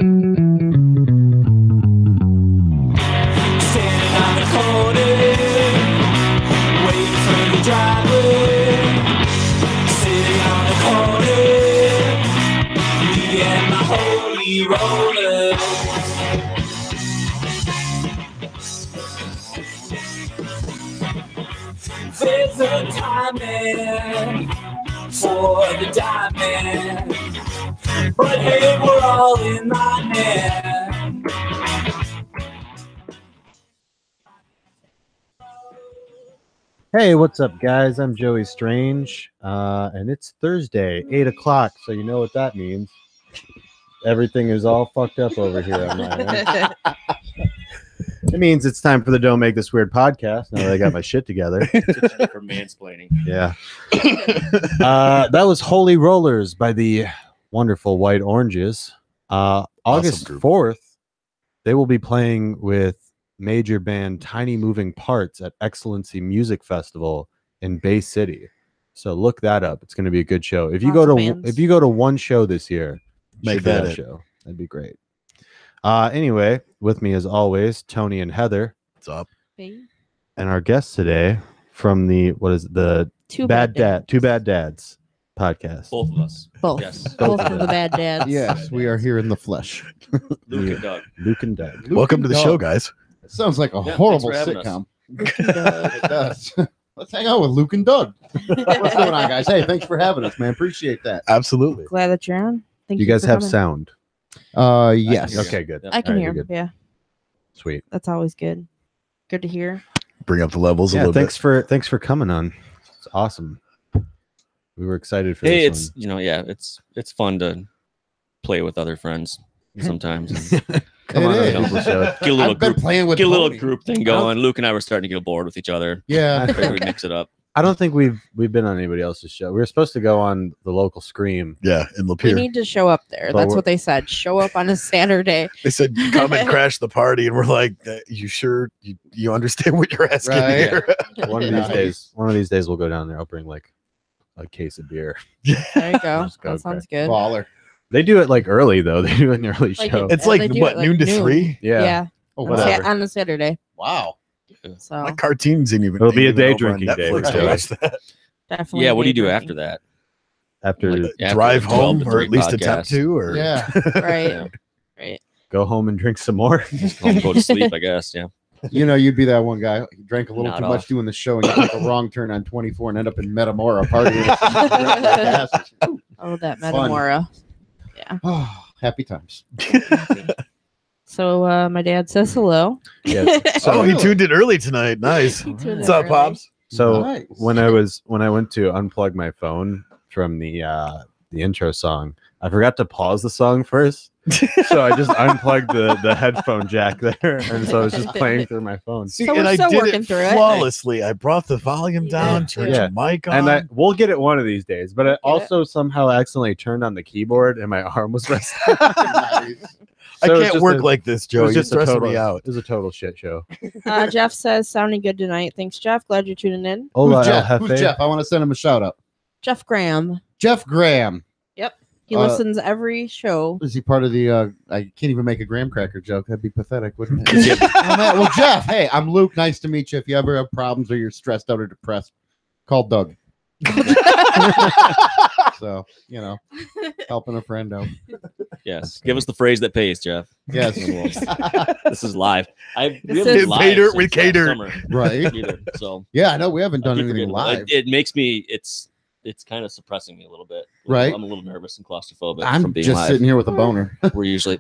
on the corner, waiting for the driver. Sitting on the corner, me and my holy rollers. There's a timing for the diamond, but hey, we're all in line now. Hey, what's up, guys? I'm Joey Strange, and it's Thursday, 8 o'clock, so you know what that means. Everything is all fucked up over here on my end. It means it's time for the Don't Make This Weird podcast, now that I got my shit together. For mansplaining. Yeah. That was Holy Rollers by the wonderful White Oranges. August 4th, they will be playing with major band Tiny Moving Parts at Excellency Music Festival in Bay City. So look that up. It's going to be a good show. If you go to one show this year, make that a show. That'd be great. Anyway, with me as always, Tony and Heather. What's up? And our guest today from the Two Bad Dads podcast. Both of us. Both. Yes. Both of the bad dads. Yes, we are here in the flesh. Luke and Doug. Luke and Doug. Welcome to the show, guys. It sounds like a Yeah, horrible thanks for having sitcom. It does. Let's hang out with Luke and Doug. What's going on, guys? Hey, thanks for having us, man. Appreciate that. Absolutely. Glad that you're on. Thank You guys for have coming. sound. Yes. Okay, good. Yeah. I can All right, hear. you're good. Yeah, Sweet. that's always good. Good to hear. Bring up the levels a Yeah, little thanks for coming on. It's awesome. We were excited for Hey, this it's it's fun to play with other friends sometimes. Come It on, is. Uncle Show. Get a little I've been group, playing with get a little Tony. group thing going. Luke and I were starting to get bored with each other. Yeah. Figured we'd mix it up. I don't think we've been on anybody else's show. We were supposed to go on the local Scream. Yeah, in We Lapeer. need to show up there. But That's we're- what they said. Show up on a Saturday. They said, come and crash the party. And we're like, you sure you understand what you're asking Right. here? One of Yeah. these days we'll go down there. I'll bring like a case of beer. There you go. Just go That sounds good. Baller. They do it like early though. They do an early Like show. It's Yeah, like, they do what, it like noon to noon. 3? Yeah. Oh, On whatever. on a Saturday. Wow. So My cartoons ain't even. It'll be a ain't day even over on drinking day, Netflix to right? watch that. definitely. Yeah, what do you day do drinking. after that? After Like, after Drive the 12 home, to or 3 at least podcast. attempt to, or Yeah. Right. Right. go home and drink some more. Just home, go to sleep, I guess. Yeah. You know, you'd be that one guy. You drank a little Not too off. much doing the show and you took a wrong turn on 24 and end up in Metamora partying. Oh, that Fun. Metamora. Oh, happy times. So my dad says hello. Yes. oh, he really? tuned in early tonight. Nice. He tuned What's in up, early. Pops? So Nice. when I went to unplug my phone from the intro song, I forgot to pause the song first. So I just unplugged the headphone jack there, and so I was just playing through my phone. See, So and we're I still did working it through it. flawlessly. I brought the volume down, turned Yeah. your mic on. And we'll get it one of these days. But I it. also somehow accidentally turned on the keyboard, and my arm was messed up. Nice. I So it's can't just work a- like this, It Joe. was You're just a stressing total me out. It was a total shit show. Jeff says, sounding good tonight. Thanks, Jeff. Glad you're tuning in. Hola, Who's Jeff? El Who's Jefe. Jeff? I want to send him a shout out. Jeff Graham. Jeff Graham. He listens every show. Is he part of the I can't even make a graham cracker joke. That'd be pathetic, wouldn't it? Oh, man. Well, Jeff, hey, I'm Luke. Nice to meet you. If you ever have problems or you're stressed out or depressed, call Doug. So, you know, helping a friend out. Yes. Give us the phrase that pays, Jeff. Yes. This is live. We This haven't is- been live Cater- since we last catered. summer Right. either, so Yeah, I know we haven't I done keep anything forgetting. live. It makes me. It's kind of suppressing me a little bit. Right. I'm a little nervous and claustrophobic I'm from being just live. sitting here with a boner. We're usually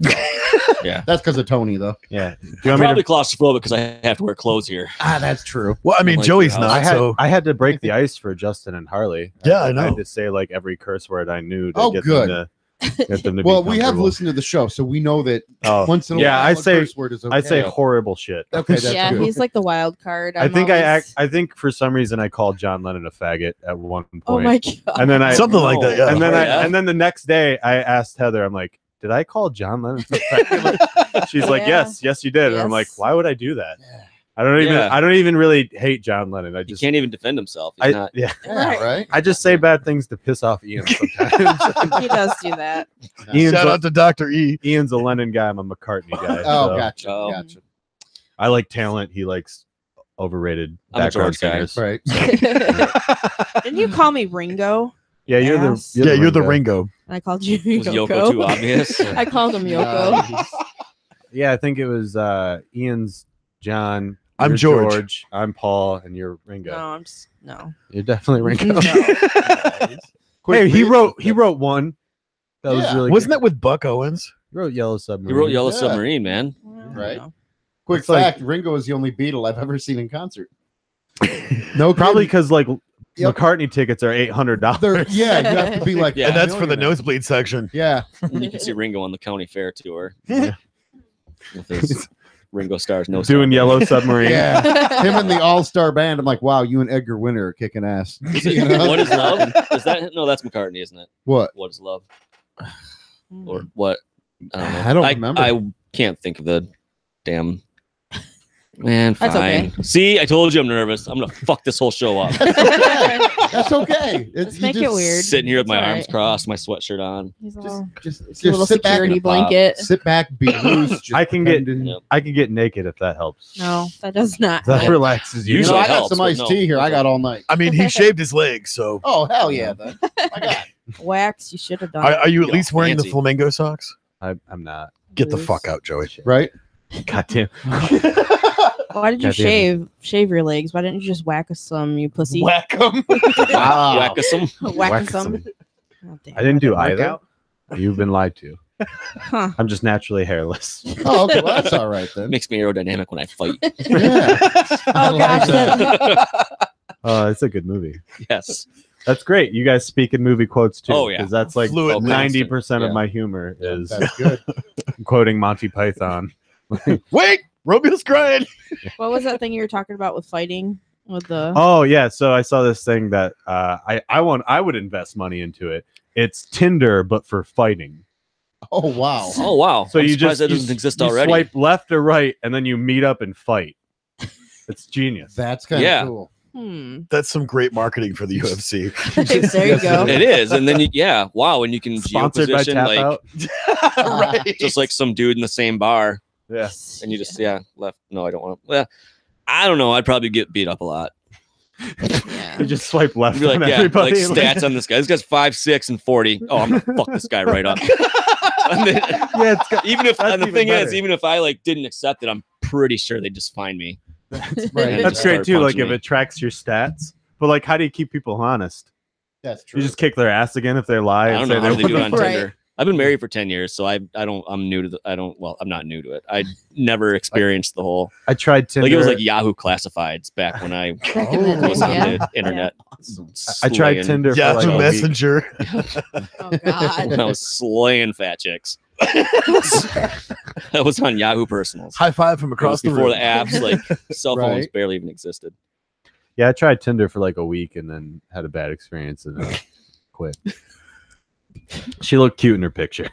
That's because of Tony, though. Yeah. Do you I'm want me probably to? claustrophobic because I have to wear clothes here. Ah, that's true. Well, I mean, Like Joey's your house. not. So I had to break the ice for Justin and Harley. Yeah, I I know. had to say like every curse word I knew to Oh, get good. them to get them to Well, be we have comfortable. listened to the show, so we know that Oh, once in a yeah, while, I a say- curse word is okay. I say horrible shit. Okay, that's Yeah, good. he's like the wild card. I I'm think always- I think for some reason I called John Lennon a faggot at one point. Oh my god. And then I something like that. Yeah. and then Yeah. and then the next day I asked Heather, I'm like, did I call John Lennon a faggot? She's like, Yeah. yes, you did. And I'm like, Yes. why would I do that? Yeah. I Yeah. don't even really hate John Lennon. I He just can't even defend himself. He's not. yeah. Yeah, right? I just say bad things to piss off Ian sometimes. He does do that. Ian's Shout a, out to Dr. E. Ian's a Lennon guy. I'm a McCartney guy. Oh, so gotcha. Oh. Gotcha. I like talent. He likes overrated I'm a background George guy. singers. Right. Didn't you call me Ringo? Yeah, you're Ass. Yeah, you're the Ringo. Ringo. And I called you Was Yoko too obvious? I called him Yoko. Yeah, I think it was Ian's John. I'm you're George. I'm Paul, and you're Ringo. No, I'm just no. You're definitely Ringo. No. Hey, he wrote one. That was Yeah. really Wasn't good. that with Buck Owens? He wrote Yellow Submarine. He wrote Yellow Yeah. Submarine, man. Right. Quick It's like- fact: Ringo is the only Beatle I've ever seen in concert. No, Probably kidding. because like Yep. McCartney tickets are $800. They're- yeah, you have to be like, Yeah. And that's for the millionaire. nosebleed section. Yeah, You can see Ringo on the county fair tour. Yeah. With his Ringo Stars, no Doing Yellow Submarine. yeah. Him and the All-Star Band. I'm like, wow, you and Edgar Winter are kicking ass. You know? What is love? Is that no? That's McCartney, isn't it? What? What is love? Or what? I don't know. I don't remember. I can't think of the damn. Man, fine. That's okay. See, I told you I'm nervous. I'm gonna fuck this whole show up. That's okay. That's okay. Let's you make it just- weird. Sitting here with my It's all arms right. crossed, my sweatshirt on. He's a Just, little, just, it's a little sit back security and blanket. sit back, be loose. Just I can get- pretend and- Yep. I can get naked if that helps. No, that does not. That No. relaxes you. You know, Usually I got helps, some but iced no. tea here. I got all night. I mean, he shaved his legs, so Oh hell yeah! Then I got. Wax. You should have done. are you at Yo, least wearing the fancy. flamingo socks? I'm not. Get the Loose. fuck out, Joey. Right. God damn. Why did you Goddamn. shave your legs? Why didn't you just whack us some, you pussy? Whack him. Wow. Whack us some. Whack Whack us some. some. Oh, damn. I didn't do Work either. out? You've been lied to. Huh. I'm just naturally hairless. Oh, okay. Well, that's all right then. Makes me aerodynamic when I fight. Yeah. I Oh like gosh. that. It's a good movie. Yes. That's great. You guys speak in movie quotes too. Oh, yeah. 'cause that's like Fluid 90% Yeah. of my humor is That's good. quoting Monty Python. Wait, Romeo's crying. What was that thing you were talking about with fighting with the? Oh yeah, so I saw this thing that I would invest money into it. It's Tinder but for fighting. Oh wow. Oh wow. So I'm you surprised just that you, doesn't exist you already. swipe left or right and then you meet up and fight. It's genius. That's kind of Yeah. cool. That's some great marketing for the UFC. There you go. It is, and then wow, and you can Sponsored by geoposition Tap like Out. Right. just like some dude in the same bar, Yeah. and you just left. No, I don't want to. Well, I don't know. I'd probably get beat up a lot. Yeah. You just swipe left I'd be like, on yeah, everybody. like stats on this guy. This guy's 5'6" and 40. Oh, I'm gonna fuck this guy right up. And then, Yeah, it's got, even if That's and the even thing better. is, even if I like didn't accept it, I'm pretty sure they'd just find me. Right. And that's just great start too. Like punching if me. it tracks your stats. But like how do you keep people honest? That's true. You just kick their ass again if they lie I and don't say know how they do it on Right. Tinder. I've been married for 10 years, so I'm new to the I'm not new to it. I never experienced the whole I tried Tinder. like it was like Yahoo classifieds back when I Back in the was day, on yeah. the internet. I tried slaying- Tinder for Yahoo like a week. Messenger. Oh god. when I was slaying fat chicks. That was on Yahoo Personals. High five from It was across the before room. the apps, like cell phones Right. barely even existed. Yeah, I tried Tinder for like a week and then had a bad experience and then quit. She looked cute in her picture.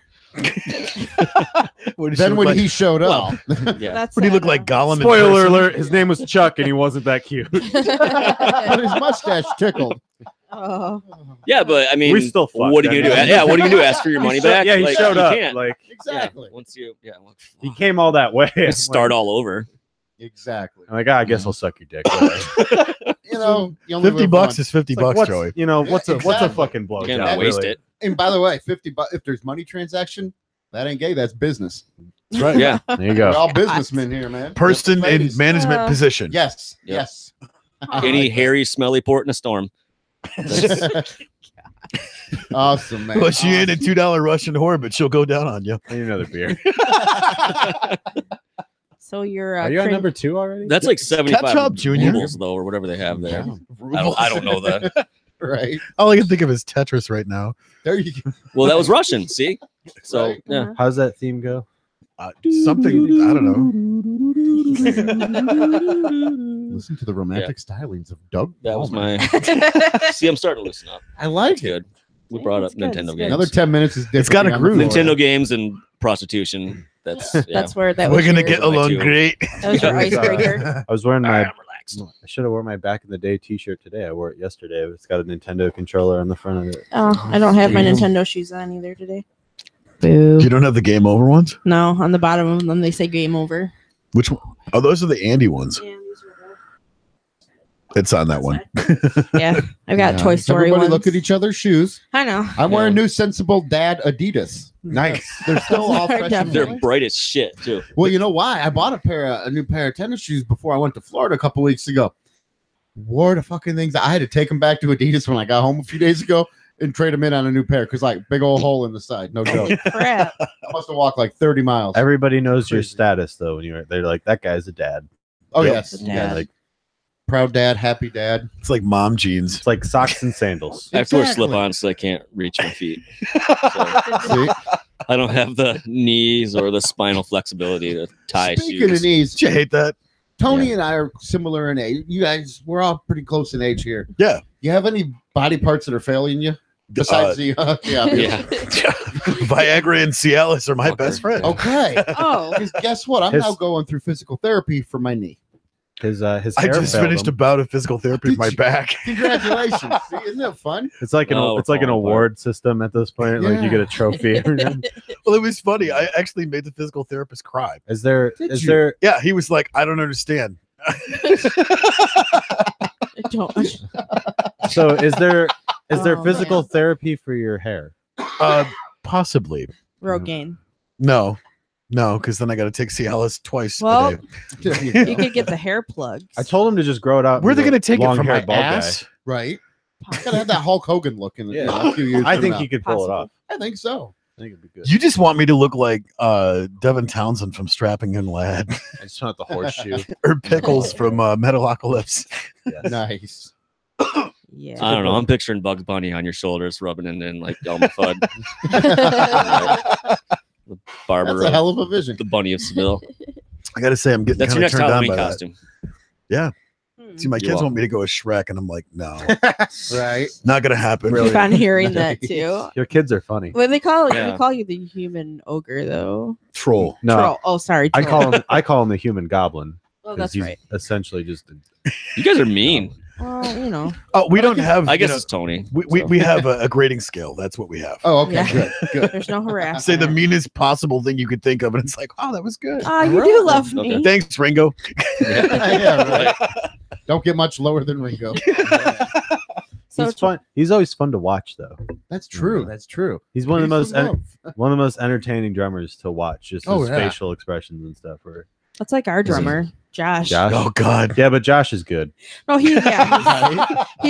What did she Then look when like? he showed up, Yeah. That's What do you look sad, like, though. Gollum? in Spoiler person? alert, his name was Chuck and he wasn't that cute. but his mustache tickled. Oh. Yeah, but I mean, We still fucked, what are you gonna do? I mean. Yeah, what are you gonna do? Ask for your money back? Yeah, he Like, showed you up. can't. Like Exactly. Yeah, once you, well, he came all that way. I'm start all over. Exactly. like, I guess I'll suck your dick. You know, you only 50 live bucks once. is 50 It's like, bucks, what's, Joey. you know, what's a Exactly. fucking blowjob? You cannot waste really? it. And by the way, $50. If there's money transaction, that ain't gay. That's business. That's right. Yeah, There you We're go. all businessmen here, man. Person in Ladies. management position. Yes. Yep. Yes. any hairy, smelly port in a storm. Awesome, man. Well, she ain't a $2 Russian whore, but she'll go down on you. I need another beer. So you're Are you on crin- number 2 already? That's like 75 Ketchup Junior. rubles though, or whatever they have there. Wow. I don't know that. Right. All I can think of is Tetris right now. There you go. Well, that was Russian. See, so Right. yeah. How's that theme go? Something, I don't know. Listen to the romantic stylings of Doug. That was Ballmer. my. See, I'm starting to loosen up. I like It's it. good. We Yeah, brought it's up good, Nintendo it's good. games. Another 10 minutes is different. got a on the groove. floor. Nintendo games and prostitution. That's yeah. That's where that We're was gonna your, get along too. great. that was your icebreaker. I was wearing my next. I should have worn my back in the day T-shirt today. I wore it yesterday. It's got a Nintendo controller on the front of it. Oh, I don't have my Nintendo shoes on either today. Boo. You don't have the game over ones? No, on the bottom of them they say game over. Which one? Oh, those are the Andy ones. It's on that one. Yeah, I've got Yeah. Toy Story Everybody ones. look at each other's shoes. I know. I'm wearing new Sensible Dad Adidas. Nice. They're still all fresh and Definitely. They're bright as shit too. Well, you know why? I bought a new pair of tennis shoes before I went to Florida a couple weeks ago. Wore the fucking things. I had to take them back to Adidas when I got home a few days ago and trade them in on a new pair because like big old hole in the side. No joke. Crap. I must have walked like 30 miles. Everybody knows your Crazy. status though. When they're like, that guy's a dad. Oh Yep. yes, Dad. yeah, like proud dad, happy dad. It's like mom jeans. It's like socks and sandals. I have to wear Exactly. slip-ons so I can't reach my feet. So See? I don't have the knees or the spinal flexibility to tie Speaking shoes. of knees, Did you hate that? Tony and I are similar in age. You guys, we're all pretty close in age here. Yeah. You have any body parts that are failing you besides the yeah? Yeah. Viagra and Cialis are my Fucker. best friend. Okay. Oh, 'Cause guess what? I'm His- now going through physical therapy for my knee. His I hair just failed finished a him. bout of physical therapy with my back. Congratulations! See, isn't that fun? It's like an Oh, it's like an falling apart. award system at this point. Like you get a trophy. Well, it was funny. I actually made the physical therapist cry. Is there Did is you? there Yeah, he was like, I don't understand. I don't. so is there Oh, physical man. therapy for your hair? Possibly. Rogaine. No, because then I got to take Cialis twice Well, a day. There you You go. could get the hair plugs. I told him to just grow it out. Where are they into going to take it from my long-haired bald guy. ass? Right. Gotta have that Hulk Hogan look in, Yeah. a few years. I from think now. he could pull it off. I think so. I think it'd be good. You just want me to look like Devin Townsend from Strapping Young Lad I just want the horseshoe. or Pickles from Metalocalypse. Nice. Yeah. I don't know. I'm picturing Bugs Bunny on your shoulders, rubbing it in like Elmer Fudd, the barber, That's a of hell of a vision. the Bunny of Seville. I got to say, I'm getting That's your kind of next turned on Halloween by that. costume. Hmm. See, my You're kids welcome. want me to go as Shrek, and I'm like, no, Right. not gonna happen. Really? Keep on hearing that too. Your kids are funny. What do they call it? Yeah. They call you the human ogre though. Troll. No, Troll. Oh, sorry. I troll. call him the human goblin. Oh, 'cause that's he's right. essentially just You guys are mean. Well, you know. Oh, we don't have. I you guess know, it's Tony. we have a grading scale. That's what we have. Oh, okay. Yeah. Good. Good. There's no harassment. Say the meanest possible thing you could think of, and it's like, oh, that was good. Ah, you do love me. Okay. Thanks, Ringo. Yeah, right. Don't get much lower than Ringo. So he's fun. He's always fun to watch, though. That's true. That's true. He's one of the Peace most and love. one of the most entertaining drummers to watch. Just Oh, his yeah. facial expressions and stuff. Or That's like our drummer, Josh. Josh. Oh God. Yeah, but Josh is good. No, he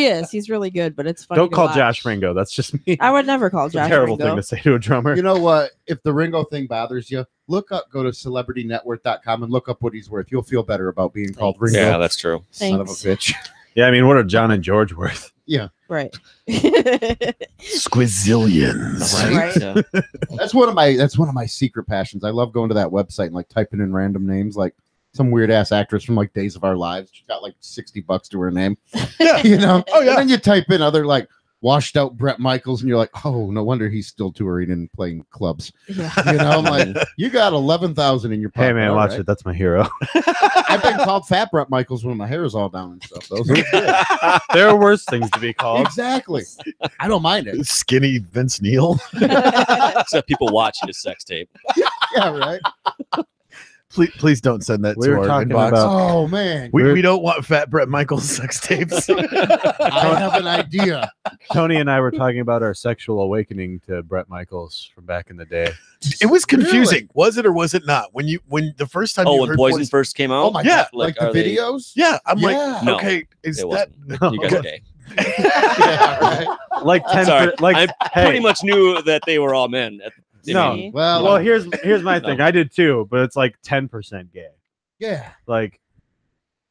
is. He's really good, but it's funny. Don't to call watch. Josh Ringo. That's just me. I would never call It's a Josh terrible Ringo. thing to say to a drummer. You know what? If the Ringo thing bothers you, go to celebritynetwork.com and look up what he's worth. You'll feel better about being called Thanks. Ringo. Yeah, that's true. Son of a Thanks. bitch. Yeah, I mean, what are John and George worth? Right. Squizillions. Right? Yeah. That's one of my secret passions. I love going to that website and like typing in random names, like some weird ass actress from like Days of Our Lives. She's got like $60 to her name. Yeah. You know? Oh, yeah. And then you type in other like washed out Brett Michaels, and you're like, oh, no wonder he's still touring and playing clubs. Yeah. You know, I'm like, you got 11,000 in your pocket. Hey man, all watch right. it. That's my hero. I've been called Fat Brett Michaels when my hair is all down and stuff. Those are good. There are worse things to be called. Exactly. I don't mind it. Skinny Vince Neil. Except people watching his sex tape. Yeah, right. Please don't send that We to were our talking inbox. about- Oh man, We don't want Fat Brett Michaels sex tapes. I have an idea. Tony and I were talking about our sexual awakening to Brett Michaels from back in the day. It was confusing. Really? Was it or was it not? When the first time Oh, you when heard Poison Poison, first came out? Oh my Yeah, god, like are the they- videos. yeah, I'm Yeah. like, No, okay, is It that wasn't. You guys are gay. Yeah, right. Like 10 Sorry, like I hey, pretty much knew that they were all men. No. Me. Well, here's my thing. I did too, but it's like 10% gay. yeah. Like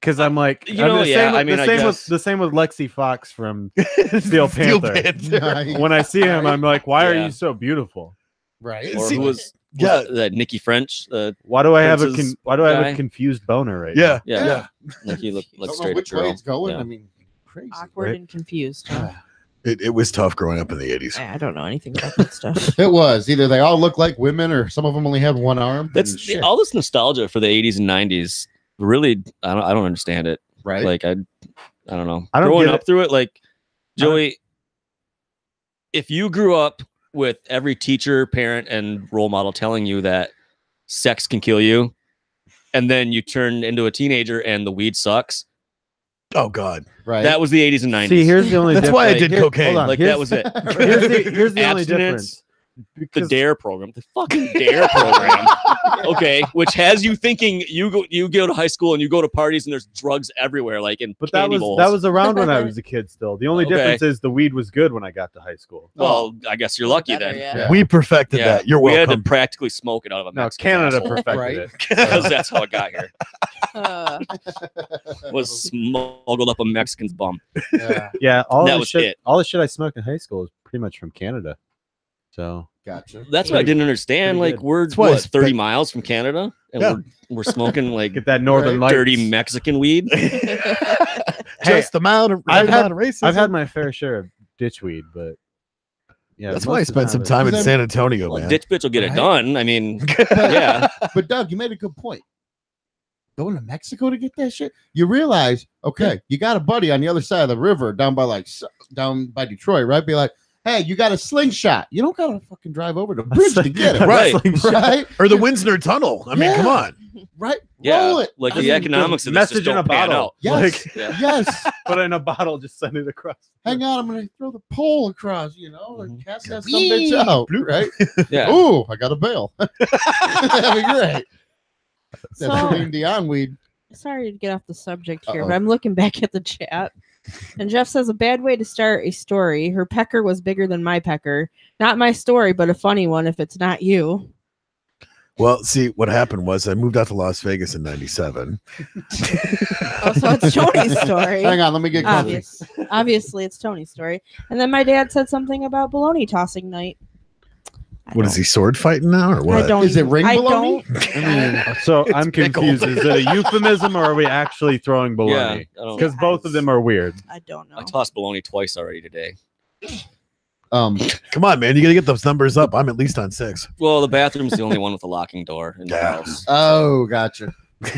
because I'm like You know, the yeah, same with, I mean, the I same guess- with the same with Lexi Fox from Steel Panther. Nice. When I see him, I'm like, why are Yeah. you so beautiful? Right. Or See, who was yeah. that Nikki French? Why do I have Prince's why do I have guy? a confused boner right Yeah, Yeah, Yeah. like he looked I like don't know straight up which way girl. it's going. Yeah. I mean, crazy. Awkward Right. and confused. Huh? It was tough growing up in the 80s. I don't know anything about that stuff. It was either they all look like women or some of them only had one arm. That's and shit. all this nostalgia for the 80s and 90s. Really, I don't understand it. Right. Like I don't know. I don't Growing get up through it, like Joey, if you grew up with every teacher, parent, and role model telling you that sex can kill you, and then you turn into a teenager and the weed sucks, Oh God. Right. that was the 80s and 90s. See, here's the only That's difference. why I Like, did here- cocaine. hold on, like here's- that was it. Here's the only Abstinence, difference. The Because DARE program, the fucking DARE program, okay, which has you thinking you go to high school and you go to parties and there's drugs everywhere, like in But that candy was bowls. that was around when I was a kid. Still, the only Okay. difference is the weed was good when I got to high school. well, I guess you're lucky Better, then. yeah. We perfected Yeah, that. You're we had to welcome. practically smoke it out of a No, Mexican Canada asshole, perfected Right. it. because that's how it got here. Uh, Was smuggled up a Mexican's bum. Yeah, Yeah, all That the was shit. it. All the shit I smoked in high school was pretty much from Canada. So gotcha. That's what I didn't understand. pretty Like good. we're That's why I what, 30 spent- miles from Canada, and Yeah. we're smoking like get that northern lights. dirty Mexican weed. Just amount of I've had- amount of racism. I've had my fair share of ditchweed, but yeah, That's most why I of the spent some it's- time in Because San Antonio, Well, man. ditch bitch will get it Right. done. I mean, yeah. But Doug, you made a good point. Going to Mexico to get that shit, you realize, okay, you got a buddy on the other side of the river, down by Detroit, right? Be like, hey, you got a slingshot. You don't gotta fucking drive over the bridge to get it, Right. right? Or the Windsor Tunnel. I mean, Yeah. come on. Right? Yeah, Roll it. like I the mean, economics of this message just in a don't pan bottle. out. Yes. Yeah. Yes. Put it in a bottle, just send it across. Hang on, I'm gonna throw the pole across, you know, and Mhm. cast that some bitch out, right? Yeah. Ooh, I got a bail. That'd be great. That's So- Celine Dion weed. sorry to get off the subject here, Uh-oh. but I'm looking back at the chat. And Jeff says a bad way to start a story. Her pecker was bigger than my pecker. Not my story, but a funny one if it's not you. Well, see, what happened was I moved out to Las Vegas in '97. Oh, so it's Tony's story. Hang on, let me get comfy. Obviously, it's Tony's story. And then my dad said something about baloney tossing night. What is he sword fighting now or what? I don't. Is it even- ring I baloney? don't- I mean, So It's I'm pickled. confused. Is it a euphemism or are we actually throwing Yeah. baloney? I don't- Because both of them are weird. I don't know. I tossed bologna twice already today. Come on, man. You got to get those numbers up. I'm at least on 6. Well, the bathroom's the only one with a locking door in the Yeah. house. oh, gotcha.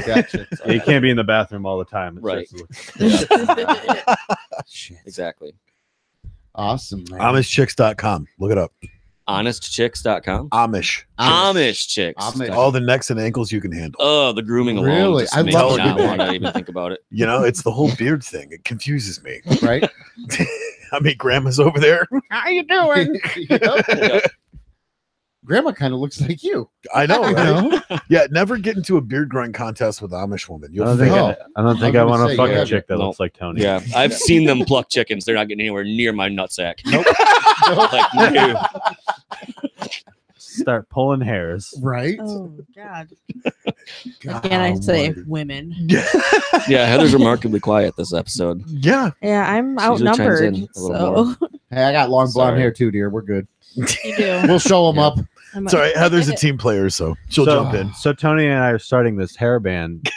Gotcha. Yeah, you can't be in the bathroom all the time. It Right. starts to look- Shit. Exactly. Awesome, man. AmishChicks.com. Look it up. HonestChicks.com. Amish. Amish chicks. Amish. All the necks and ankles you can handle. Oh, the grooming alone Really? just I makes love me not it. want to even think about it. You know, it's the whole beard thing. It confuses me. right? I mean, grandma's over there. How you doing? Yeah. Grandma kind of looks like you. I know, You right? know? Yeah, never get into a beard growing contest with an Amish woman. I You'll don't think, fail. I, don't think I I was want gonna to say, fuck yeah. a chick that No. looks like Tony. Yeah, I've seen them pluck chickens. They're not getting anywhere near my nutsack. Nope. Like, no. Start pulling hairs. Right? Oh God! God Again, I say almighty. women. Yeah, Heather's remarkably quiet this episode. Yeah. Yeah, I'm She usually chimes outnumbered. in a little So Hey, I got long blonde Sorry. hair too, dear. We're good. you do. We'll show them Yeah. up. I'm It's all right. Heather's a team player, so she'll So- jump in. So Tony and I are starting this hair band,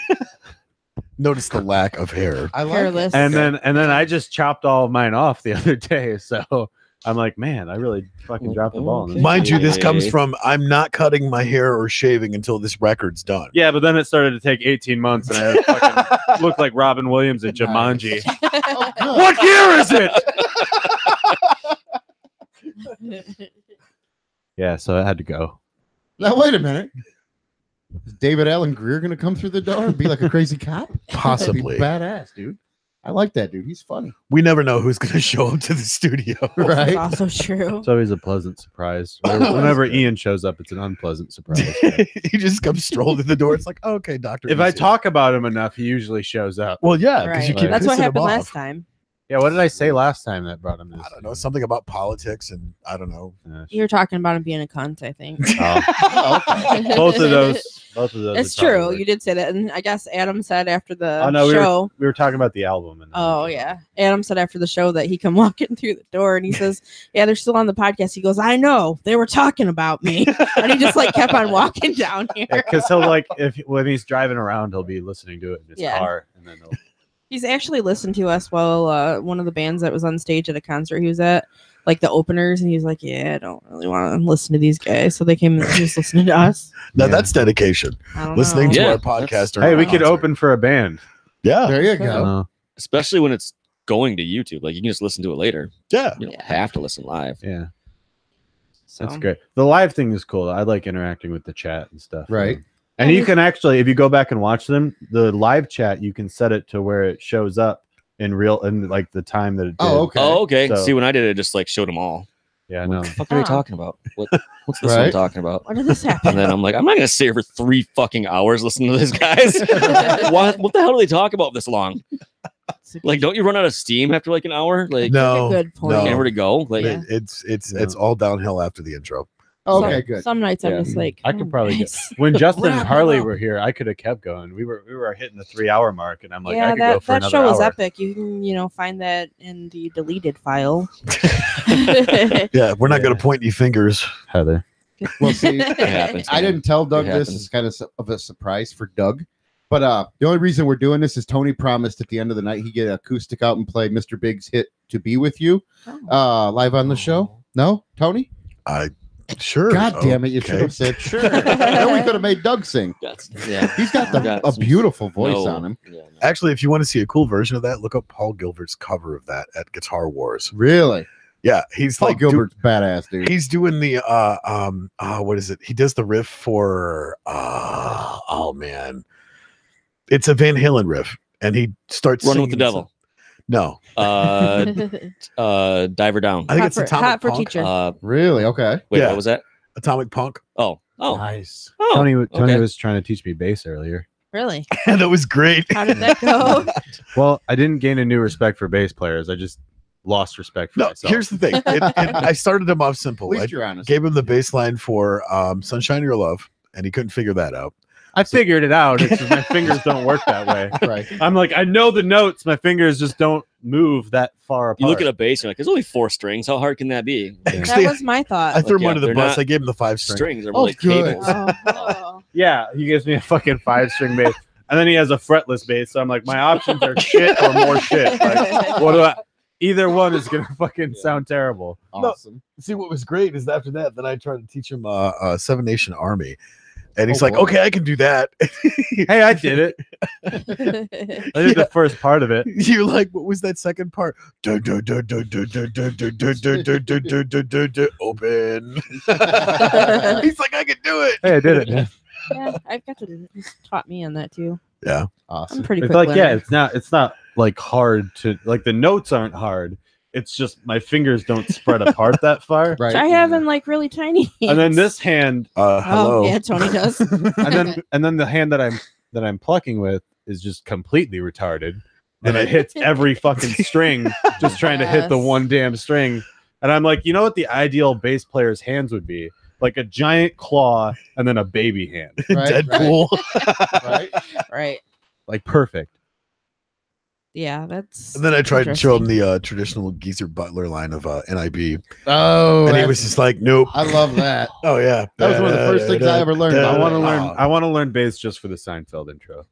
Notice the lack of hair. I like hairless. and then I just chopped all of mine off the other day. So I'm like, man, I really fucking dropped the ball. On this. Mind you, this comes Hey. from I'm not cutting my hair or shaving until this record's done. Yeah, but then it started to take 18 months, and I fucking looked like Robin Williams in Jumanji. Oh, good. What year is it? Yeah, so I had to go. Now wait a minute. Is David Allen Greer gonna come through the door and be like a crazy cop? That'd be Possibly. badass, dude. I like that dude. He's funny. We never know who's going to show up to the studio. That's Right? also true. It's always a pleasant surprise. Whenever Ian shows up, it's an unpleasant surprise. He just comes strolling to the door. It's like, oh, okay, doctor. If I talk about him enough, he usually shows up. well, yeah, because Right. you keep That's what pissing him happened off. last time. Yeah, what did I say last time that brought him to this? I don't know, something about politics and I don't know. Yeah, You were talking about him being a cunt, I think. oh. Oh, okay. both of those. It's are true. probably- You did say that, and I guess Adam said after the Oh, no, show. we were talking about the album. And Oh yeah, Adam said after the show that he come walking through the door and he says, "Yeah, they're still on the podcast." He goes, "I know they were talking about me," and he just like kept on walking down here. because he'll like when he's driving around, he'll be listening to it in his Yeah. car, and then he'll He's actually listened to us while one of the bands that was on stage at a concert he was at, like the openers, and he's like, "Yeah, I don't really want to listen to these guys," so they came and he was listening to us. Now Yeah. that's dedication. I don't Listening know. to Yeah, our podcast. that's- during hey, a we could concert. open for a band. Yeah. There you go. especially when it's going to YouTube. Like you can just listen to it later. Yeah. You don't have to listen live. Yeah, So, that's great. The live thing is cool. I like interacting with the chat and stuff. Right. And Yeah, you can actually, if you go back and watch them, the live chat, you can set it to where it shows up in like the time that it did. Oh, okay. Oh, okay. So- See, when I did it, just like showed them all. Yeah, What no. the fuck are they Oh. talking about? What's this one Right. talking about? When did this And happen? then I'm like, I'm not gonna sit here for 3 fucking hours listening to this, guys. what the hell do they talk about this long? Like, don't you run out of steam after like an hour? Like, No. Good point. can't no. where to go? Like, Yeah. It's all downhill after the intro. Okay, some, good. Some nights I'm Yeah. just like, I could oh, probably guys. when Justin and Wrap it Harley up. were here, I could have kept going. We were hitting the 3-hour mark, and I'm like, I yeah, could go that, for that another show was hour. epic. You can, find that in the deleted file. Yeah, we're not going Yeah. to point any fingers. Heather. Well, see, happens, I man. didn't tell Doug It this. happens. Is kind of a surprise for Doug. But the only reason we're doing this is Tony promised at the end of the night he'd get an acoustic out and play Mr. Big's hit "To Be With You" live on the show. No, Tony? Sure. God damn it! You Okay. should have said sure. Then we could have made Doug sing. yeah. He's got Got a some- beautiful voice No. on him. Yeah, no. Actually, if you want to see a cool version of that, look up Paul Gilbert's cover of that at Guitar Wars. Really, Yeah, he's Paul like Gilbert's badass, dude. he's doing the what is it? He does the riff for oh man. It's a Van Halen riff, and he starts Running with the singing Devil. No, Diver Down. I think Hot it's for- Atomic hot for Punk. teacher. Really? Okay. Wait, Yeah. what was that? Atomic Punk. Oh, Nice. oh. Tony okay. was trying to teach me bass earlier. Really? That was great. How did that go? Well, I didn't gain a new respect for bass players. I just lost respect for No, myself. here's the thing. I started him off At simple. I least you're honest. gave him the bass line for Sunshine Your Love, and he couldn't figure that out. I figured it out. It's just my fingers don't work that way. Right. I'm like, I know the notes. My fingers just don't move that far apart. You look at a bass, you're like, there's only 4 strings. How hard can that be? Actually, That was my thought. I threw him yeah, under the they're bus. not I gave him the 5-string. Strings are Oh, like good. cables. Oh. Yeah, he gives me a fucking 5-string bass, and then he has a fretless bass. So I'm like, my options are shit or more shit. Like, what do I? Either one is gonna fucking sound terrible. Awesome. See, what was great is after that, then I tried to teach him Seven Nation Army, and he's Oh, like, boy. "Okay, I can do that." Hey, I did it. I did the first part of it. You're like, "What was that second part?" Open. He's like, "I can do it." Hey, I did it. Man. Yeah, I've got to do it. He's taught me on that too. Yeah. I'm Awesome. pretty It's quick. like, yeah, learner. it's not like hard to like the notes aren't hard. It's just my fingers don't spread apart that far. Right. I have in like really tiny hands. And then this hand, Hello. Oh, yeah, Tony does. and then the hand that I'm plucking with is just completely retarded. And it hits every fucking string, just trying to hit the Yes. one damn string. And I'm like, you know what the ideal bass player's hands would be? Like a giant claw and then a baby hand. Right, Deadpool. Right. Right. Like perfect. Yeah, that's. And then I tried to show him interesting. the traditional Geezer Butler line of NIB, Oh, and he that's- was just like, "Nope." I love that. Oh yeah, That was one of the first things I ever learned. I Oh, want to wow. learn. I want to learn bass just for the Seinfeld intro,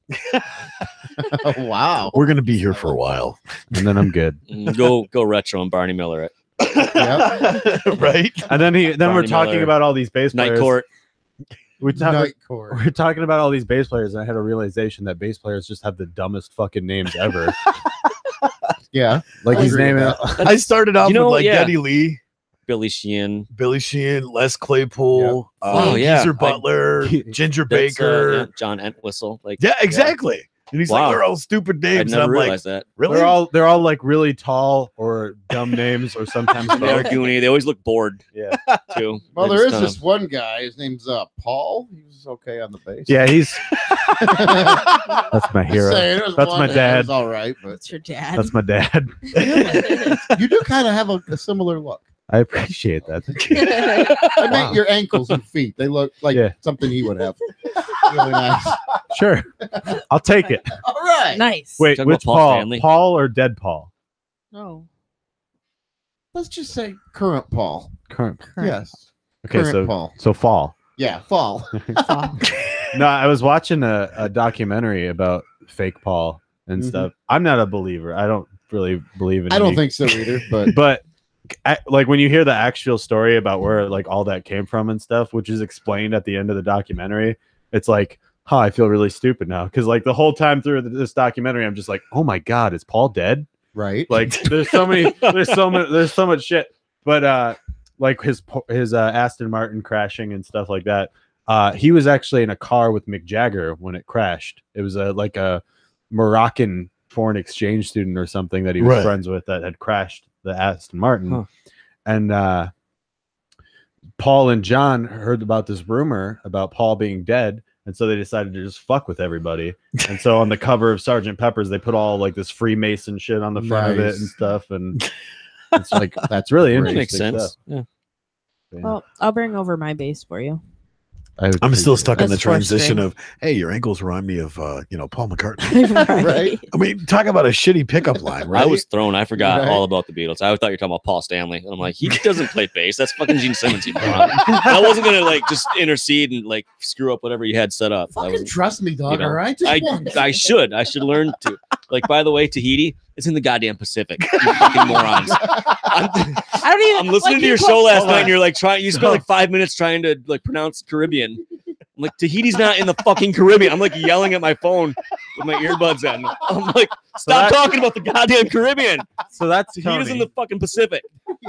Wow. We're gonna be here for a while, and then I'm good. Go retro and Barney Miller at right? And then we're Barney talking Miller, about all these bass Night players. Court. Night Court. We're talking about all these bass players, and I had a realization that bass players just have the dumbest fucking names ever. Yeah. Like I he's agree with naming. that. I started off You know, with like yeah. Geddy Lee, Billy Sheehan. Billy Sheehan, Les Claypool, Oh, yeah. Geezer I- Butler, Ginger That's, Baker. yeah, John Entwistle. Like, Yeah, exactly. And he's Wow. like, they're all stupid I names. And never I'm like, realized that. really? They're all like really tall or dumb names, or sometimes They are both. goony. They always look bored Yeah, too. Well, They there just is kinda- this one guy. His name's Paul. He was okay on the bass. yeah. He's That's that's my hero. That's That's my dad. All right, but That's your dad. That's my dad. you do kind of have a similar look. I appreciate that. I meant your ankles and feet. They look like Yeah. something he would have. Really nice. Sure, I'll take it. All right. Nice. Wait, Talking about which Paul Paul? Stanley? Paul or dead Paul? No. Let's just say current Paul. Current. Yes. Okay, current so Paul. so fall. Yeah, fall. No, I was watching a documentary about fake Paul and Mhm. stuff. I'm not a believer. I don't really believe in. I don't any- think so either, but But like when you hear the actual story about where like all that came from and stuff, which is explained at the end of the documentary, it's like I feel really stupid now because like the whole time through this documentary, I'm just like, oh my god, is Paul dead? Right. Like there's so much shit. But like his Aston Martin crashing and stuff like that. He was actually in a car with Mick Jagger when it crashed. It was like a Moroccan foreign exchange student or something that he was friends with that had crashed the Aston Martin. And Paul and John heard about this rumor about Paul being dead. And so they decided to just fuck with everybody. And so on the cover of Sgt. Pepper's, they put all like this Freemason shit on the front of it and stuff. And it's like, that's really interesting. Makes sense. Stuff. Yeah. Well, I'll bring over my bass for you. I'm still stuck in the That's transition frustrating. of, hey, your ankles remind me of, Paul McCartney. Right. I mean, talk about a shitty pickup line, right? I was thrown. I forgot Right. all about the Beatles. I thought you were talking about Paul Stanley. And I'm like, he doesn't play bass. That's fucking Gene Simmons. You moron. And I wasn't going to like just intercede and like screw up whatever you had set up. I Fucking was- trust me, dog. you know, All right. Just once. I should learn to. Like, by the way, Tahiti, it's in the goddamn Pacific. You fucking morons. I don't even. I'm listening like, to your you show put- last night, and you're like you spent like 5 minutes trying to like pronounce Caribbean. I'm like, Tahiti's not in the fucking Caribbean. I'm like yelling at my phone with my earbuds in. I'm like, stop talking about the goddamn Caribbean. So that's Tahiti's Tony. in the fucking Pacific.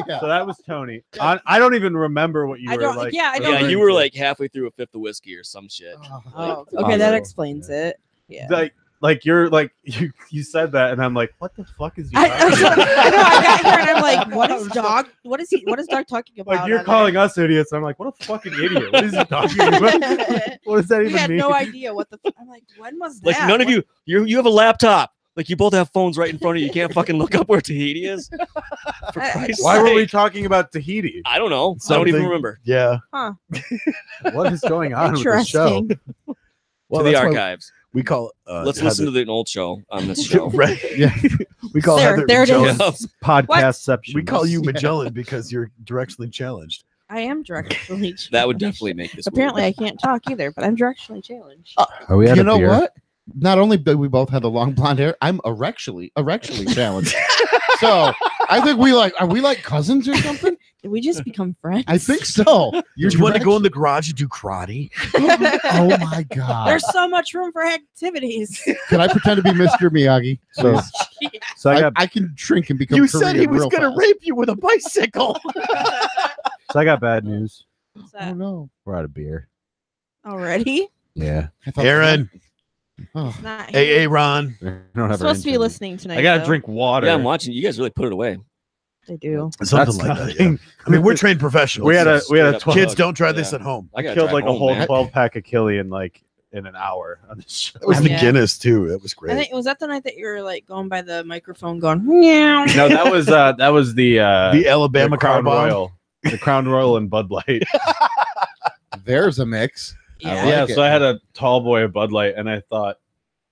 Yeah. So that was Tony. I don't even remember what you I were don't- like. yeah, I don't Yeah, even- you were like halfway through a fifth of whiskey or some shit. Oh, okay, that Possible. explains it. Yeah. Like you're like you said that, and I'm like, what the fuck is he I talking know. about? I got here and I'm like, what is dog? What is Doug talking about? Like you're on calling us idiots. I'm like, what a fucking idiot. What is he talking about? What does that there? even We had mean? no idea what the. I'm like, when was that? Like none of you have a laptop. Like you both have phones right in front of you. You can't fucking look up where Tahiti is. For Christ's Why were we sake. talking about Tahiti? I don't know. I don't even Something- remember. Yeah. Huh? What is going on with the show? Interesting. Well, To the that's why archives. we call Let's listen to an old show on this show. right. Yeah. We call There- Heather there it Magellan. is. Podcastception. We call you Magellan because you're directionally challenged. I am directionally. That would challenged. definitely make this. Apparently, I can't talk either, but I'm directionally challenged. Are we out You of know beer? what? Not only do we both have the long blonde hair, I'm erectually challenged. So I think are we like cousins or something? Did we just become friends? I think so. Do you want to go in the garage and do karate? Oh my god! There's so much room for activities. Can I pretend to be Mr. Miyagi? So So I got I can shrink and become. You said he Korean was real going to fast. rape you with a bicycle. bad news. What's Oh that? no! We're out of beer. Already? Yeah. I thought- Aaron, Oh. Not hey, Ron. I don't have I'm our supposed to be intern. listening tonight. I gotta though. drink water. Yeah, I'm watching. You guys really put it away. They do. Something That's like that. Yeah. nothing. I mean, we're trained professionals. We had a Straight up 12 Kids, don't try this Yeah. at home. I got killed like a whole man. 12-pack of Killian like in an hour on the show. It was the Yeah. Guinness too. It was I great. think was that the night that you were like going by the microphone, going meow. No, that was the The Alabama Crown Car Bomb. Royal, the Crown Royal and Bud Light. There's a mix. Yeah. Yeah, like so it. I had a tall boy of Bud Light, and I thought,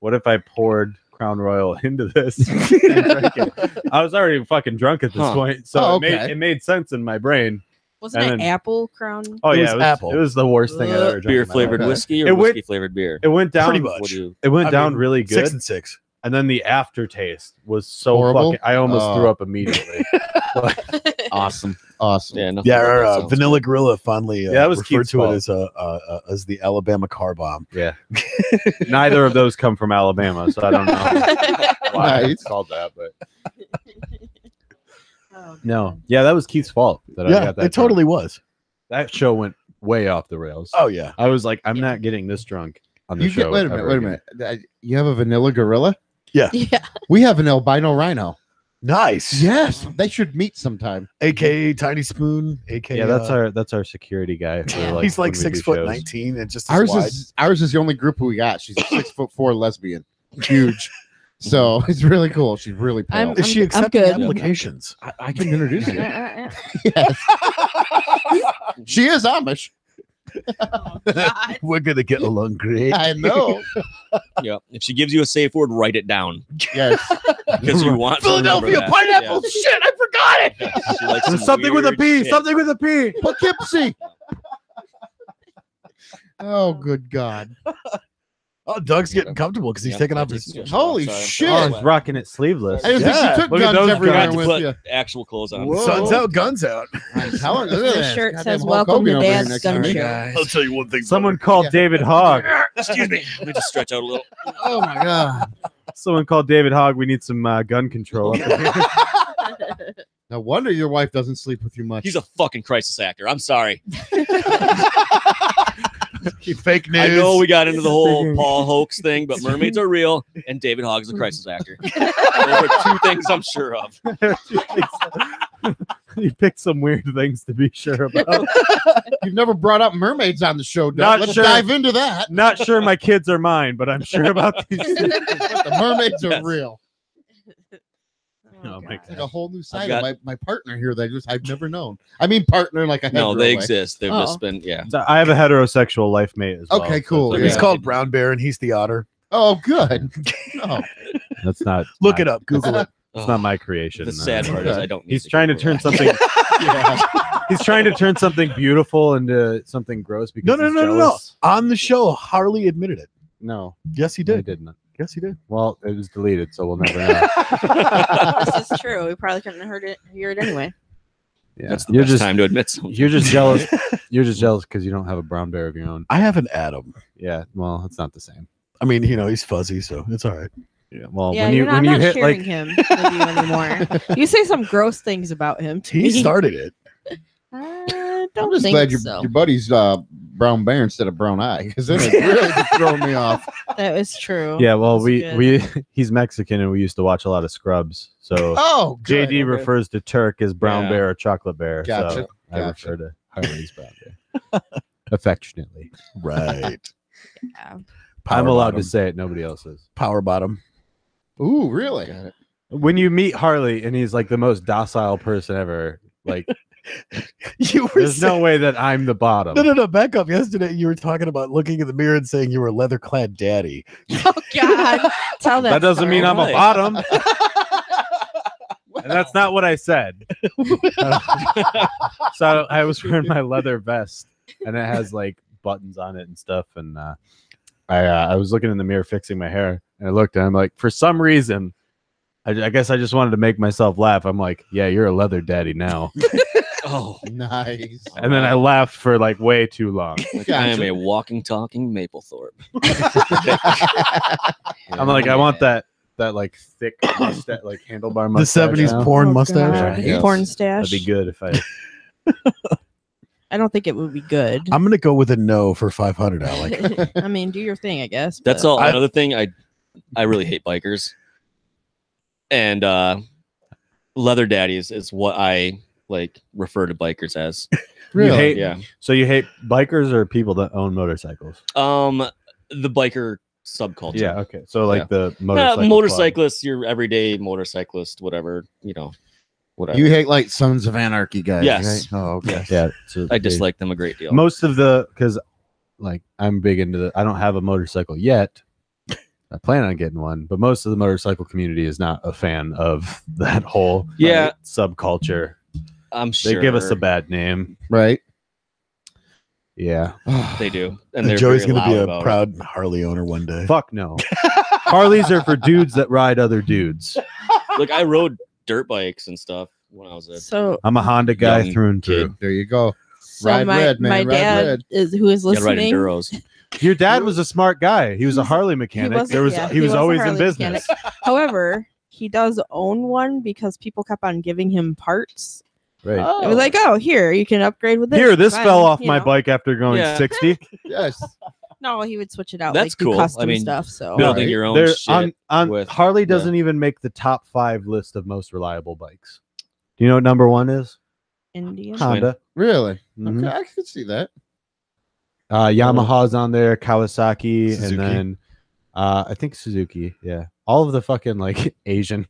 what if I poured Crown Royal into this? and drank it? I was already fucking drunk at this Huh. point, so Oh, it made okay. it made sense in my brain. Wasn't And it then- apple crown? Oh It yeah, was it was apple. It was the worst thing I ever drank. Beer in my flavored life. whiskey It or went- whiskey flavored beer? It went down. Pretty much. What do you? It went I down mean, really good, 6 and 6. and then the aftertaste was so Horrible? fucking. I almost Oh. threw up immediately. Awesome. Yeah, nothing Yeah, about our that sounds Vanilla Gorilla fondly Yeah, that was referred Keith's to fault. it as the Alabama Car Bomb. Yeah, neither of those come from Alabama, so I don't know why Nice. it's called that. But Oh, no, God. yeah, that was Keith's fault that I Yeah, got that. it totally was. drunk. That show went way off the rails. Oh yeah. I was like, I'm not getting this drunk on the You show. get, wait a minute. ever Wait a again. minute. You have a vanilla gorilla? Yeah. We have an albino rhino. Nice. Yes, they should meet sometime. AKA Tiny Spoon. AKA Yeah, that's our security guy. For, like, he's like when we do 6 foot shows. 19 and just as Ours is the only group we got. She's a 6'4" lesbian, huge. So it's really cool. She's really pale. I'm- Is she I'm accepting good. applications? I can introduce you. Oh, Yes. She is Amish. God. We're gonna get along great. I know. Yeah. If she gives you a safe word, write it down Yes. because you want to remember Philadelphia that. pineapple. Shit, I forgot it. Yeah. She likes some Something with a weird P. shit. Something with a P. Poughkeepsie. Oh, good God. Oh, Doug's getting comfortable because he's Yeah, taking I off just- his. just- Holy sorry. shit. Oh, he's rocking it sleeveless. I didn't Yeah. think you took Look at guns those everywhere Forgot to with put you. actual clothes on. Whoa. Sun's out, guns out. I'm telling you, look at The this. shirt Goddamn says, Hulk "Welcome Hogan to over here Dad's next to gun me. show." I'll tell you one thing. Someone called David Hogg. Excuse me. Let me just stretch out a little. Oh my god. Someone called David Hogg. We need some gun control up in here. No wonder your wife doesn't sleep with you much. He's a fucking crisis actor. I'm sorry. Fake news. I know we got into the whole Paul hoax thing, but mermaids are real, and David Hogg's a crisis actor. Those are two things I'm sure of. You picked some weird things to be sure about. You've never brought up mermaids on the show, Doug. Not Let's sure. dive into that. Not sure my kids are mine, but I'm sure about these. The mermaids are real. Oh my It's like a whole new side got- of my partner here that I've never known. I mean, partner like a No, hetero they way. exist. They've Oh. just been, yeah. So I have a heterosexual life mate as well. Okay, so cool, it's- He's Yeah. called Brown Bear and he's the otter. Oh, good. No. That's not. Look my- it up. Google it. It's not my creation. The sad part is I don't. Need He's to trying to Google turn that. something. Yeah. He's trying to turn something beautiful into something gross because No. he's jealous. On the show, Harley admitted it. No, Yes, he he did. didn't. Yes, he did. Well, it was deleted, so we'll never know. This is true. We probably couldn't hear it anyway. Yeah, That's the you're best just time to admit something. you're just jealous. You're just jealous because you don't have a brown bear of your own. I have an Adam. Yeah, well, it's not the same. I mean, he's fuzzy, so it's all right. Yeah, well, Yeah, when you I'm not hit sharing like him with you anymore. You say some gross things about him. To He me. started it. I I'm don't just think glad so. your buddy's brown bear instead of brown eye, because then it really just thrown me off. That was true. yeah, well, That's good. we he's Mexican and we used to watch a lot of Scrubs. So Oh, good. JD refers to Turk as brown Yeah. bear or chocolate bear. Gotcha, So I gotcha. refer to Harley as brown bear affectionately. Right. Yeah. I'm allowed bottom. to say it. Nobody else is. Power bottom. Ooh, really? When you meet Harley and he's like the most docile person ever, like You were there's no way that I'm the bottom. No. Back up. Yesterday, you were talking about looking in the mirror and saying you were a leather clad daddy. Oh God! Tell that. That doesn't mean I'm a Right. bottom. And that's not what I said. So I was wearing my leather vest and it has like buttons on it and stuff. And I was looking in the mirror fixing my hair and I looked and I'm like, for some reason, I guess I just wanted to make myself laugh. I'm like, yeah, you're a leather daddy now. Oh, Nice. And then I laughed for like way too long. like I am a walking, talking Maplethorpe. I'm like, I want that like thick mustache, like handlebar The mustache. 70s now. porn Oh, mustache. God. Yes. Porn stash. That'd be good if I. I don't think it would be good. I'm going to go with a no for 500, Alec. I mean, do your thing, I guess. That's but- all. Another thing, I really hate bikers, and leather daddies is what I like refer to bikers as. You hate, Yeah. So you hate bikers or people that own motorcycles? The biker subculture. Yeah. Okay. So like Yeah. the motorcycle club. motorcyclist, your everyday motorcyclist, whatever, whatever. You hate like Sons of Anarchy guys, Yes. right? Oh, okay. Yes. Yeah. So I they- dislike them a great deal. most of because like I'm big into the. I don't have a motorcycle yet. I plan on getting one, but most of the motorcycle community is not a fan of that whole Yeah. subculture. I'm sure They give us a bad name. Right. Yeah. They do, and And they're Joey's going to be be a proud Harley owner one day. Fuck no. Harleys are for dudes that ride other dudes. Look, I rode dirt bikes and stuff when I was a So, I'm a Honda guy Young through and kid. through. There you go. so Ride my, red, man, my ride dad red. who is gotta ride listening. enduros. Your dad was a smart guy. He was a Harley mechanic. He was a always in Harley business. mechanic. However, he does own one because people kept on giving him parts. Right. It was like, oh, here you can upgrade with this. Here, this Fine, fell off you my know. bike after going Yeah. 60. Yes. No, he would switch it out. That's like, do cool. I Custom mean, stuff. So building Right. your own There- shit. on with- Harley doesn't even make the top 5 list of most reliable bikes. Do you know what number 1 is? Indian. Honda. Really? Mhm. Okay, I can see that. Yamaha's on there, Kawasaki, Suzuki. and then I think Suzuki. Yeah, all of the fucking like Asian.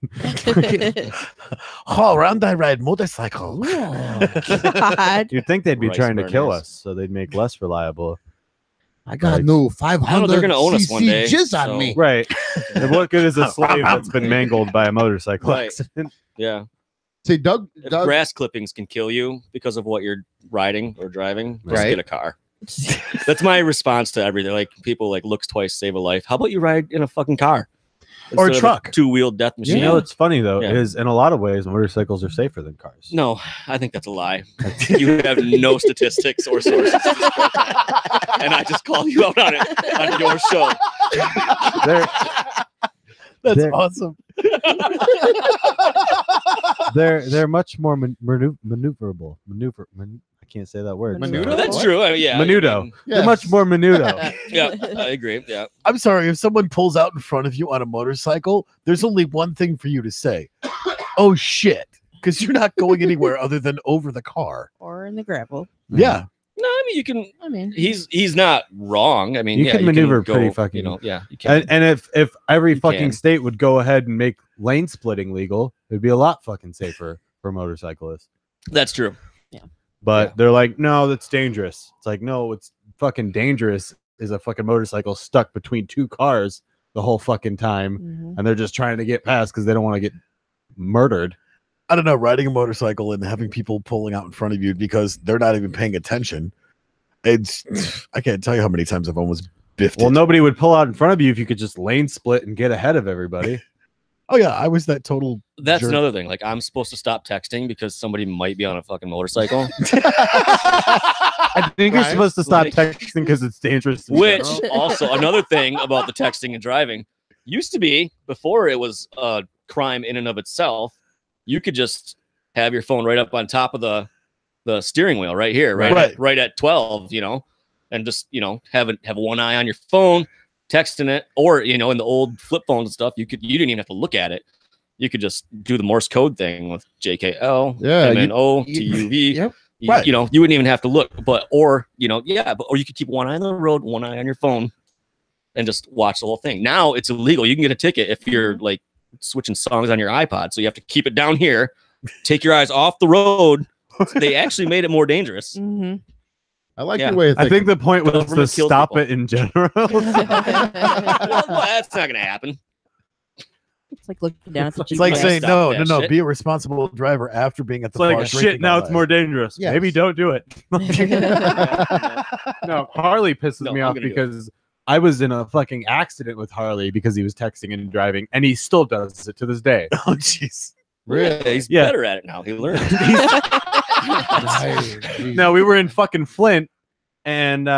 All around I ride motorcycle. God. You'd think they'd be Rice trying to kill burners. us, so they'd make less reliable. I got Right. no 500 I don't know, they're gonna own us one day, jizz on so- me. Right. And what good is a slave that's been mangled by a motorcycle Right. accident? Yeah. See, Doug, If Doug grass clippings can kill you because of what you're riding or driving, just Right. get a car. That's my response to everything. Like people like looks twice, save a life. How about you ride in a fucking car Or a Instead of truck. two-wheeled death machine? You know what's funny though Yeah. is in a lot of ways motorcycles are safer than cars. No, I think that's a lie. You have no statistics or sources to support that. And I just call you out on it on your show. They're That's There- awesome. they're much more maneuverable. I can't say that word. Menudo? Well, that's true. I mean, yeah. Menudo. I mean, They're much more menudo. yeah, I agree. Yeah. I'm sorry, if someone pulls out in front of you on a motorcycle, there's only one thing for you to say. Oh shit. Because you're not going anywhere other than over the car. Or in the gravel. Yeah. No, I mean you can. I mean, He's not wrong. I mean, You yeah, can maneuver go, pretty fucking- You know, yeah. You can. And if every You fucking can. state would go ahead and make lane splitting legal, it'd be a lot fucking safer for motorcyclists. That's true. But Yeah. they're like, no, that's dangerous. It's like, no, it's fucking dangerous is a fucking motorcycle stuck between two cars the whole fucking time. mhm. And they're just trying to get past because they don't want to get murdered. I don't know, riding a motorcycle and having people pulling out in front of you because they're not even paying attention. It's I can't tell you how many times I've almost biffed Well, it. nobody would pull out in front of you if you could just lane split and get ahead of everybody. Oh yeah, I was that total That's jerk. another thing. Like I'm supposed to stop texting because somebody might be on a fucking motorcycle. I think you're Right. supposed to stop Like- texting because it's dangerous. in Which general. also another thing about the texting and driving used to be before it was a crime in and of itself. You could just have your phone right up on top of the steering wheel right here, right, Right. right at 12, and just have one eye on your phone, texting it, or in the old flip phones and stuff, you didn't even have to look at it. You could just do the Morse code thing with JKL, Yeah, MNO, you- TUV. Yep. Right. You wouldn't even have to look, or you could keep one eye on the road, one eye on your phone, and just watch the whole thing. Now it's illegal. You can get a ticket if you're like switching songs on your iPod. So you have to keep it down here, take your eyes off the road. They actually made it more dangerous. Mhm. I like Yeah. your way of I thinking. think the point was to Government kills stop people. it in general. Well, that's not gonna happen. It's like looking down at the It's like Yeah, saying stop no, that no, shit. be a responsible driver after being at the It's like bar shit. drinking Now all it's day. more dangerous. Yes. Maybe don't do it. No, Harley pisses No, me I'm off gonna do it. because I was in a fucking accident with Harley because he was texting and driving, and he still does it to this day. Oh jeez. Yeah, he's Yeah. better at it now. He learned. No, we were in fucking Flint, and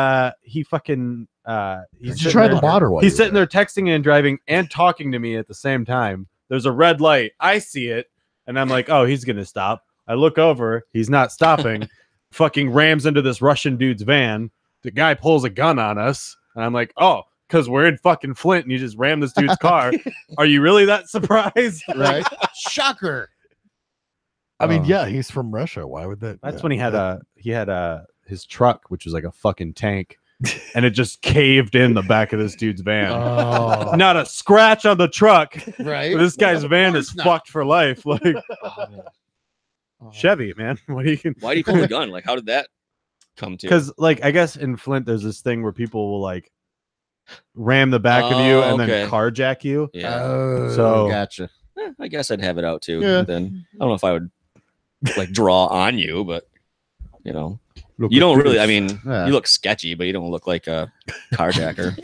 he fucking he's Did you sitting try there- the water while He's you sitting were there texting and driving and talking to me at the same time. There's a red light. I see it, and I'm like, oh, he's gonna stop. I look over. He's not stopping. Fucking rams into this Russian dude's van. The guy pulls a gun on us, and I'm like, oh, because we're in fucking Flint, and you just rammed this dude's car. Are you really that surprised? right? Shocker. I mean, Oh. yeah, he's from Russia. Why would that? That's yeah. when he had his truck, which was like a fucking tank, and it just caved in the back of this dude's van. Oh. Not a scratch on the truck. Right? This guy's Of van is course not. fucked for life. Like Oh. Chevy, man. What do you? Why do you pull the gun? Like, how did that come to? Because like I guess in Flint, there's this thing where people will like ram the back of you Oh, and okay. then carjack you. Yeah, Oh, So- gotcha. I guess I'd have it out too. Yeah. Then I don't know if I would like draw on you, but Look you at don't really. this. I mean, Yeah. you look sketchy, but you don't look like a carjacker.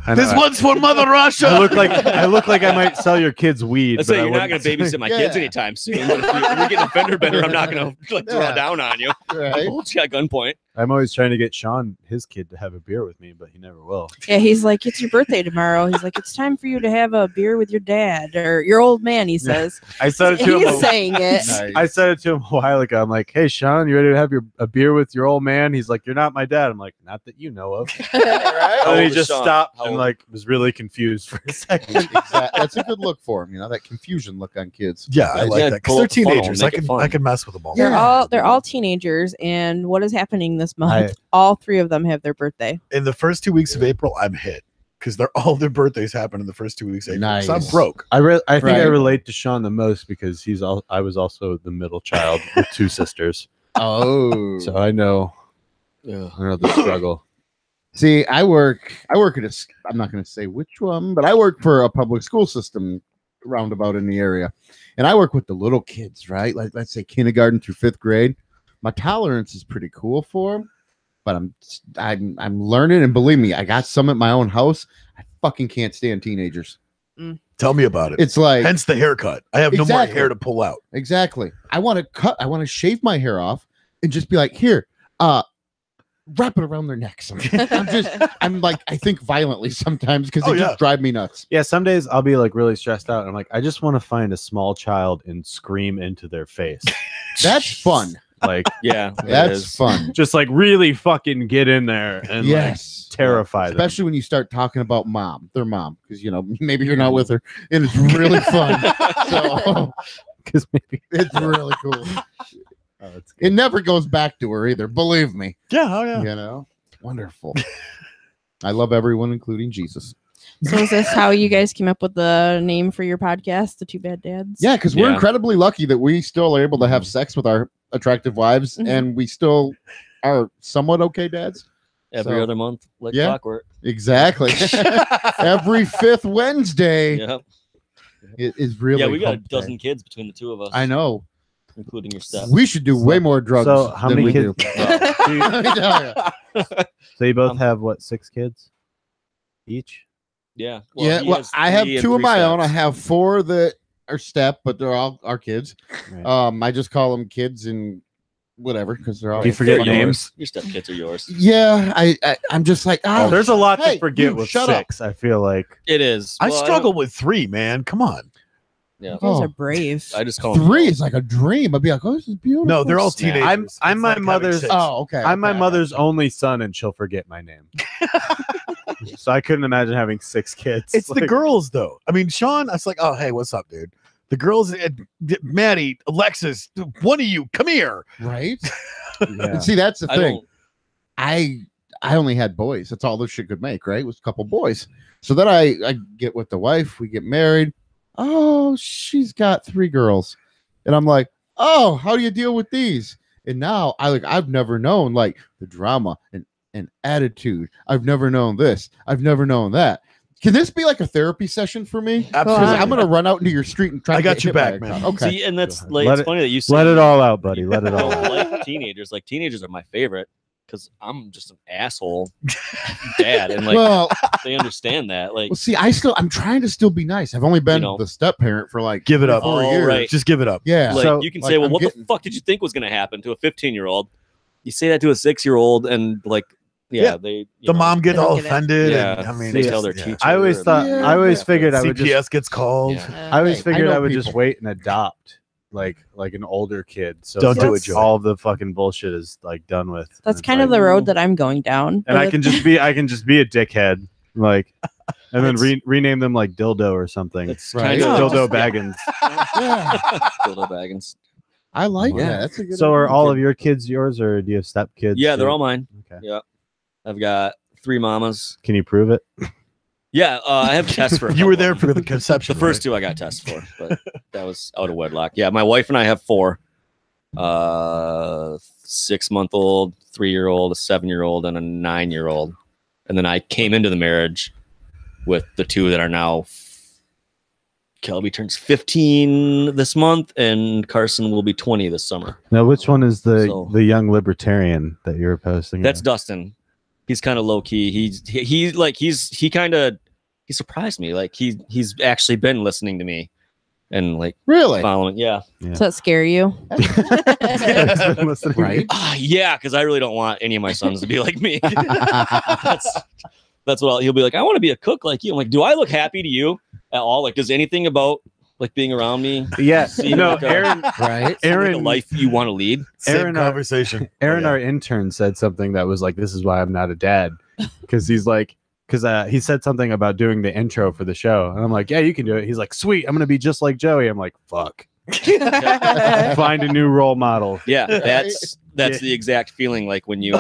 And This one's for Mother Russia. I look like I might sell your kids weed. Let's but say I you're not going wouldn't to say- babysit my kids Yeah. anytime soon. But if you're getting a fender bender, I'm not going to like draw Yeah. down on you. Right? Hold you at gunpoint. I'm always trying to get Sean, his kid, to have a beer with me, but he never will. Yeah, he's like, it's your birthday tomorrow. He's like, it's time for you to have a beer with your dad or your old man. He says. I said it to him. He's saying it. Nice. I said it to him a while ago. I'm like, "Hey, Sean, you ready to have a beer with your old man?" He's like, "You're not my dad." I'm like, "Not that you know of." How And old he is just Sean? stopped How and old? like was really confused for a second. Exactly. That's a good look for him. That confusion look on kids. Yeah, I like Yeah, that. pull Because they're up the funnel, teenagers. make it fun. I can mess with them all. They're all teenagers, and what is happening this month? All three of them have their birthday. In the first 2 weeks of April, I'm hit because all their birthdays happen in the first 2 weeks of April. So I'm Nice. broke. I think I Right. relate to Sean the most because I was also the middle child with two sisters, Oh. so I know Yeah. the struggle. See, I work at I'm not going to say which one, but I work for a public school system roundabout in the area. And I work with the little kids, right? Like let's say kindergarten through 5th grade. My tolerance is pretty cool for them. but I'm learning, and believe me, I got some at my own house. I fucking can't stand teenagers. Tell me about it. It's like, hence the haircut. I have no more Exactly. hair to pull out. exactly. I want to shave my hair off and just be like, here, wrap it around their necks. I'm like, I think violently sometimes because Oh, they yeah. just drive me nuts. Yeah, some days I'll be like really stressed out. And I'm like, I just want to find a small child and scream into their face. That's fun. Like, Yeah, it That's is. fun. just like really fucking get in there and like Yes. terrify them. Especially when you start talking about their mom, because maybe you're not with her, and it's really fun. So Because maybe it's really cool. it's It never goes back to her either. Believe me. Yeah, oh yeah. Wonderful. I love everyone, including Jesus. So is this how you guys came up with the name for your podcast, The Two Bad Dads? Yeah, because we're Yeah. incredibly lucky that we still are able to have sex with our attractive wives, Mhm. and we still are somewhat okay dads. Every So- other month, like Yeah. clockwork. Exactly. Every fifth Wednesday Yeah, is really. yeah. We got a hump day. dozen kids between the two of us. I know. including your step. We should do way more drugs. So how than many we kids? do. So you both Um, have what, 6 kids each? Yeah. Yeah, he well, has I have 3 and 2 of 3 my own. I steps. have 4 that are step, but they're all our kids. Right. I just call them kids and whatever because they're all. Do you forget They're names? yours. Your stepkids are yours. Yeah, I'm just like, Oh, there's a lot hey, to forget you with shut up. 6. I feel like It is. I Well, struggle with 3, man. Come on. Yeah. You guys Oh. are brave. I just call them 3 is like a dream. I'd be like, oh, this is beautiful. No, they're all Snap. teenagers. I'm It's my like having mother's- 6. Oh, okay. I'm my okay, I mother's got you. only son, and she'll forget my name. So I couldn't imagine having 6 kids. It's the Like, girls, though. I mean, Sean, I was like, oh, hey, what's up, dude? The girls, Maddie, Alexis, one of you, come here. right. yeah. And see, that's the I thing. don't. I only had boys. That's all this shit could make, right? Was a couple boys. So then I get with the wife, we get married. Oh, she's got 3 girls. And I'm like, oh, how do you deal with these? And now I've never known like the drama and attitude. I've never known this. I've never known that. Can this be like a therapy session for me? Absolutely. Because I'm gonna run out into your street and try I to got get you hit by back, a man. car. Okay. See, and that's Go ahead. like Let it's it- funny that you say Let it you all out, buddy. Let it all don't out. like teenagers. Like teenagers are my favorite because I'm just an asshole dad, and like well, they understand that. Like, see, I'm trying to still be nice. I've only been know. the step parent for like Give it up. 4 Oh, years. right. Just give it up. Yeah. like So, you can like, say, well, I'm what getting- the fuck did you think was going to happen to a 15-year-old? You say that to a 6-year-old, and like, yeah, Yeah. they you The know, mom gets They don't all get it. offended. Yeah, And, I mean, they it's tell just- their yeah. teacher. I always thought. Yeah, I always yeah. figured I would CPS just. gets called. Yeah. I always Hey, I figured know I would just people. wait and adopt, like an older kid. So Don't do it, it's Joey. all the fucking bullshit is like done with. That's And kind it's of like- the road that I'm going down. And I can just be a dickhead, like, and then It's- rename them like Dildo or something. It's Right. kind of Dildo Baggins. Yeah. Dildo Baggins. I like Yeah. that. That's a good So are idea. all of your kids yours, or do you have stepkids? Yeah, they're too? all mine. Okay. I've got 3 mamas. Can you prove it? Yeah, I have tests for. a You were couple there of for them. the conception. The first right? 2 I got tests for, but that was out of wedlock. Yeah, my wife and I have 4. 6-month-old, 3-year-old, a 7-year-old, and a 9-year-old. And then I came into the marriage with the 2 that are now. Kelby turns 15 this month, and Carson will be 20 this summer. Now, which one is the So- young libertarian that you were posting? That's about? Dustin. He's kind of low key. He surprised me. Like he's actually been listening to me and like Really? following. Yeah. Does that scare you? Listening. Right? Yeah, because I really don't want any of my sons to be like me. That's what he'll be like. I want to be a cook like you. I'm like, do I look happy to you at all? Like, does anything about like being around me Yeah, seem no, like a- Aaron. Right? seem like a Aaron, life you want to lead? Same Aaron, conversation. Aaron, Oh, our intern, said something that was like, "This is why I'm not a dad," because he said something about doing the intro for the show, and I'm like, "Yeah, you can do it." He's like, "Sweet, I'm gonna be just like Joey." I'm like, "Fuck, find a new role model." Yeah, that's Yeah. the exact feeling like when you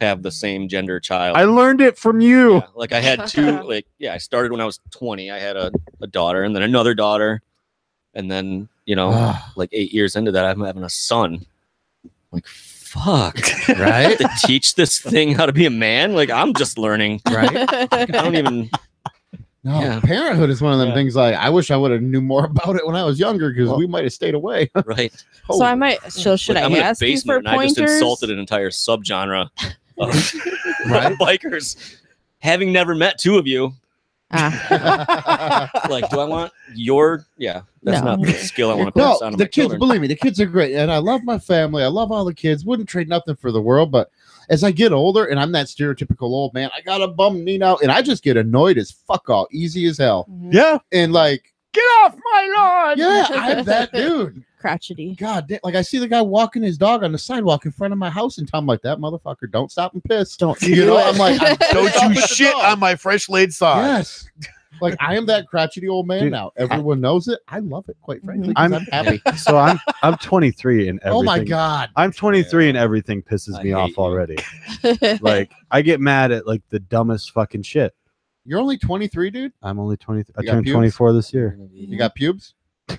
have the same gender child. I learned it from you. Yeah, like I had 2, like, yeah, I started when I was 20. I had a daughter and then another daughter. And then, like 8 years into that, I'm having a son. Like, fuck. Right? To teach this thing how to be a man? Like, I'm just learning. Right? I don't even. No, Yeah. parenthood is one of them Yeah. things like I wish I would have knew more about it when I was younger because Well- we might have stayed away. Right. So I might. So should Like, I I'm in a ask you for basement and I just pointers? insulted an entire subgenre right? Bikers. Having never met two of you, Ah, like, do I want your? Yeah, that's No. not the skill I want to No, pass on to the my kids, children. believe me, the kids are great. And I love my family. I love all the kids. Wouldn't trade nothing for the world. But as I get older and I'm that stereotypical old man, I got a bum knee now and I just get annoyed as fuck all, easy as hell. mhm. Yeah. And like, get off my lawn. Yeah, I'm that dude. Crotchety. God damn, like I see the guy walking his dog on the sidewalk in front of my house and I'm like, that motherfucker, don't stop and piss. Don't You do know, it. I'm like, Don't Stop you at the shit dog. on my fresh laid sod. Yes. Like I am that crotchety old man Dude, now. Everyone knows it. I love it, quite frankly. 'cause I'm- I'm happy. So I'm 23 and everything. Oh my god. I'm 23 and everything pisses I me hate off you. already. Like I get mad at like the dumbest fucking shit. You're only 23, dude. I'm only 23. I You got turned pubes? 24 this year. You got pubes? All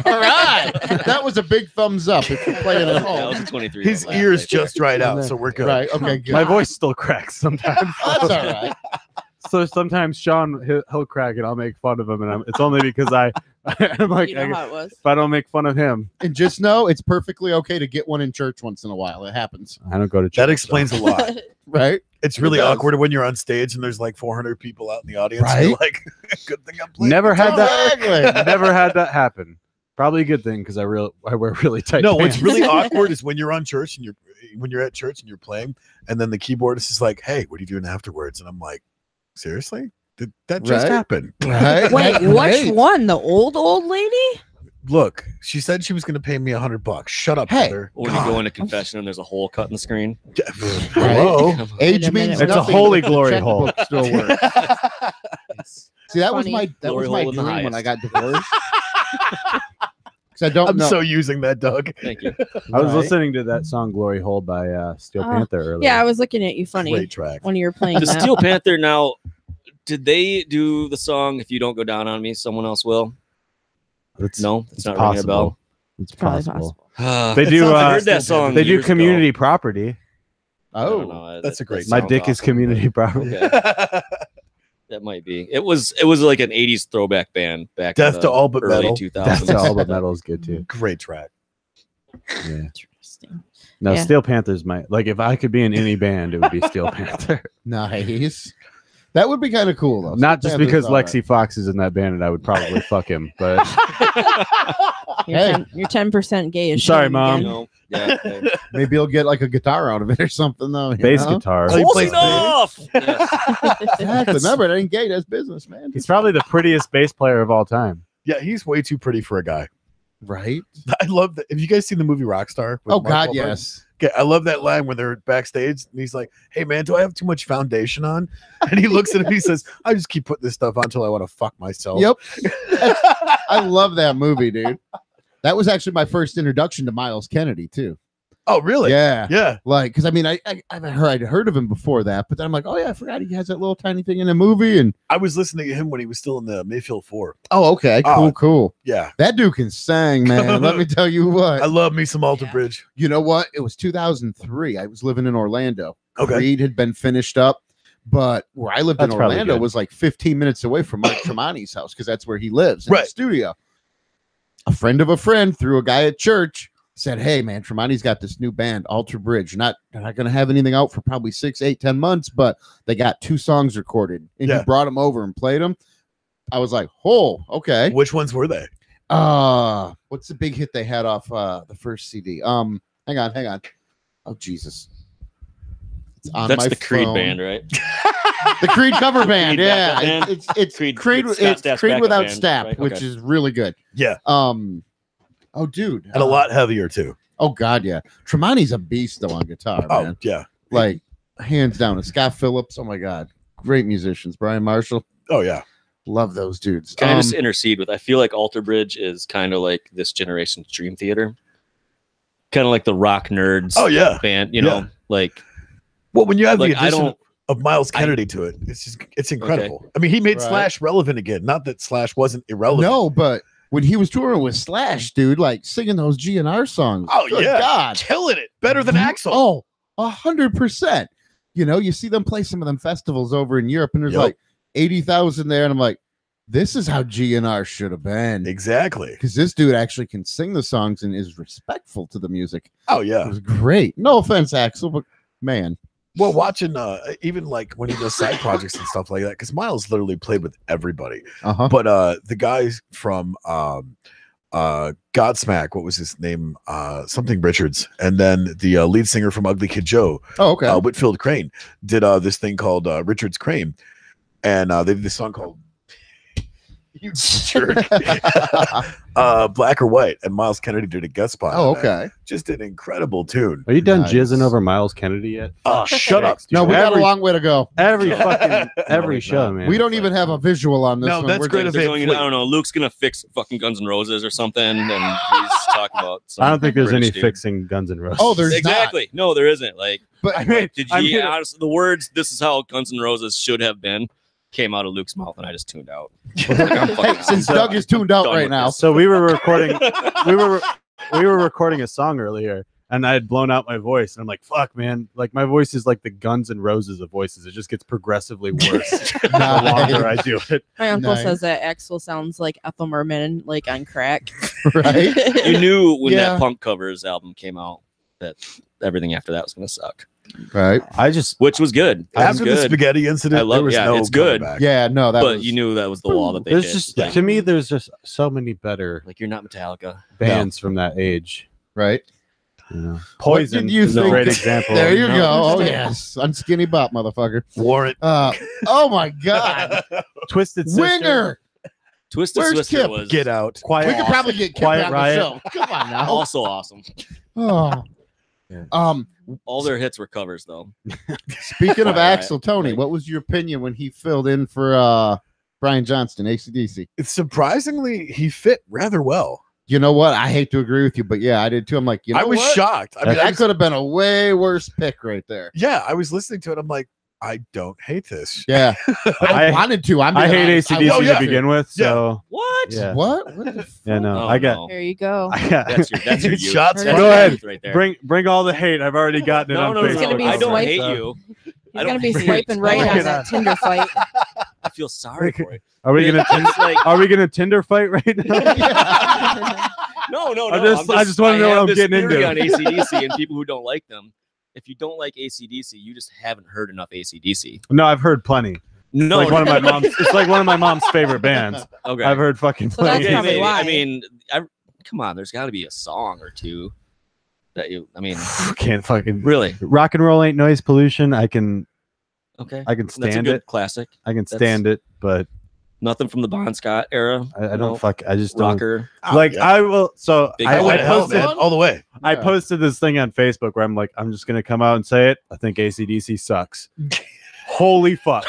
right. That was a big thumbs up if you're playing at That home. was a 23. His last ears night. just dried out, so we're good. Right. Okay, good. My voice still cracks sometimes. That's all right. So sometimes Sean he'll crack and I'll make fun of him, and it's only because I'm like You know how it was. if I don't make fun of him, And just know it's perfectly okay to get one in church once in a while. It happens. I don't go to church. That explains a lot. Right? It's really does. awkward when you're on stage and there's like 400 people out in the audience. Right? You're like, good thing I'm playing. Never had that. Exactly. Never had that happen. Probably a good thing because I wear really tight. No, pants. what's really awkward is when you're on church and when you're at church and you're playing, and then the keyboardist is like, "Hey, what are you doing afterwards?" And I'm like, "Seriously? Did that just Right? happen?" Right? Wait, That's which great. one? The old lady? Look, she said she was going to pay me $100. Shut up, Hey. Heather. Or when you go into confession and there's a hole cut in the screen. Hello. Age Wait a means minute. It's a nothing, holy but the glory hole. checkbook still works. See, that was Funny. my Glory dream hole in the when I got highest. divorced. Because I don't I'm know. so using that, Doug. Thank you. I was Right? listening to that song "Glory Hole" by Steel Oh, Panther earlier. Yeah, I was looking at you funny Great track. when you were playing The that. Steel Panther now, did they do the song "If You Don't Go Down on Me"? Someone else will. It's, No, it's it's not ringing a bell. possible. It's Probably possible. possible. They do. I Uh, heard that song. they do years ago. community property. I don't Oh, know. That's a great My sounds dick is awesome. community property. Okay, that might be. It was like an '80s throwback band back. Death in to the All But early Metal. 2000s. That's all, but metal is good too. Great track. Yeah. Interesting. No, Yeah. Steel Panther's my like. If I could be in any band, it would be Steel Panther. nice. That would be kind of cool, though. Not just Panther's because all right. Lexi Fox is in that band, and I would probably fuck him. But Hey. You're 10% gay. as Sorry, shit Mom. again. No, yeah. okay. Maybe he'll get like a guitar out of it or something, though. you bass know? guitar. Oh, he Close plays enough. Yes. Exactly. Remember, it ain't gay. That's business, man. He's probably the prettiest bass player of all time. Yeah, he's way too pretty for a guy. Right. I love that. Have you guys seen the movie Rockstar? with Oh Mark God, Wahlberg? yes. Okay, I love that line when they're backstage and he's like, "Hey man, do I have too much foundation on?" And he looks at him and he says, "I just keep putting this stuff on until I want to fuck myself." Yep. I love that movie, dude. That was actually my first introduction to Miles Kennedy, too. Oh, really? Yeah. Yeah. Like, because I mean, I'd heard of him before that, but then I'm like, oh yeah, I forgot he has that little tiny thing in the movie. And I was listening to him when he was still in the Mayfield 4. oh, okay, cool, Oh. cool. Yeah. That dude can sing, man. Let me tell you I what. love me some Alter Bridge. You know what? It was 2003. I was living in Orlando. Okay. Creed had been finished up, but where I lived That's in probably Orlando good. was like 15 minutes away from Mike Tremonti's house because that's where he lives in Right. the studio. A friend of a friend through a guy at church said, "Hey man, Tremonti's got this new band, Alter Bridge. They're not going to have anything out for probably 6, 8, 10 months, but they got 2 songs recorded." And Yeah. he brought them over and played them. I was like, "Oh, okay." Which ones were they? What's the big hit they had off the first CD? Hang on. Oh Jesus. It's on That's my the Creed phone. band, right? The Creed cover band, Creed yeah. backup band? It's Creed- Creed, it's Scott it's Stapp's Creed backup without band, Stapp, right? which Okay. is really good. Yeah. Oh dude. And a lot heavier too. Oh god, yeah. Tremonti's a beast though on guitar, Oh, man. yeah. Like hands down. And Scott Phillips, oh my god. Great musicians. Brian Marshall. Oh, yeah. Love those dudes. Can I just intercede with? I feel like Alter Bridge is kind of like this generation's Dream Theater, kind of like the rock nerds. Oh, yeah. band. You know, like Well, when you have Like, the I addition don't- of Miles Kennedy to it, it's incredible. I mean, he made Right. Slash relevant again. Not that Slash wasn't irrelevant. no, but when he was touring with Slash, dude, like singing those GNR songs. Oh, good yeah. God. Killing it. Better than Axel. Oh, 100%. You know, you see them play some of them festivals over in Europe, and there's Yep. like 80,000 there, and I'm like, this is how GNR should have been. Exactly. Because this dude actually can sing the songs and is respectful to the music. Oh, It yeah. was great. No offense, Axel, but man, Well, watching even like when he does side projects and stuff like that, because Miles literally played with everybody. Uh-huh. But the guys from Godsmack, what was his name? Something Richards, and then the lead singer from Ugly Kid Joe, Oh, okay. Whitfield Crane, did this thing called Richards Crane, and they did this song called "You Jerk," Black or White, and Miles Kennedy did a guest spot. Oh, on that. okay. Just an incredible tune. Are you done Nice. jizzing over Miles Kennedy yet? Oh, shut up! No, we got a Every- long way to go. Every fucking every show, man. We don't even have a visual on this No, one. that's We're great just- of They're it. going, I don't know. Luke's gonna fix fucking Guns N' Roses or something, and he's talking about. Some I don't think there's British any dude. fixing Guns N' Roses. Oh, there's exactly. No, there isn't. Like, But I mean, did I you mean, honestly the words "This is how Guns N' Roses should have been" came out of Luke's mouth, and I just tuned out. Like, I'm hey, fucking since out. Doug is tuned out Done right with now, this. So we were recording. we were recording a song earlier, and I had blown out my voice. And I'm like, "Fuck, man! Like my voice is like the Guns N' Roses of voices. It just gets progressively worse the longer I do it." My uncle Nice. says that Axel sounds like Ethel Merman, like on crack. right? You knew when Yeah. that Punk Covers album came out that everything after that was gonna suck, Right. I just which was good. It was After the good. spaghetti incident, I love- there was yeah, no it's coming good. back. Yeah. No, that but was. you knew that was the wall that they there's did. just Like, to me, there's just so many better like you're not Metallica. bands from that age. right. You know, What Poison did you is a think? great example. There you No. go. Oh yes, unskinny bop, motherfucker. Warrant. Oh my God, Twisted Sister, Winger. Twisted Where's Sister Kip? was Get out. Quiet. We could probably get Kip Quiet on Riot. the show. Come on now. also awesome. Oh. Yeah. All their hits were covers though. Speaking of Quiet Riot. Axel, Tony, Like- what was your opinion when he filled in for Brian Johnston, AC/DC? It's surprisingly he fit rather well. You know what? I hate to agree with you, but yeah, I did too. I'm like, you know I was what? shocked. I mean, That could have been a way worse pick right there. yeah, I was listening to it. I'm like, I don't hate this. Yeah, I I- wanted to. I hate ACDC Oh, yeah. to begin with, so What? yeah. What? What the Yeah, no, Oh, I got. no. There you go. I got That's your youth. Shots That's fired. your Go ahead. youth right there. bring all the hate. I've already gotten it no, on no, Facebook. no, gonna be I don't swipe- hate so- you. He's I gonna don't be hate- swiping right Oh my on God. that Tinder fight. I feel sorry for you. Are we gonna It's like are we gonna Tinder fight right now? no. I just wanna know what have I'm this getting theory into. on ACDC and people who don't like them. If you don't like ACDC, you just haven't heard enough ACDC. No, I've heard plenty. No, Like one of my mom's. It's like one of my mom's favorite bands. Okay. I've heard fucking So that's plenty. Okay, probably why. I mean, come on. There's got to be a song or two that you. I mean, Can't fucking really? rock and roll ain't noise pollution. I can Okay. stand That's a good it. classic. I can stand it, but Nothing from the Bon Scott era. I don't No. fuck. I just don't Rocker. like. yeah. I will. So Big I, Al I Hell, posted. man, all the way. I Yeah. posted this thing on Facebook where I'm like, I'm just gonna come out and say it. I think ACDC sucks. Holy fuck.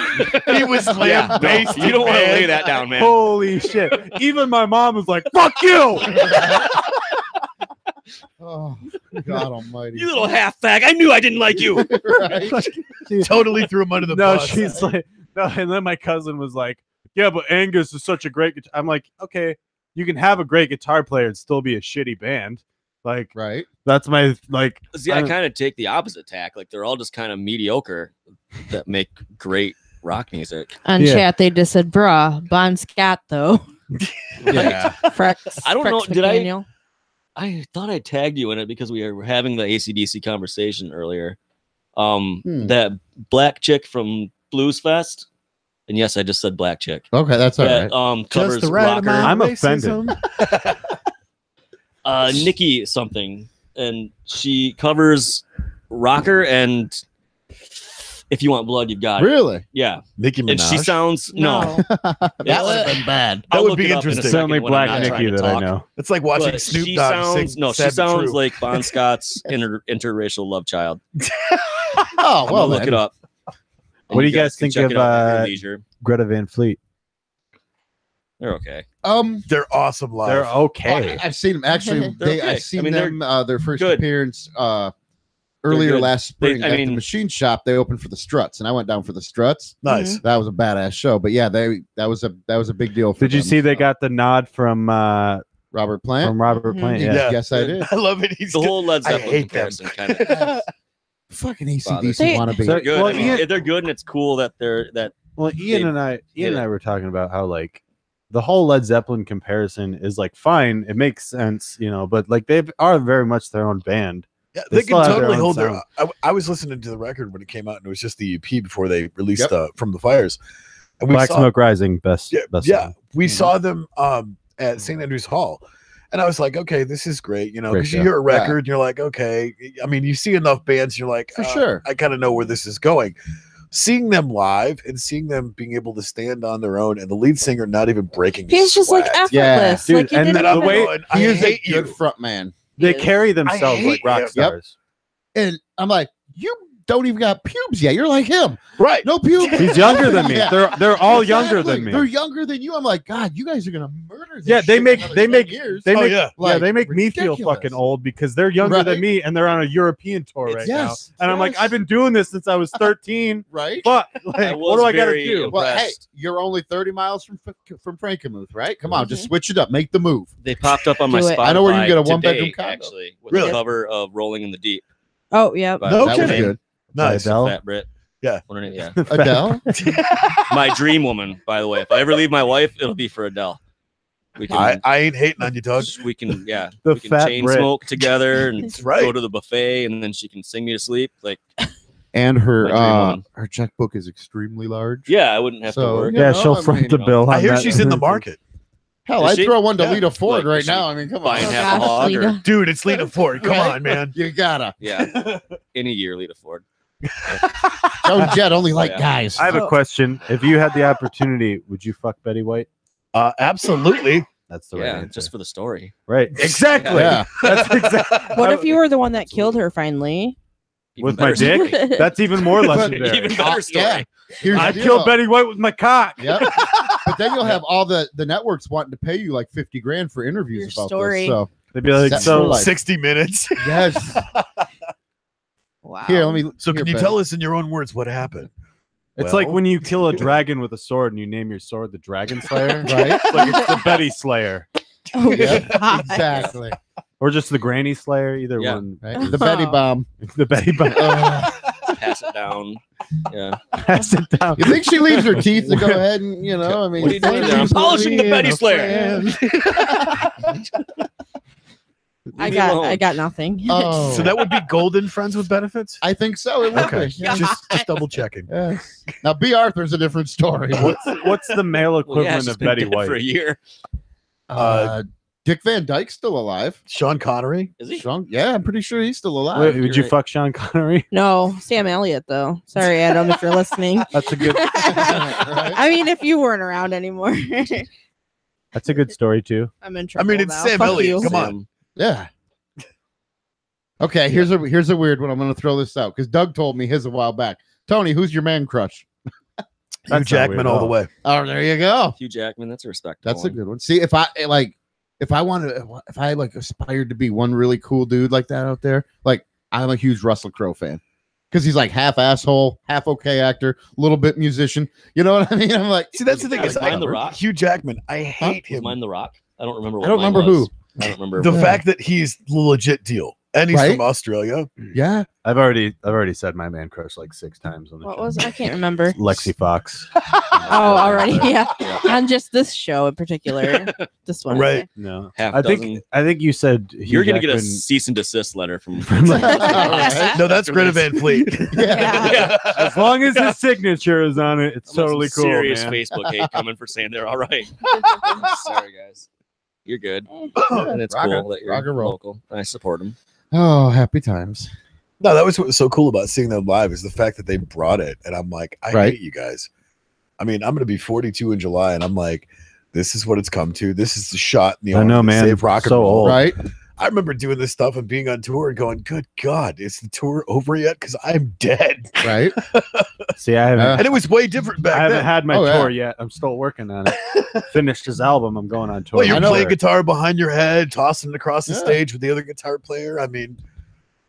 He was Yeah, no, based. you don't want to lay that down, man. Holy shit. Even my mom was like, fuck you. Oh, God Almighty! You little half fag. I knew I didn't like you. Right? Totally threw him under the No, bus. she's like, no. And then my cousin was like, yeah, but Angus is such a great guitar. I'm like, okay, you can have a great guitar player and still be a shitty band. Like, Right? that's my, like, See, I I'm- kind of take the opposite tack. Like they're all just kind of mediocre that make great rock music. On Yeah. chat, they just said, "Bruh, Bon Scott though." yeah. Frex, I don't know, Frex did I- McDaniel. I thought I tagged you in it because we were having the ACDC conversation earlier. That black chick from Blues Fest, and yes, I just said black chick. Okay, that's all That right. covers Just the right rocker. amount I'm of offended. racism. Nikki something, and she covers rocker and If You Want Blood, You've Got It. Really? Yeah, Nicki Minaj. and she sounds no. That would have been bad. I'll would look be it up in a interesting. second certainly when I'm Black not trying Nikki to that I talk. know. It's like watching But Snoop she Dogg sounds sing. no, she Sad but sounds True. like Bon Scott's interracial love child. Oh, I'm well, gonna look then. it up. What do you guys can think check of it out at your leisure. Greta Van Fleet? They're okay. They're awesome live. They're okay. I've seen them actually. They're okay. I've seen I mean, them. Their first good. appearance earlier good. last spring I at the mean- machine shop. They opened for the Struts, and I went down for the Struts. nice. That was a badass show. But yeah, that was a big deal. For Did you them, see they so. got the nod from Robert Plant? Robert Mhm. Plant? Yeah. Yeah. Yes, I did. I love it. He's The whole Led I Zeppelin hate them. comparison kind of. Fucking They- ACDC wanna be. So- Good. Well, I mean, Ian- they're good, and it's cool that they're that. Well, Ian and I were talking about how like the whole Led Zeppelin comparison is like fine, it makes sense, you know, but like they are very much their own band. Yeah, They they still can have their totally own hold sound. their. I was listening to the record when it came out, and it was just the EP before they released Yep. From the Fires. And we Black saw, Smoke Rising, best. yeah, best yeah, song. we saw them at St. Andrews Hall, and I was like, okay, this is great, Great because you show. hear a record, and you're like, okay. I mean, you see enough bands, you're like, For sure. I kind of know where this is going. Seeing them live and seeing them being able to stand on their own, and the lead singer not even breaking. He's just like sweat. effortless. Yeah, like dude, you and didn't And I'm the even- way- going, I He is a hate good you. front man. They Yes. carry themselves hate like rock him. stars. And I'm like, you don't even got pubes yet. You're like him. Right. No pubes. He's younger than me. Yeah. They're all younger Exactly. than me. They're younger than you. I'm like, God, you guys are gonna murder this. Yeah, they shit make- in another they 10 make- years. They Oh, make, yeah. yeah, they make me feel ridiculous. fucking old because they're younger Right. than me and they're on a European tour right now. Yes, And I'm like, yes. I've been doing this since I was 13. right. But I like, was what do I got to very do? Well, hey, impressed. you're only 30 miles from Frankenmuth, right? Come on, Mhm. just switch it up. Make the move. They popped up on my Do it. Spotify. I know where you can get a today, one-bedroom condo. actually, with Really? the cover of "Rolling in the Deep." Oh yeah. by No that was kidding. good. Nice. Adele? Fat Brit. Yeah. What her name- yeah. Adele. My dream woman, by the way. If I ever leave my wife, it'll be for Adele. We can, I ain't hating on you, Doug. we can, yeah, The we can Fat chain Brit. smoke together and That's right. go to the buffet, and then she can sing me to sleep. Like, And her My dream woman. her checkbook is extremely large. yeah, I wouldn't have So, to work. you Yeah, know, she'll I front mean, the bill. I on hear that. she's in the market. Hell, Is I'd she? throw one to Yeah. Lita Ford Like, right is she now. I mean, come buying on. half a gosh, hog, or Lita. Dude, it's Lita Ford. Come Right? on, man. You gotta. yeah, any year, Lita Ford. Joan Jett only like Yeah. guys. I have a question. If you had the opportunity, would you fuck Betty White? Absolutely. That's the right Yeah, answer. just for the story. Right. Exactly. Yeah. That's exactly. What if you were the one that killed her finally? Even with my better dick? story. That's even more But- legendary. Even better story. Yeah. Here's I the killed deal. Betty White with my cock. Yep. But then you'll have all the networks wanting to pay you like 50 grand for interviews Your about story. this. So They'd be like, That's so for life. 60 minutes. yes. Wow. Here, let me. So here, can you Betty. tell us in your own words what happened? it's like Well- when you kill a dragon with a sword and you name your sword the Dragon Slayer. Right? It's like it's the Betty Slayer Oh, Yeah, God. exactly. or just the Granny Slayer. Either Yeah. one. Right? The Betty bomb. The Betty. Pass it down. Yeah. Pass it down. You think she leaves her teeth to go ahead and I mean, What are you doing there? I'm polishing the Betty Slayer. I Leave me got alone. nothing. Oh, So that would be golden friends with benefits? I think so. It would Okay. be. Yeah. Just double checking. Yes. Now, B. Arthur's a different story. What's the male Well, yeah, equivalent she's of been Betty dead White? for a year. Dick Van Dyke's still alive. Sean Connery. Is he? Sean, yeah, I'm pretty sure he's still alive. Wait, would You're you right. fuck Sean Connery? No, Sam Elliott though. Sorry, Adam, if you're listening. That's a good. Right? I mean, if you weren't around anymore, That's a good story too. I'm in I trouble. mean, it's now. Sam Fuck Elliott. you. Come on. Yeah. Okay, here's a weird one. I'm going to throw this out because Doug told me his a while back. Tony, who's your man crush? Hugh not Jackman weird all at the all. way. Oh, there you go. Hugh Jackman. That's a respectable. That's a one. good one. See, if I like aspired to be one really cool dude like that out there, like I'm a huge Russell Crowe fan because he's like half asshole, half okay actor, a little bit musician. You know what I mean? I'm like, See, that's the thing. Yeah, Is like mine, The Rock. Hugh Jackman. I hate Was him. mine The Rock? I don't remember. What I don't mine remember was. who. I don't remember. The Yeah. fact that he's the legit deal. And he's Right? from Australia. yeah, I've already said my man crush like 6 times on the What show. was I can't remember. Lexi Fox. Oh, already, yeah. Yeah. On just this show in particular, this one. Right. No, Half I dozen. think you said You're gonna get a Jackman- cease and desist letter from. Right? No, that's Greta Van Fleet. Yeah. As long as his signature is on it, it's I'm on totally some cool, Serious man. Facebook hate coming for saying they're all right. Sorry, guys. You're good, and it's Rock cool and- that you're rock and roll. local. And I support them. Oh, happy times. No, that was what was so cool about seeing them live is the fact that they brought it. And I'm like, I Right. hate you guys. I mean, I'm going to be 42 in July, and I'm like, this is what it's come to. This is the shot in the I arm know, to man. save rock and So roll. old. Right? I remember doing this stuff and being on tour and going, good God, is the tour over yet? Because I'm dead. Right? See, I haven't. And it was way different back I haven't then. had my Oh, yeah. tour yet. I'm still working on it. Finished his album. I'm going on tour. Well, you're I know. playing guitar behind your head, tossing it across the Yeah. stage with the other guitar player. I mean,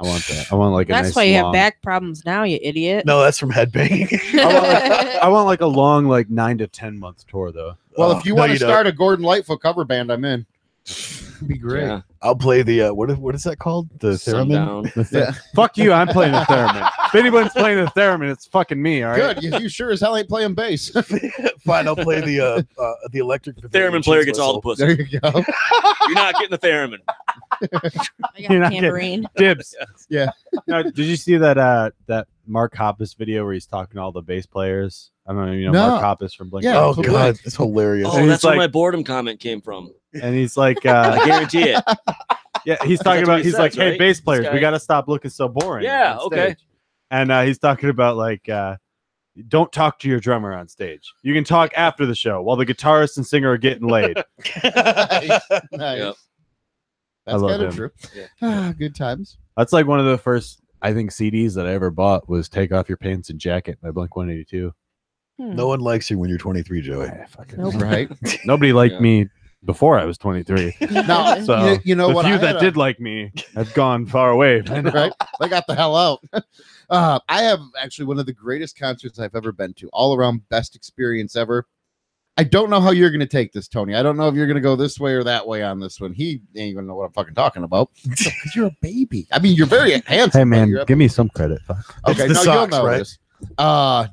I want that. I want like a That's nice why you have long- back problems now, you idiot. no, that's from headbanging. I want like a long, like 9 to 10 month tour though. Well, Oh, if you no, want to don't. start a Gordon Lightfoot cover band, I'm in. It'd be great. Yeah. I'll play the what is that called? The theremin. Sundown. Yeah. Fuck you. I'm playing the theremin. If anyone's playing the theremin, it's fucking me. All right. Good. You sure as hell ain't playing bass. Fine, I'll play the electric. Theremin player gets all the pussy. There you go. You're not getting the theremin. I got You're not getting- tambourine. Dibs. Yeah. No, did you see that Mark Hoppus video where he's talking to all the bass players? I don't know, No. Mark Hoppus from Blink. Yeah. Oh Cool. god, it's hilarious. Oh, And that's he's where like- my boredom comment came from. And he's like, I guarantee it. yeah, he's talking That's what about. he He's says, like, hey, right? bass This players, guy- we got to stop looking so boring. Yeah, on okay. stage." And he's talking about like, don't talk to your drummer on stage. You can talk after the show while the guitarist and singer are getting laid. Nice. Yep. That's love kind him. of true. Yeah. Good times. That's like one of the first, I think, CDs that I ever bought was "Take Off Your Pants and Jacket" by Blink-182. No one likes you when you're 23, Joey. Nope. Right. Nobody liked Yeah. me before I was 23. Now, So you know the what? few I that had did like me have gone far away. by now. right? They got the hell out. I have actually one of the greatest concerts I've ever been to. All around best experience ever. I don't know how you're going to take this, Tony. I don't know if you're going to go this way or that way on this one. He ain't even know what I'm fucking talking about because you're a baby. I mean, you're very handsome. Hey but man, you're give me some credit. Fuck. okay. It's the No, you'll socks, know right? this.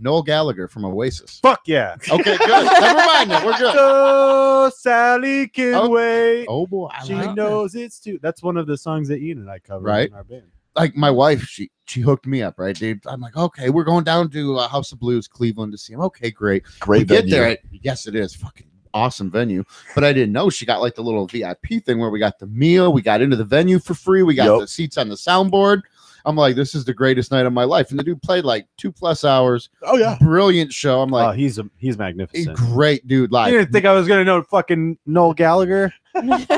Noel Gallagher from Oasis. Fuck yeah. Okay, good. Never mind. Then. We're good. So Sally can Oh. wait. Oh boy, I She like that. knows it's too. That's one of the songs that Ian and I covered Right. in our band. Like my wife, she hooked me up, right, dude? I'm like, okay, we're going down to House of Blues, Cleveland to see him. Okay, great. Great We get venue. there. Yes, it is fucking awesome venue. But I didn't know she got like the little VIP thing where we got the meal, we got into the venue for free, we got Yup. the seats on the soundboard. I'm like, this is the greatest night of my life. And the dude played like 2+ hours. Oh yeah. Brilliant show. I'm Oh, like, he's a magnificent. great dude. I Like, didn't think I was gonna know fucking Noel Gallagher.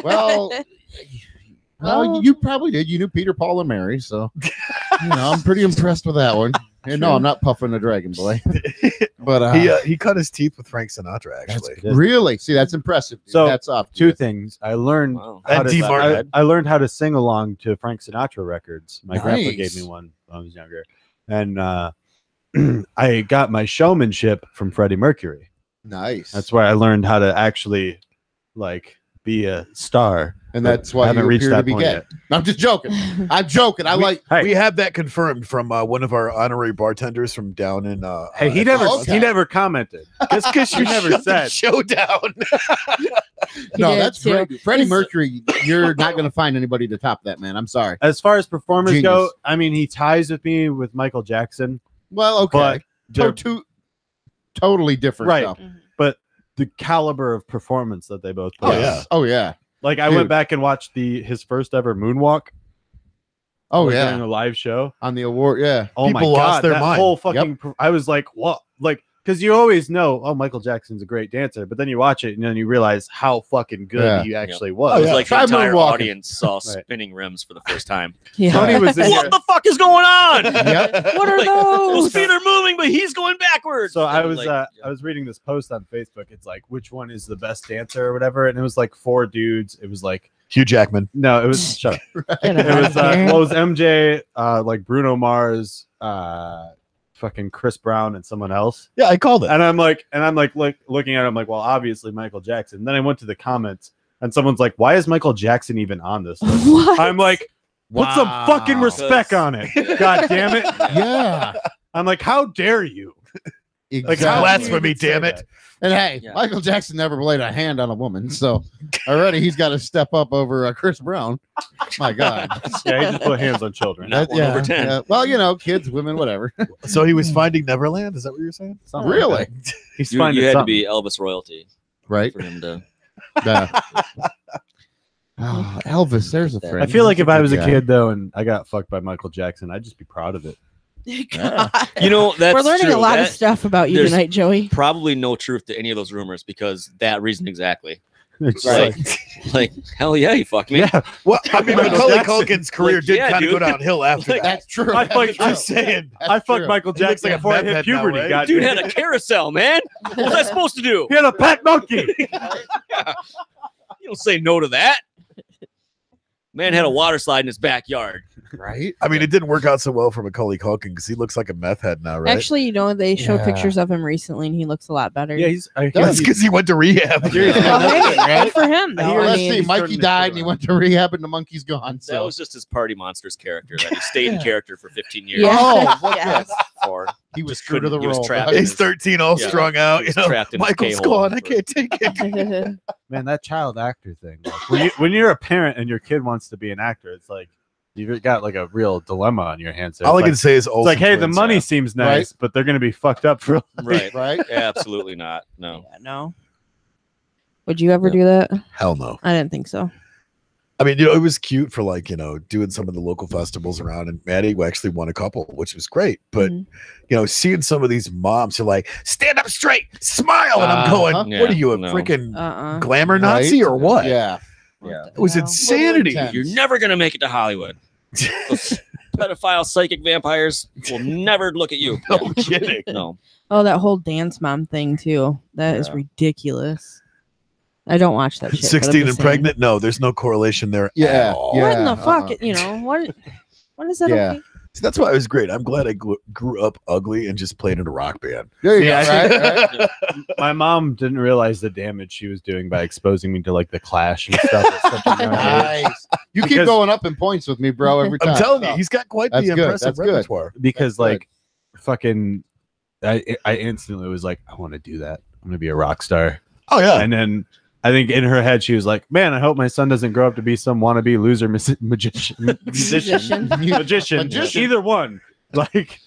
well, well, you probably did. You knew Peter, Paul, and Mary, so you know I'm pretty impressed with that one. And no, I'm not puffing the Dragon Boy, but He cut his teeth with Frank Sinatra. Actually, Yeah. really, see, that's impressive. Dude. So, that's off. Two things. I learned Wow. how And to, Steve Martin. I learned how to sing along to Frank Sinatra records. My grandpa Nice. gave me one when I was younger, and I got my showmanship from Freddie Mercury. Nice. That's where I learned how to actually like be a star. and that's why I haven't you reached appear to that be point gay. yet. No, I'm just joking. I'm joking. I like. Hey, we have that confirmed from one of our honorary bartenders from down in. hey, he never okay. he never commented. That's because you never said. showdown. No, did that's too. great. Freddie His- Mercury, you're not going to find anybody to top that, man. I'm sorry. As far as performers go, Genius. I mean, he ties with me with Michael Jackson, Well, okay. but the, Totally different. Right. Stuff. but the caliber of performance that they both Oh, put. yeah. Oh yeah. Like I Dude. went back and watched his first ever moonwalk. Oh like, yeah. during a live show. On the award, yeah. Oh my People god, lost their that mind. whole fucking. I was like, what? Like, because you always know, oh, Michael Jackson's a great dancer, but then you watch it and then you realize how fucking good Yeah. he actually It was. was yeah. like Try the entire moonwalking. audience saw Right. spinning rims for the first time. Yeah. Tony was in What there. the fuck is going on? Yep. What are Like, those? Those feet are moving, but he's going backwards. So I And, was like, I was reading this post on Facebook. It's like, which one is the best dancer or whatever, and it was like 4 dudes. It was like, Hugh Jackman. no, it was shut up. Get It out was of here. well, it was MJ, like Bruno Mars, fucking Chris Brown, and someone else. Yeah, I called it. And I'm like looking at it, I'm like, well, obviously Michael Jackson. And then I went to the comments, and someone's like, why is Michael Jackson even on this list? What? I'm like, put some fucking Wow. respect on it. God damn it. Yeah. I'm like, how dare you? Like, Exactly. how Blasphemy, can you even damn say it. And hey, Yeah. Michael Jackson never laid a hand on a woman, so already he's got to step up over Chris Brown. My God. that? Yeah, he just put hands on children. Not one over 10. yeah. Well, you know, kids, women, whatever. So he was finding Neverland. Is that what you're saying? Something like Really? that. He's You finding had to something. be Elvis royalty Right? for him to. Yeah. Oh, Elvis, there's a I friend. I feel like if I was a Yeah. kid though, and I got fucked by Michael Jackson, I'd just be proud of it. God. You know, that's We're learning true. a lot of That- stuff about you there's- tonight, Joey. Probably no truth to any of those rumors because that reason exactly. It's Right. like, Like, hell yeah, you fucked me. yeah, Well, I mean, Michael Macaulay Jackson. Culkin's career Like, did yeah, kind of go dude. downhill after Like, that. That's true. I fucked- That's I'm true. saying. That's I fucked true. Michael He looks Jackson like a before I meth hit head now, puberty. right? God Dude damn had it. a carousel, man. What was I supposed to do? He had a pet monkey. You don't say no to that. Man had a water slide in his backyard. Right? I mean, it didn't work out so well for Macaulay Culkin because he looks like a meth head now, right? Actually, they showed Yeah. pictures of him recently, and he looks a lot better. Yeah, he's. That's because he went to rehab. Oh, hey, good for him. I Though. hear I Let's mean, see. he's Mikey starting to died chill and he out. went to rehab and the monkey's gone. That So was just his Party Monsters character that he stayed in character for 15 years. Yeah. Oh, what Yes. For. he was Just true to the couldn't- he was role. trapped. dog. He's 13, all Yeah. strung out. He You was know, trapped in his Michael's K-hole gone. I for- can't take it. Man, that child actor thing. Like, when you're a parent and your kid wants to be an actor, it's like you've got like a real dilemma on your hands. There. All I It's can like, say is, it's like, hey, the money seems nice, Right. but they're going to be fucked up for. Right. Right? Absolutely not. No. Yeah, no. Would you ever do that? Hell no. I didn't think so. I mean, it was cute for like, doing some of the local festivals around, and Maddie actually won a couple, which was great. But, Mhm. seeing some of these moms who are like, stand up straight, smile. And I'm going, Uh-huh. what are you, a No. freaking Uh-uh. glamour Nazi Right? or what? Yeah. Yeah. It was No. insanity. intense. You're never going to make it to Hollywood. Those pedophile psychic vampires will never look at you. No kidding. No. Oh, that whole dance mom thing too. That is Yeah. ridiculous. I don't watch that shit. but I'm 16 and just saying. pregnant? No, there's no correlation there. Yeah, at all. yeah. What in the fuck? uh-uh. What is that? Yeah. Okay? See, that's why it was great. I'm glad I grew up ugly and just played in a rock band. There you Yeah, go. I Right? think- My mom didn't realize the damage she was doing by exposing me to like the Clash and stuff. At such a young age. Nice. You keep Because- going up in points with me, bro, every time. I'm telling you, So, he's got quite That's the good, impressive that's good. repertoire. Because That's good. like fucking I instantly was like, I want to do that. I'm gonna be a rock star. Oh, yeah. And then I think in her head she was like, man, I hope my son doesn't grow up to be some wannabe loser musician. Musician. Magician. Either one. Like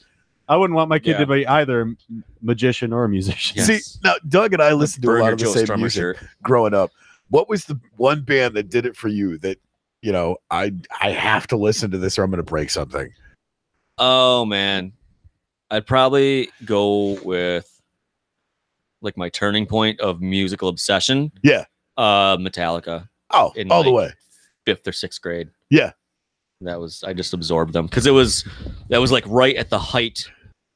I wouldn't want my kid Yeah. to be either magician or musician. Yes. See, now Doug and I listened to a Burn lot your of the Joe same Strummer music shirt. growing up. What was the one band that did it for you that, I have to listen to this or I'm going to break something? Oh man, I'd probably go with like my turning point of musical obsession. Yeah. Metallica, Oh, In, all the like, way. 5th or 6th grade. Yeah. I just absorbed them because that was like right at the height.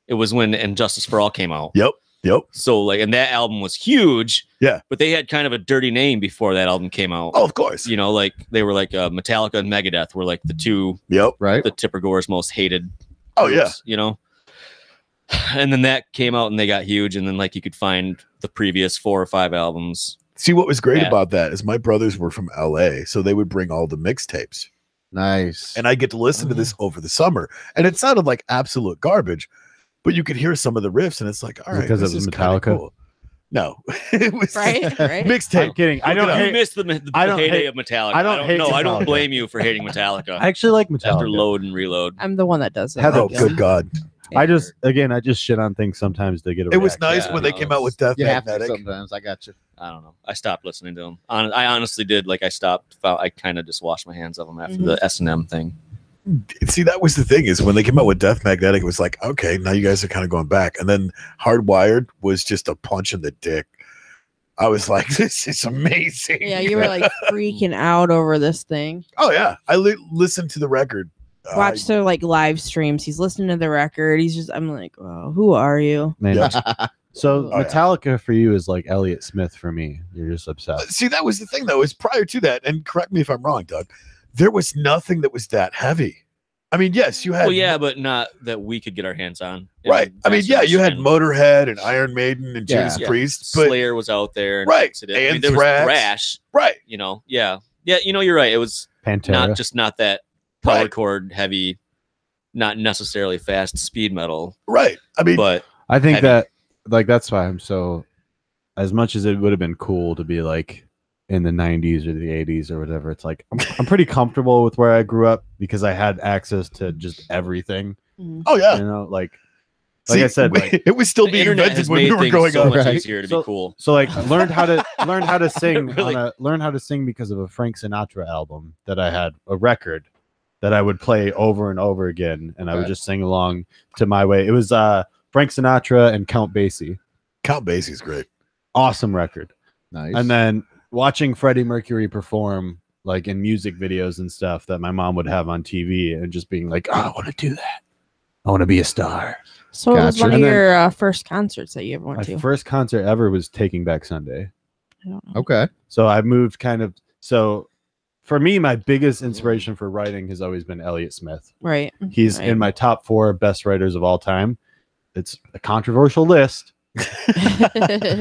It was when And Justice for All came out. Yep. So like, and that album was huge. Yeah. But they had kind of a dirty name before that album came out. Oh, of course. Like they were like Metallica and Megadeth were like the two Yep. Right? the Tipper Gore's most hated. Oh, yeah. groups, And then that came out and they got huge. And then like you could find the previous 4 or 5 albums. See, what was great Yeah. about that is my brothers were from LA, so they would bring all the mixtapes. Nice. And I get to listen to this over the summer. And it sounded like absolute garbage, but you could hear some of the riffs, and it's like, all right, Because it this was is kinda Metallica? cool. No, it was Right? Right? I'm mixtape. kidding. I Look it don't up. You hate, missed the I don't heyday hate- of Metallica. I don't hate know. I don't Metallica. blame you for hating Metallica. I actually like Metallica. After Load and Reload. I'm the one that does it. Heather, Oh, good God! I just shit on things sometimes to get a It was reaction. nice Yeah, when they no, came out with Death you have to Magnetic. sometimes. I got you. I don't know. I stopped listening to them. I honestly did. Like I stopped. I kind of just washed my hands of them after the S&M thing. See, that was the thing is when they came out with Death Magnetic, it was like, okay, now you guys are kind of going back. And then Hardwired was just a punch in the dick. I was like, this is amazing. Yeah, you were like freaking out over this thing. Oh yeah, I listened to the record. Watch their like live streams. He's listening to the record. I'm like, oh, who are you? Man, Yeah. so Oh, yeah. Metallica for you is like Elliott Smith for me. You're just obsessed. See, that was the thing though, is prior to that, and correct me if I'm wrong, Doug, there was nothing that was that heavy. I mean, yes, you had Well, yeah, but not that we could get our hands on. right. I mean, yeah, you had And Motorhead and Iron Maiden and Yeah. Judas Yeah. Priest, but Slayer was out there. Right. I mean, there was Anthrax. Thrash. right, Yeah. You're right. It was Pantera. not that power Right. chord heavy, not necessarily fast speed metal, right. I mean, but I think heavy. that like that's why I'm so. As much as it would have been cool to be like in the 90s or the 80s or whatever, it's like I'm pretty comfortable with where I grew up because I had access to just everything. oh yeah. You know, like See, I said, like, it was still the being internet invented has when we made were things growing so up. much Right. easier to So- be cool. so like learned how to sing Really? learn how to sing because of a Frank Sinatra album that I had, a record that I would play over and over again, and I would Okay. just sing along to my way. It was Frank Sinatra and Count Basie. Count Basie's great. Awesome record. Nice. And then watching Freddie Mercury perform like in music videos and stuff that my mom would have on TV and just being like, oh, I want to do that. I want to be a star. So it was Gotcha. one of And then- your first concerts that you ever went My to. first concert ever was Taking Back Sunday. I don't know. okay. So I moved kind of for me, my biggest inspiration for writing has always been Elliott Smith. Right. He's Right. in my top 4 best writers of all time. It's a controversial list.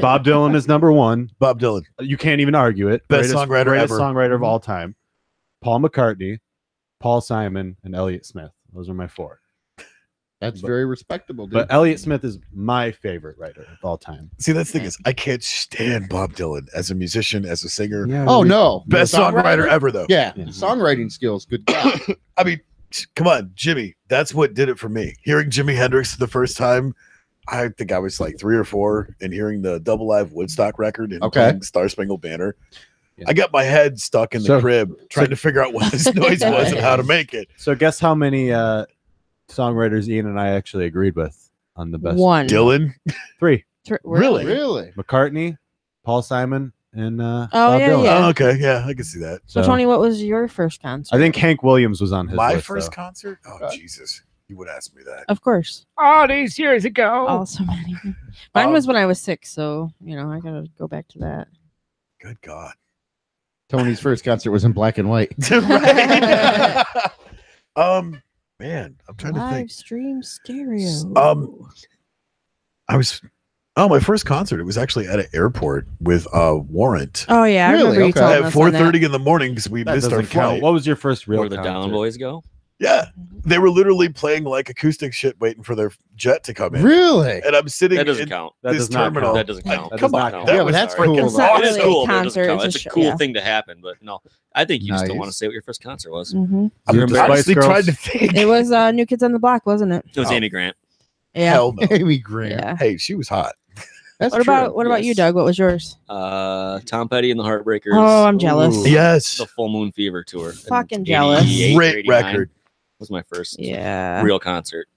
Bob Dylan is number 1. Bob Dylan. You can't even argue it. Best songwriter greatest ever. songwriter of all time. Paul McCartney, Paul Simon, and Elliott Smith. Those are my 4. That's But- very respectable, dude. But Elliott Smith is my favorite writer of all time. See, that's the thing is, I can't stand Bob Dylan as a musician, as a singer. Oh no, Best songwriter ever, though. Yeah, Yeah. songwriting skills. Good God. I mean, come on, Jimmy. That's what did it for me. Hearing Jimi Hendrix the first time, I think I was like 3 or 4, and hearing the Double Live Woodstock record and Okay. playing Star Spangled Banner. Yeah. I got my head stuck in the So- crib trying to figure out what this noise was and how to make it. So guess how many songwriters Ian and I actually agreed with on the best? 1. Dylan, 3. Really? Really? McCartney, Paul Simon, and Bob yeah, Dylan. yeah. Oh, okay, yeah, I can see that. So, Tony, what was your first concert? I think Hank Williams was on his My list, first though. concert? Oh, Okay. Jesus. You would ask me that. Of course. All these years ago. Oh, so many. Mine was when I was 6, so I gotta go back to that. Good God. Tony's first concert was in black and white. Right? Man, I'm trying to Live think. stream stereo. I was my first concert. It was actually at an airport with Warrant Oh yeah, I Really? remember you Okay. telling at us on that. 4:30 in the morning because we That missed our doesn't count. flight. What was your first real Where the Down concert? Boys go? Yeah, they were literally playing like acoustic shit, waiting for their jet to come in. Really? And I'm sitting That doesn't in count. That this does not terminal. count. That doesn't count. That Come does on, not count. that Yeah, but was that's freaking cool. It's not awesome. really It's cool, a but it doesn't concert. count. It's It's a a show, cool yeah. thing to happen, but no, I think you still Nice. want to say what your first concert was. Mhm. I'm You're the Spice honestly Girls. trying to think. It was New Kids on the Block, wasn't it? It was Oh. Amy Grant. Yeah. Hell no. Amy Grant. Yeah. Hey, she was hot. That's What true. about you, Yes. Doug? What was yours? Tom Petty and the Heartbreakers. Oh, I'm jealous. Ooh. Yes. The Full Moon Fever tour. in Fucking jealous. 88 or Great 89 record. Was my first Yeah. real concert.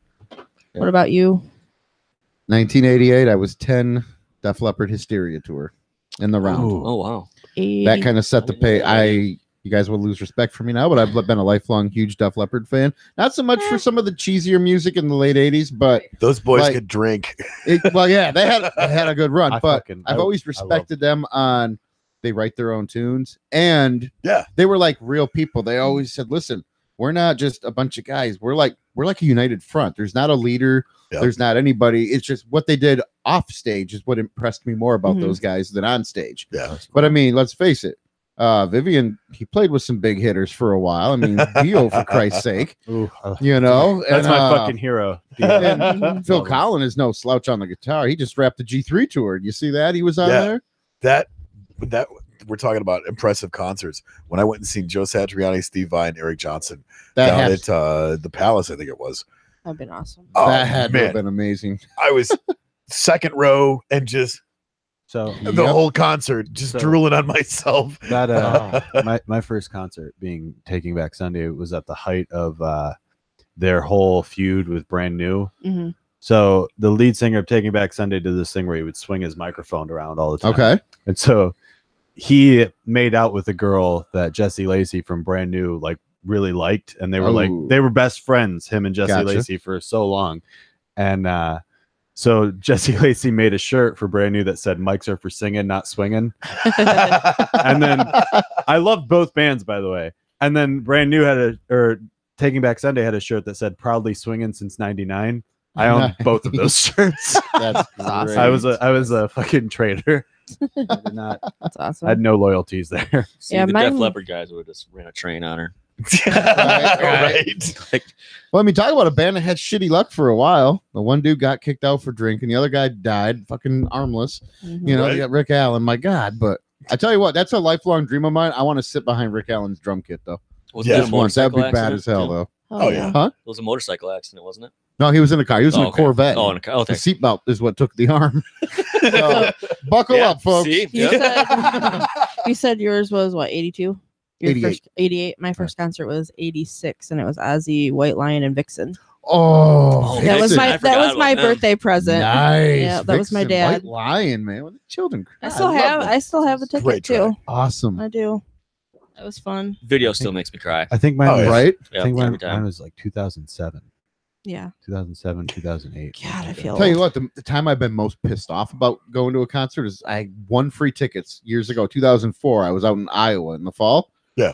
What about you? 1988. I was 10. Def Leppard Hysteria tour in the round. Ooh. Oh wow. That kind of set the pace. You guys will lose respect for me now, but I've been a lifelong huge Def Leppard fan. Not so much for some of the cheesier music in the late 80s, but Those boys Like- could drink. well, yeah, they had a good run. But I've always I love- respected them on they write their own tunes, and Yeah. they were like real people. They always said, "Listen, we're not just a bunch of guys. We're like a united front. There's not a leader. Yep. There's not anybody. It's just what they did off stage is what impressed me more about Mhm. those guys than on stage. Yeah. But I mean, let's face it. Vivian, he played with some big hitters for a while. I mean, Dio, for Christ's sake, Ooh, you know. that's and, my fucking hero. and Phil Collins is no slouch on the guitar. He just wrapped the G3 tour. You see that? He was on Yeah. there. That we're talking about impressive concerts. When I went and seen Joe Satriani, Steve Vai, Eric Johnson That down had, at the Palace, I think it was. That'd been awesome. Oh, that had to have man. been amazing. I was second row and just So the whole concert just So- drooling on myself. that my first concert being Taking Back Sunday was at the height of their whole feud with Brand New. hmm So the lead singer of Taking Back Sunday did this thing where he would swing his microphone around all the time. Okay. And so he made out with a girl that Jesse Lacey from Brand New really liked, and they were Oh. they were best friends, him and Jesse Gotcha. Lacey, for so long. And so Jesse Lacey made a shirt for Brand New that said "Mics are for singing, not swinging." And then I loved both bands, by the way. And then Brand New Taking Back Sunday had a shirt that said "Proudly swinging since '99." I owned both of those shirts. That's awesome. great. I was a fucking traitor. I did not. That's awesome. I had no loyalties there. See, Yeah, the Def mine- Leppard guys would have just ran a train on her. Right. Like, Well, I mean, talk about a band that had shitty luck for a while. The one dude got kicked out for drinking. The other guy died, fucking armless. Mhm. You know, Right. you got Rick Allen. My God, but I tell you what, that's a lifelong dream of mine. I want to sit behind Rick Allen's drum kit, though. was Yeah. it a Just once. That would be motorcycle bad accident? as hell, Yeah. though. Oh, yeah. It was a motorcycle accident, wasn't it? No, he was in a car. He was in Oh, a okay. Corvette. Oh, in a car. The Okay. seatbelt is what took the arm. So, buckle Yeah, up, folks. see? You Yeah. said you said yours was what 82? 88. 88. My first concert was 86, and it was Ozzy, White Lion, and Vixen. Oh, That was Vixen. my I that forgot was my about them. birthday present. nice. Yeah, that was my Vixen, dad. White Lion, man. When the children cry. I still love have that. I still have the ticket Great too. track. Awesome. I do. That was fun. Video still makes me cry. I think mine Oh, was, yeah. Right? I Yeah, think every mine time. was like 2007, Yeah. 2008. God, I feel Tell you old. what, the time I've been most pissed off about going to a concert is I won free tickets years ago, 2004. I was out in Iowa in the fall. Yeah.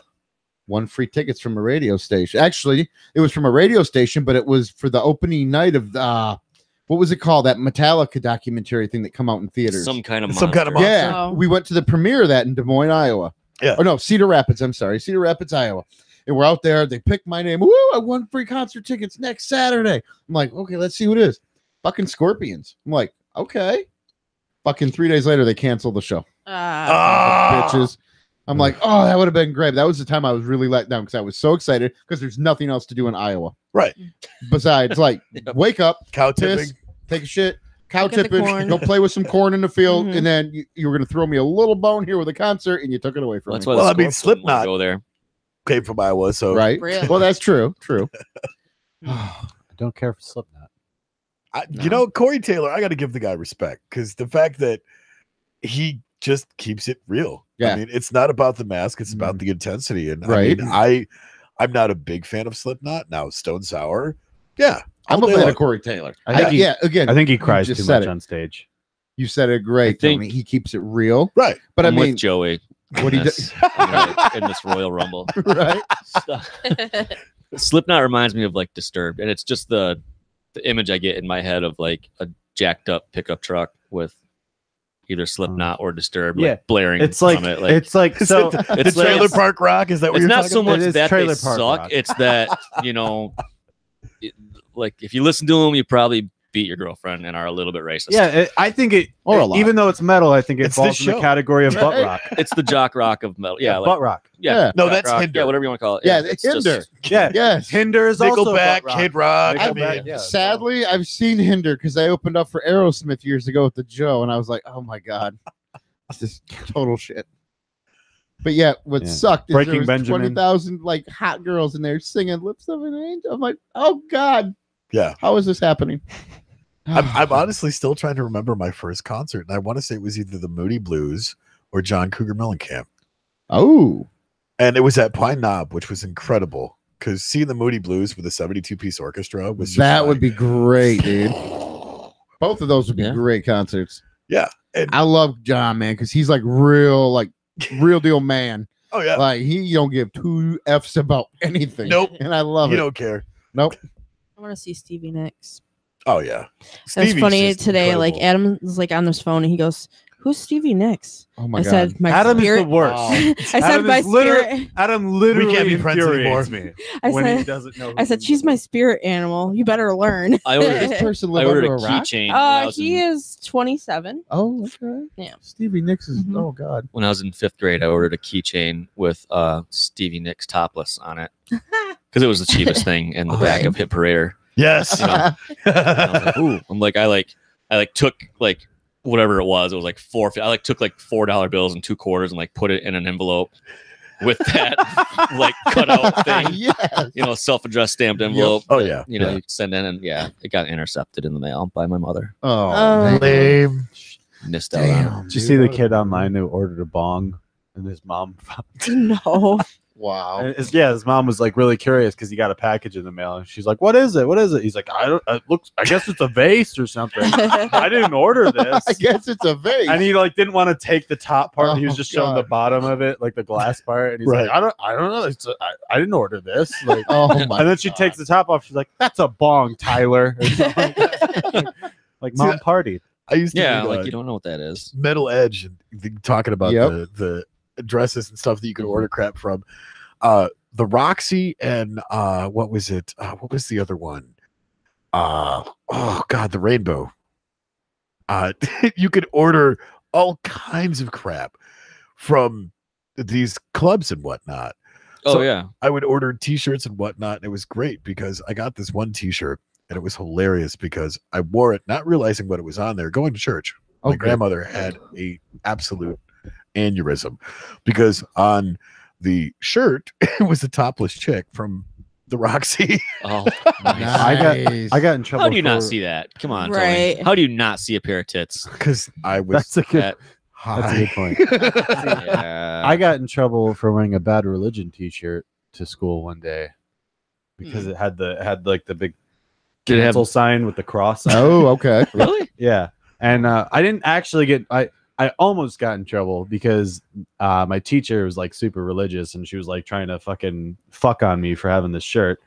won free tickets from a radio station. Actually, it was from a radio station, but it was for the opening night of what was it called? That Metallica documentary thing that come out in theaters. Some kind of Some kind of monster. monster. Yeah, Oh. we went to the premiere of that in Des Moines, Iowa. Yeah. Or no, Cedar Rapids. I'm sorry, Cedar Rapids, Iowa. And we're out there. They picked my name. Woo! I won free concert tickets next Saturday. I'm like, okay, let's see who it is. Fucking Scorpions. I'm like, okay. Fucking 3 days later, they canceled the show. Bitches. I'm like, oh, that would have been great. That was the time I was really let down because I was so excited because there's nothing else to do in Iowa. Right. Besides, like, wake up, Cow piss, tipping. take a shit, cow Look at the tipping, corn. go play with some corn in the field, Mhm. and then you were going to throw me a little bone here with a concert, and you took it away from Well, that's me. why Well, the I mean, Scorpions won't Slipknot- go there. Came from Iowa, so Right? Really? Well, that's true. True. I don't care for Slipknot. You know, Corey Taylor, I got to give the guy respect because the fact that he just keeps it real. Yeah. I mean, it's not about the mask; it's about the intensity. And Right. I mean, I'm not a big fan of Slipknot now. Stone Sour, yeah, I'm all a day fan long. of Corey Taylor. I think he- yeah, again, I think he you cries just too said much it. on stage. You said it great, I think- Tony. He keeps it real. Right. But I'm I mean, with Joey. what he in does, this, in this Royal Rumble. right? Slipknot reminds me of like Disturbed, and it's just the image I get in my head of like a jacked up pickup truck with either Slipknot or Disturbed, Yeah. like blaring. It's like, from it. it's like Is so. it the it's like- Trailer Park Rock? Is that what It's you're not talking so about? much It is that they Trailer Park suck. Rock. It's that like if you listen to them, you probably beat your girlfriend and are a little bit racist. Yeah, I think it. Or a lot. Even though it's metal, I think it It's the falls in the show. category of butt Right. rock. It's the jock rock of metal. Yeah, like, butt rock. yeah. No, jock that's rock, Hinder. Yeah, whatever you want to call it. Yeah, it's Hinder. just- Yeah, Yes. Hinder is also Nickelback, butt rock. Kid Rock. I Nickelback, mean, yeah. Sadly, I've seen Hinder because I opened up for Aerosmith years ago with the Joe, and I was like, oh my god, this is total shit. But yeah, what Yeah. sucked is Breaking there was Benjamin. 20,000 like hot girls in there singing "Lips of an Angel." I'm like, oh god, yeah. how is this happening? I'm honestly still trying to remember my first concert, and I want to say it was either the Moody Blues or John Cougar Mellencamp. Oh, And it was at Pine Knob, which was incredible because seeing the Moody Blues with a 72-piece orchestra was just that like- would be great, dude. Both of those would be Yeah. great concerts. Yeah. And, I love John, man, because he's like real deal man. oh, yeah. Like he don't give two F's about anything. Nope. And I love You it. don't care. Nope. I want to see Stevie Nicks. Oh, yeah. That's Stevie's funny just today. Like incredible. Adam was like on his phone and he goes, "Who's Stevie Nicks?" Oh my I god. said, "My Adam is spirit." the worst. Wow. I said, Adam "My is literally- spirit." Adam literally We can't be friends infuriates anymore. me I when he said, doesn't know. I said, "She's my spirit animal. You better learn." I ordered, This person I live ordered under a a rock. keychain when I was He in- is 27. Oh, okay. Yeah. Stevie Nicks is. Mhm. Oh god. when I was in 5th grade. I ordered a keychain with Stevie Nicks topless on it because it was the cheapest thing in the back of Hit Parader. Yes. You know? And I was like, ooh, I took like whatever it was. It was like I took like $4 bills and 2 quarters and like put it in an envelope with that like cutout thing, Yes. self-addressed stamped envelope. Oh, yeah. You know, you could send in, and it got intercepted in the mail by my mother. Oh. Oh. man. Lame. Missed out on it. Damn. Did you see the kid online who ordered a bong and his mom No. Wow. and his mom was like really curious because he got a package in the mail and she's like, what is it? He's like, I guess it's a vase or something. I didn't order this. I guess it's a vase. And he like didn't want to take the top part. He was Oh, just showing the God. bottom of it, like the glass part. And he's Right. like, I don't know. I didn't order this. Like, Oh my. and then she takes the top off. She's like, that's a bong, Tyler. Or something like that. Like See, mom partied. I used to Yeah, read, like you don't know what that is. Metal Edge and talking about Yep. the dresses and stuff that you could Mm-hmm. order crap from. The Roxy and what was it? What was the other one? Oh God, the Rainbow. You could order all kinds of crap from these clubs and whatnot. Oh So- yeah, I would order t-shirts and whatnot, and it was great because I got this one t-shirt and it was hilarious because I wore it not realizing what it was on there going to church. My Okay. grandmother had a absolute aneurysm because on the shirt it was a topless chick from the Roxy. oh. Nice. I got in trouble. How do you not for- see that? Come on, Right. Tony. How do you not see a pair of tits? Because I was That's a good. That- That's a good point. yeah. I got in trouble for wearing a Bad Religion T-shirt to school one day because it had like the big Did it have- cancel sign with the cross. on it. Oh, okay. really? Yeah, and I didn't actually get. I I almost got in trouble because my teacher was like super religious and she was like trying to fucking fuck on me for having this shirt.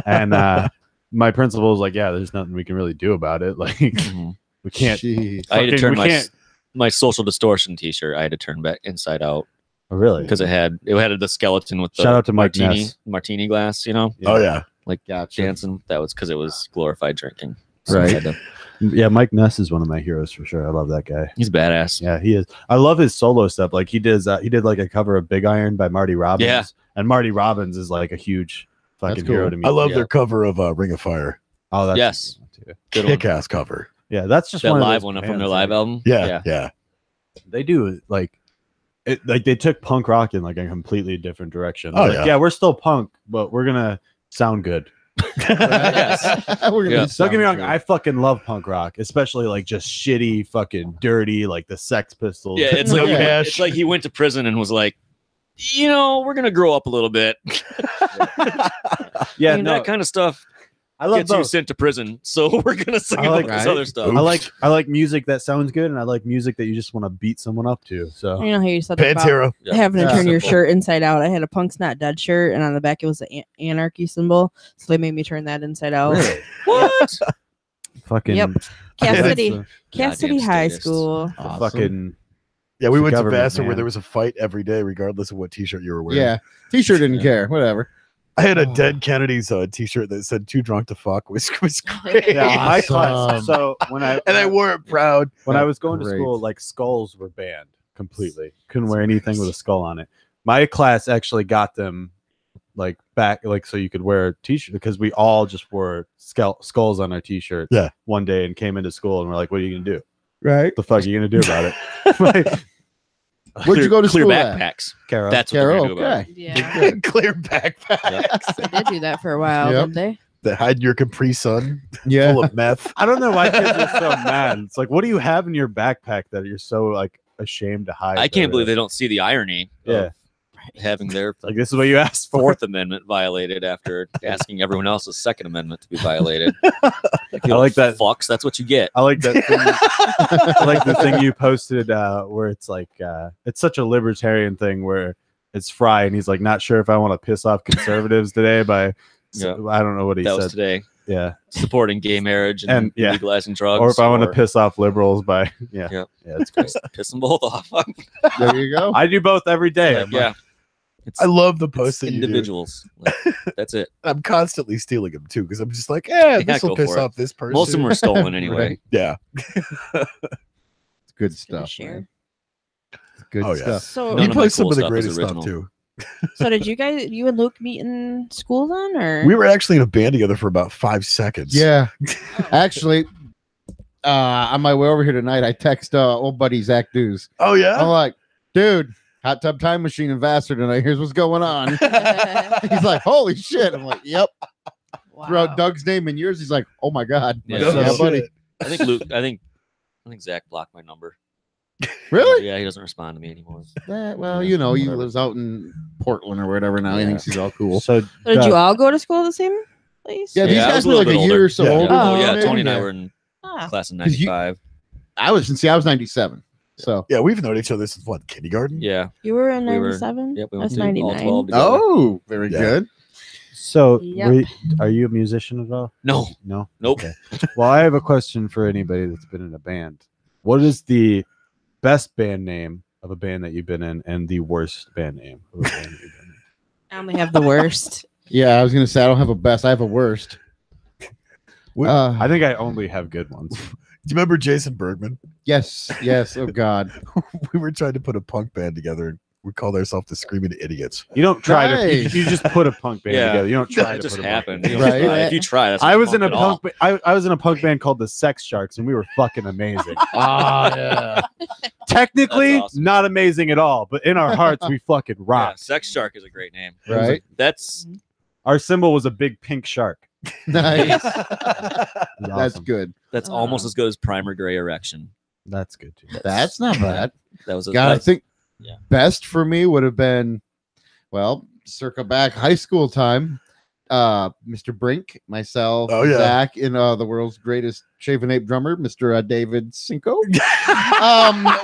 And my principal was like, yeah, there's nothing we can really do about it. Like we can't. Jeez. I had to turn we can't. my social distortion T-shirt. I had to turn back inside out Oh, really? because it had the skeleton with the Shout out to Mike Ness. martini glass. You know, Oh yeah. like Gotcha. dancing. That was because it was glorified drinking. I Right. had to- Yeah, Mike Ness is one of my heroes for sure. I love that guy. he's badass. Yeah, he is. I love his solo stuff. Like he did like a cover of Big Iron by Marty Robbins. Yeah. And Marty Robbins is like a huge fucking That's hero cool. to me. I love Yeah. their cover of Ring of Fire. Oh, that's Yes. a good one, too. Good one. Kick-ass cover. Yeah, that's just That one of live those one from bands, their live like, album. Yeah. They do like it. Like they took punk rock in like a completely different direction. Oh, Like, yeah. we're still punk, but we're gonna sound good. Yes. We're Yeah. gonna Don't get me wrong, sound I fucking love punk rock, especially like just shitty, fucking dirty, like the Sex Pistols. Yeah, it's like Yeah. it's like he went to prison and was like, we're gonna grow up a little bit. yeah, And no, that kind of stuff I love gets you both. sent to prison. So we're gonna sing I about like- this Right? other stuff. I like music that sounds good, and I like music that you just want to beat someone up to. So You know how you said about Pantera. Yeah. having to Yeah. turn your Simple. shirt inside out. I had a Punk's Not Dead shirt, and on the back it was the anarchy symbol. So they made me turn that inside out. What? fucking Yep. that's Cassidy, the Cassidy Goddamn High statist. School. Awesome. fucking Yeah, we It's went the to government, Vassar where man. there was a fight every day, regardless of what T-shirt you were wearing. Yeah. T-shirt didn't Yeah. care. Whatever. I had a Oh. Dead Kennedys T-shirt that said "Too drunk to fuck," was great. yeah. My Awesome. class. So when I and I wore it proud. when I was going to Great. school, like skulls were banned completely. Couldn't wear anything with a skull on it. My class actually got them like back, like so you could wear a t-shirt because we all just wore skulls on our t-shirts. Yeah. One day and came into school and we're like, "What are you gonna do? Right. What the fuck are you gonna do about it?" Like, Where'd you go to clear school at? backpacks? Carol. That's what they're Carol. gonna do about it. Okay. Yeah, Clear backpacks they did do that for a while, Yep. didn't they? that hide your Capri Sun Yeah. full of meth. I don't know why kids are so mad. It's like, what do you have in your backpack that you're so like ashamed to hide? I can't believe they that? don't see the irony Yeah. of having their Like this is what you asked for. Fourth Amendment violated after asking everyone else's Second Amendment to be violated. I like that. Fucks, that's what you get. I like that. Thing, I like the thing you posted where it's like it's such a libertarian thing where it's Fry and he's like not sure if I want to piss off conservatives today by I don't know what he That said. was today. Yeah, Supporting gay marriage and, And, yeah. legalizing drugs. or if I want to piss off liberals by yeah, Yep. yeah, it's great. piss them both off. There you go. I do both every day. I'm like, yeah. It's I love the it's posts that you do. individuals. Like, that's it. I'm constantly stealing them too because I'm just like, this go will piss for it. off this person. Most of them were stolen anyway. Right. Yeah. It's good Gonna stuff. share. man. It's good Oh, yeah. stuff. So, None You of my play some cool of the stuff is greatest stuff original. too. so did you and Luke meet in school then, or We were actually in a band together for about 5 seconds. Yeah. Actually, on my way over here tonight, I text old buddy Zach Dews. Oh yeah. I'm like, dude, hot tub time machine in Vassar tonight. Here's what's going on. He's like, holy shit. I'm like, yep. wow. Throw out Doug's name and yours. He's like, oh my God. Yeah. I'm like, No yeah, buddy. shit. I think Luke. I think Zach blocked my number. Really? Yeah, he doesn't respond to me anymore. Well, you know, he Whatever. lives out in Portland or whatever now. He Yeah. thinks he's all cool. So So did you all go to school the same place? Yeah, these I guys was a were little like a bit year older. or so Yeah. older. Oh, than yeah, me. Tony and I Yeah. were in Ah. class in 'Cause you- '95. I was 97. So, Yeah, we've known each other since what, kindergarten? Yeah. You were in We were- 97? Yep. We That's went to all 99. 12 together. oh, very Yeah. good. So, Yep. are you a musician at all? No. No. Nope. Okay. Well, I have a question for anybody that's been in a band. What is the best band name of a band that you've been in, and the worst band name of a band that you've been in? I only have the worst. Yeah, I was going to say, I don't have a best. I have a worst. I think I only have good ones. Do you remember Jason Bergman? Yes. Yes. Oh, God. We were trying to put a punk band together and we called ourselves the Screaming Idiots. You don't try to. Nice. You just put a punk band Yeah. together. You don't try It to just put a punk happened. band You together. know, Right. If you try, that's I not was in a at all. punk. I was in a punk band called the Sex Sharks, and we were fucking amazing. Ah, yeah. Technically, That's awesome. not amazing at all, but in our hearts, we fucking Yeah, rocked. Sex Shark is a great name. Right. That's Our symbol was a big pink shark. Nice. It was That's awesome. good. that's Oh. almost as good as Primer Gray Erection. That's good too. That's not bad. That was a God, I that's- think yeah. best for me would have been, well, circa back high school time. Mr. Brink, myself, Oh, yeah. Zach, and the world's greatest shaven ape drummer, Mr. David Cinco.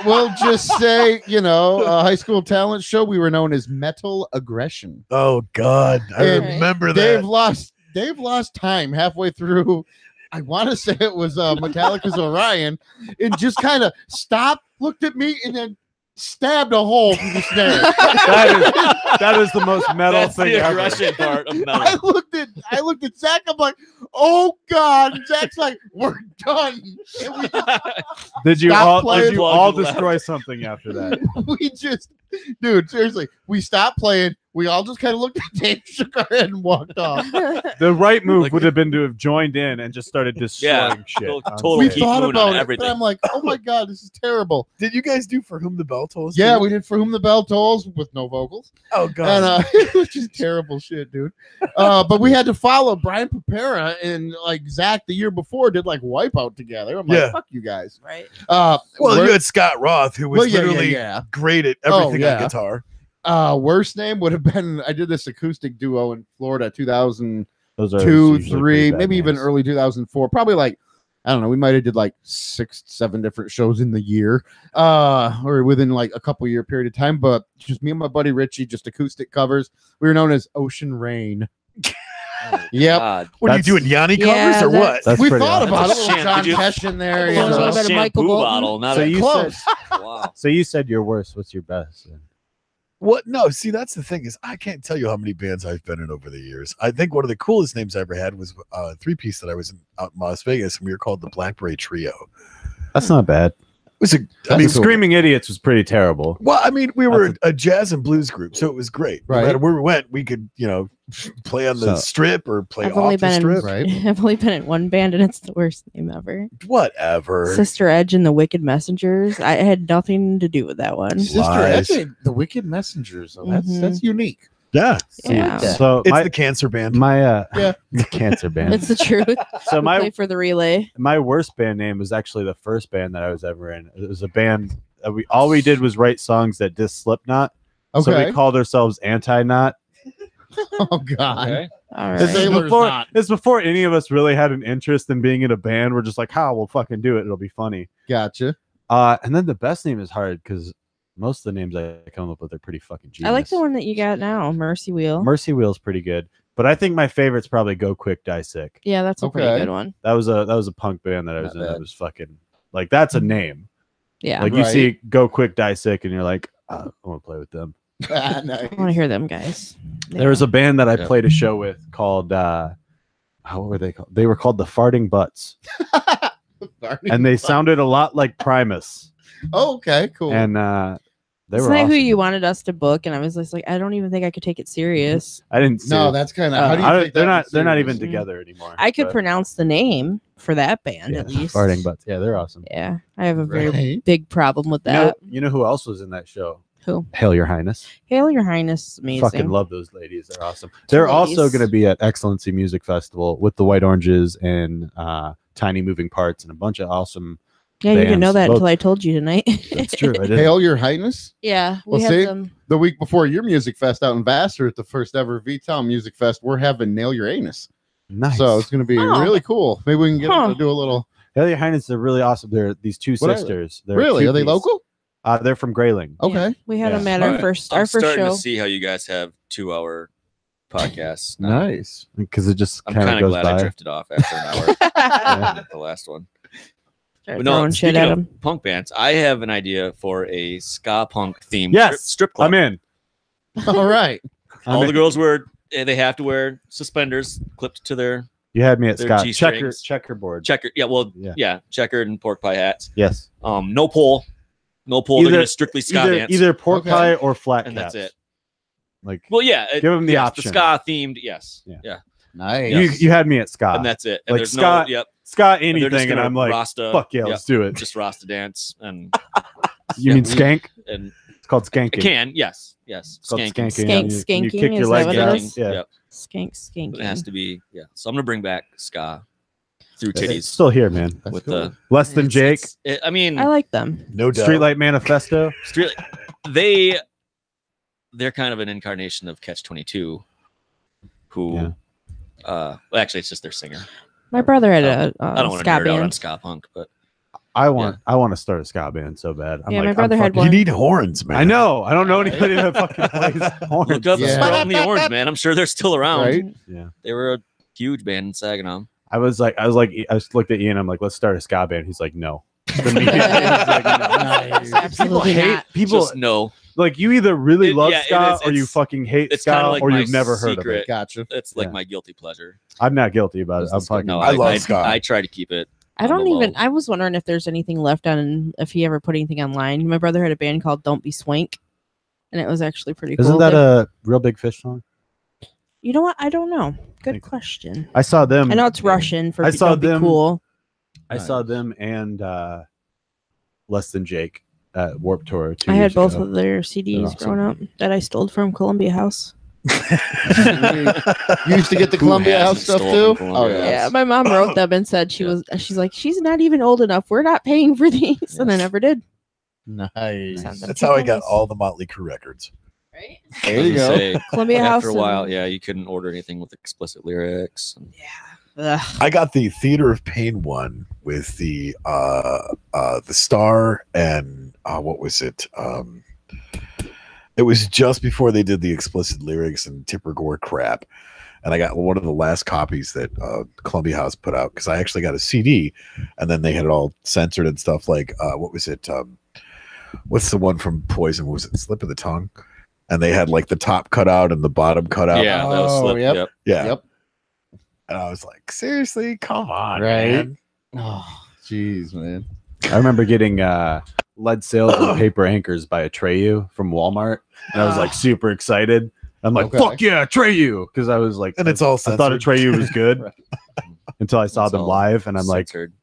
We'll just say, high school talent show. We were known as Metal Aggression. Oh God, I And remember Dave that. lost time halfway through. I want to say it was Metallica's Orion, and just kind of stopped, looked at me, and then stabbed a hole through the snare. That is the most metal That's thing the ever. aggression part of metal. I looked at Zach. I'm like, oh God. And Zach's like, we're done. And we Did you Stop all playing. destroy something after that? we just, dude, seriously, we stopped playing. We all just kind of looked at Dave, shook our head, and walked off. The right move Like- would have been to have joined in and just started destroying Yeah, shit. go on total We stage. Keep thought moving on about it, everything. but I'm like, oh my God, this is terrible. Did you guys do For Whom the Bell Tolls? Yeah, too? we did For Whom the Bell Tolls with no vocals. Oh God. And it was just terrible shit, dude. But we had to follow Brian Papera and like Zach the year before did like Wipeout together. I'm like, Yeah. fuck you guys. Right. well, wor- you had Scott Roth, who was well, literally yeah. great at Oh, everything yeah. on guitar. Worst name would have been, I did this acoustic duo in Florida 2002, Those are usually 3, pretty bad maybe even names. early 2004. Probably like, I don't know, we might have did like 6, 7 different shows in the year, or within like a couple year period of time. But just me and my buddy Richie, just acoustic covers. We were known as Ocean Rain. Yep. God. What are you That's- doing, Yanni Yeah, covers or that- what? That's We pretty thought awesome. about it. That's a Little sham- John did you- Tesh in there. A You little know. bit of Shampoo Michael Bolton. bottle, not So a you close. wow. So you said your worst. What's your best? then? What? No, see, that's the thing is I can't tell you how many bands I've been in over the years. I think one of the coolest names I ever had was a 3-piece that I was in out in Las Vegas, and we were called the Blackberry Trio. That's not bad. It was a, I That's mean, cool. Screaming Idiots was pretty terrible. well, I mean, we were That's a jazz and blues group, so it was great. No Right. matter where we went, we could, play on the So- strip or play I've only off the been strip. Right. I've only been in one band, and it's the worst name ever. Whatever. Sister Edge and the Wicked Messengers. I had nothing to do with that one. Sister Lies. Edge, the Wicked Messengers. So that's Mhm. that's unique. Yeah, Yeah. So it's my the cancer band. Yeah. the cancer band. It's the truth. So We play my for the relay. worst band name was actually the first band that I was ever in. It was a band that all we did was write songs that dissed Slipknot. So Okay. we called ourselves Anti-Knot. Oh God. Okay. All It's right. Sailor's Knot. It's before any of us really had an interest in being in a band. We're just like, we'll fucking do it. It'll be funny. Gotcha. And then the best name is hard because most of the names I come up with are pretty fucking genius. I like the one that you got now, Mercy Wheel. Mercy Wheel's pretty good, but I think my favorite's probably Go Quick Die Sick. Yeah, that's a Okay. pretty good one. That was a punk band that I was Not in. That bad. was fucking like that's a name. Yeah, Like you Right. see Go Quick Die Sick, and you're like, I want to play with them. Nice. I want to hear them guys. There was a band that I Yeah. played a show with called how were they called? They were called the Farting Butts, and they sounded a lot like Primus. Oh, okay, cool. And they Isn't were that who awesome. you wanted us to book? And I was just like, I don't even think I could take it serious. I didn't. See no, it. that's kind of how do you take they're that not. They're not serious? even together anymore. I could but- pronounce the name for that band yeah, at least. Farting Butts. Yeah, they're awesome. Yeah, I have a very Right. big problem with You know, that. you know who else was in that show? Who? Hail Your Highness. Hail Your Highness, is amazing. Fucking love those ladies. They're awesome. They're also ladies. going to be at Excellency Music Festival with the White Oranges and Tiny Moving Parts and a bunch of awesome. Yeah, you didn't know bands, that both- until I told you tonight. That's true. I did. Hail Your Highness. Yeah, we Well, have see? them. The week before your music fest out in Vassar at the first ever V-Town Music Fest, we're having Nail Your Anus. Nice. So it's going to be Oh. really cool. Maybe we can get them to do a little. Hail Your Highness. They're really awesome. They're these two What are they? sisters. They're Really? Are they two-piece. local? They're from Grayling. Okay. Yeah, we had Yeah. them at Alright. our first I'm starting show. to see how you guys have 2-hour podcasts. now. Nice. Because it just I'm kind kind of of goes glad I by. drifted off after an hour. The last one. Start But no, throwing shit speaking at of them. punk bands, I have an idea for a ska punk themed Yes, strip club. I'm in. All right. All I'm the in. girls they have to wear suspenders clipped to their You had me at their Scott. G-strings. Checkerboard. checker. Yeah, well, Yeah. yeah, checkered and pork pie hats. Yes. No pole. They're Either- gonna strictly ska dance. Either pork Okay. pie or flat and caps. that's it. Like Well, yeah, Give 'em the yes, option. The ska themed, yes, Yeah. yeah, Nice. you had me at Scott. and that's it. And Like there's ska- no, yep, Scott and they're just anything, and gonna I'm like, Rasta, fuck yeah, yep, let's do it. just Rasta dance, and You mean skank? and It's called it skanking. can, yes, It's called skanking. skanking. Skank, You skanking, kick your is leg that what down. it is? Yeah. Yep. Skank, skank. It has to be, yeah. So I'm gonna bring back ska through It's titties still here, man. That's with cool. the Less than Jake. I mean, I like them. No doubt. Streetlight Manifesto. Street, they're kind of an incarnation of Catch 22, who Yeah. Actually, it's just their singer. My brother had I don't want to ska nerd out on band. ska punk, but I want to start a ska band so bad. I'm Yeah, like, my brother I'm had fucking- one. You need horns, man. I know. I don't know anybody that fucking plays horns. look up Yeah. Sprout and the Orange, man. I'm sure they're still around. Right? Yeah. They were a huge band in Saginaw. I looked at Ian. I'm like, let's start a ska band. He's like, no. Immediately, he's like, no. Nice. Absolutely People hate not. people. Just no. Like you either really love yeah, ska it is. or you It's- fucking hate it's kinda ska like or my you've never heard of secret. it. Gotcha. It's like Yeah. my guilty pleasure. I'm not guilty about it. I'm fucking. No, I love ska. I try to keep it. I don't on the even. low. I was wondering if there's anything left on if he ever put anything online. My brother had a band called Don't Be Swank, and it was actually pretty cool. Isn't that They- a Real Big Fish song? You know what? I don't know. Good Think- question. I saw them. I know it's Russian for I saw Don't Be them- Cool. I saw them and Less Than Jake at Warped Tour. 2 I had years both ago. of their CDs awesome. growing up that I stole from Columbia House. You used to get the Who Columbia hasn't House stuff stolen too? from Oh Columbia yeah. Yeah, my mom wrote them and said she's like, she's not even old enough. We're not paying for these, and I Yes. never did. Nice. Sounds That's how I got all the Motley Crue records. Right? There you I was go. gonna say, Columbia House. after a while, and- yeah, you couldn't order anything with explicit lyrics. Yeah. Ugh. I got the Theater of Pain one with the Star and what was it? It was just before they did the explicit lyrics and Tipper Gore crap. And I got one of the last copies that Columbia House put out because I actually got a CD, and then they had it all censored and stuff. Like what was it? What's the one from Poison? Was it Slip of the Tongue? And they had like the top cut out and the bottom cut out. Yeah, that was Oh, slip. yep. Yep. Yeah. Yep. And I was like, seriously, come on, Right. man. Oh, jeez, man. I remember getting lead sails and paper anchors by Atreyu from Walmart, and I was like super excited. I'm like, Okay. fuck yeah, Atreyu, because I was like, And it's all I censored. thought Atreyu was good Right. until I saw It's them all live, and I'm like, censored.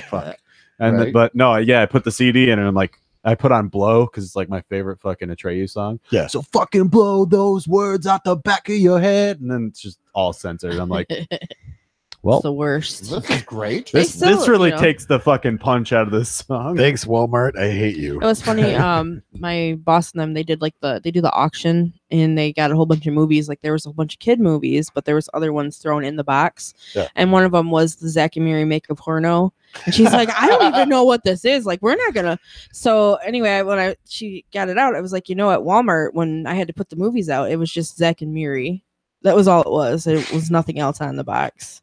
fuck. And Right. but no, yeah, I put the CD in, and I'm like, I put on Blow because it's like my favorite fucking Atreyu song. Yeah. So fucking blow those words out the back of your head, and then it's just all censored. I'm like, well, It's the worst. This is great. They this still, really you know- takes the fucking punch out of this song. Thanks, Walmart. I hate you. It was funny. My boss and them, they do the auction, and they got a whole bunch of movies. Like there was a whole bunch of kid movies, but there was other ones thrown in the box. Yeah. And one of them was the Zack and Miri Make a Porno. And she's like, I don't even know what this is. Like, we're not gonna. So anyway, when she got it out, I was like, you know, at Walmart when I had to put the movies out, it was just Zack and Miri. That was all it was. It was nothing else on the box.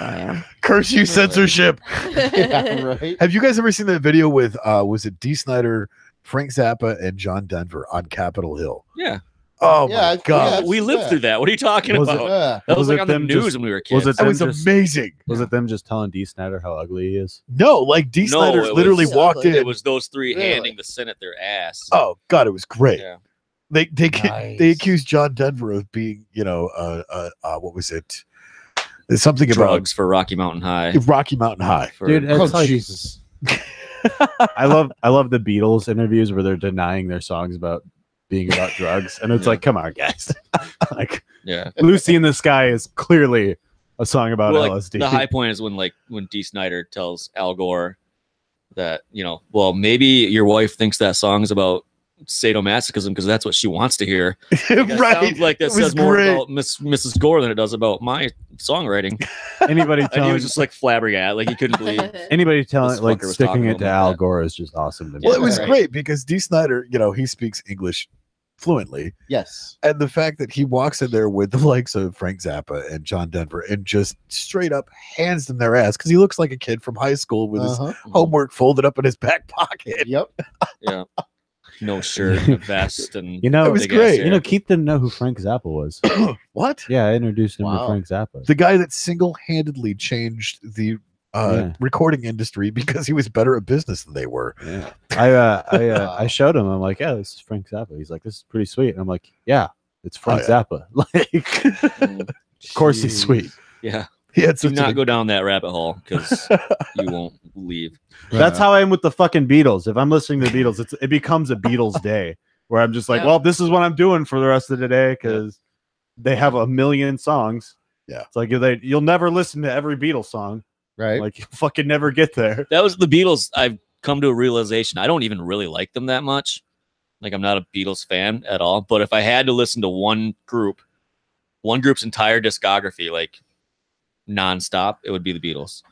Oh yeah. Curse you, censorship. Yeah, right. Have you guys ever seen that video with was it D. Snyder, Frank Zappa, and John Denver on Capitol Hill? Yeah. Oh Yeah, my yeah. god, We lived yeah. through that. What are you talking Was it- about? Yeah. That was Was like it on the them news just- when we were kids. was it that was them just- amazing. Was it them just telling D. Snyder how ugly he is? No, like D. No, Snyder it literally was- walked in. It was those three Really? handing the Senate their ass. Oh god, it was great. Yeah. They Nice. they accused John Denver of being, what was it? There's something Drugs for Rocky Mountain High. about Rocky Mountain High. For- Dude, Oh, it's like, Jesus. I love the Beatles interviews where they're denying their songs about being about drugs, and it's Yeah. like, come on, guys. Like yeah. Lucy in the Sky is clearly a song about Well, like, LSD. the high point is when D. Snyder tells Al Gore that, well, maybe your wife thinks that song is about sadomasochism because that's what she wants to hear. That right. sounds like that It was says more great. about Mrs. Gore than it does about my songwriting. Anybody And he telling was just like flabbergasted, like he couldn't believe. anybody telling This like fucker was sticking talking it to about Al that. Gore is just awesome to me. Well, Yeah, it was right. great because D. Snyder, he speaks English fluently. Yes. And the fact that he walks in there with the likes of Frank Zappa and John Denver and just straight up hands them their ass because he looks like a kid from high school with his Uh-huh. homework folded up in his back pocket. Yep. Yeah. No shirt, a vest, and You know, It was big ass great. hair. you know, Keith didn't know who Frank Zappa was. What? Yeah, I introduced him Wow. to Frank Zappa. The guy that single-handedly changed the Yeah. recording industry because he was better at business than they were. Yeah. I showed him. I'm like, yeah, this is Frank Zappa. He's like, this is pretty sweet. And I'm like, yeah, it's Frank yeah. Zappa. Like, of course he's sweet. Yeah. He had Do such not a, go down that rabbit hole because you won't leave. That's how I am with the fucking Beatles. If I'm listening to the Beatles, it becomes a Beatles day where I'm just like, Yeah. well, this is what I'm doing for the rest of the day because they have a million songs. Yeah. It's like you'll never listen to every Beatles song. Right. Like you'll fucking never get there. That was the Beatles. I've come to a realization. I don't even really like them that much. Like I'm not a Beatles fan at all. But if I had to listen to one group's entire discography, like nonstop, it would be the Beatles.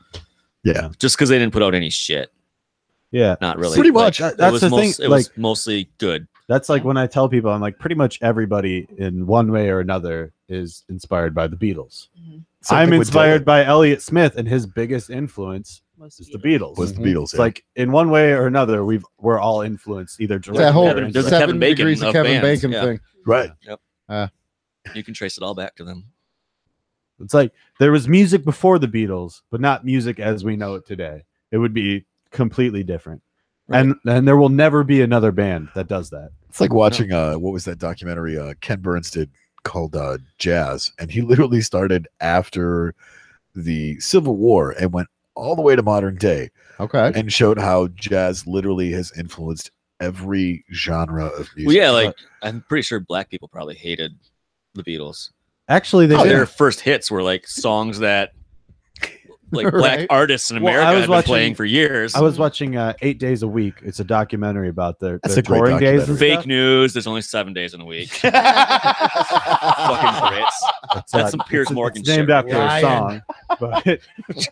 Yeah. Just because they didn't put out any shit. Yeah, Not really. Pretty much. Like, That's the thing, It was mostly good. that's like when I tell people, I'm like, pretty much everybody in one way or another is inspired by the Beatles. Something I'm with inspired Dylan by Elliott Smith, and his biggest influence is the Beatles. was the Beatles. It's like in one way or another, we're all influenced either directly That whole or There's a indirectly. Kevin 7 Bacon degrees of of Kevin bands, Bacon yeah. thing. right. You can trace it all back to them. It's like there was music before the Beatles, but not music as we know it today. It would be completely different. Right. And there will never be another band that does that. It's like watching what was that documentary Ken Burns did called Jazz, and he literally started after the Civil War and went all the way to modern day Okay. and showed how jazz literally has influenced every genre of music. Well, yeah, like I'm pretty sure black people probably hated the Beatles. Actually, they Their first hits were like songs that like black Right. artists in Well, America I was had been watching- playing for years. I was watching 8 Days a Week. It's a documentary about their That's a great touring days. And Fake stuff. news. There's only 7 days in a week. Fucking Brits. That's some Piers Morgan It's named shit. after a song, but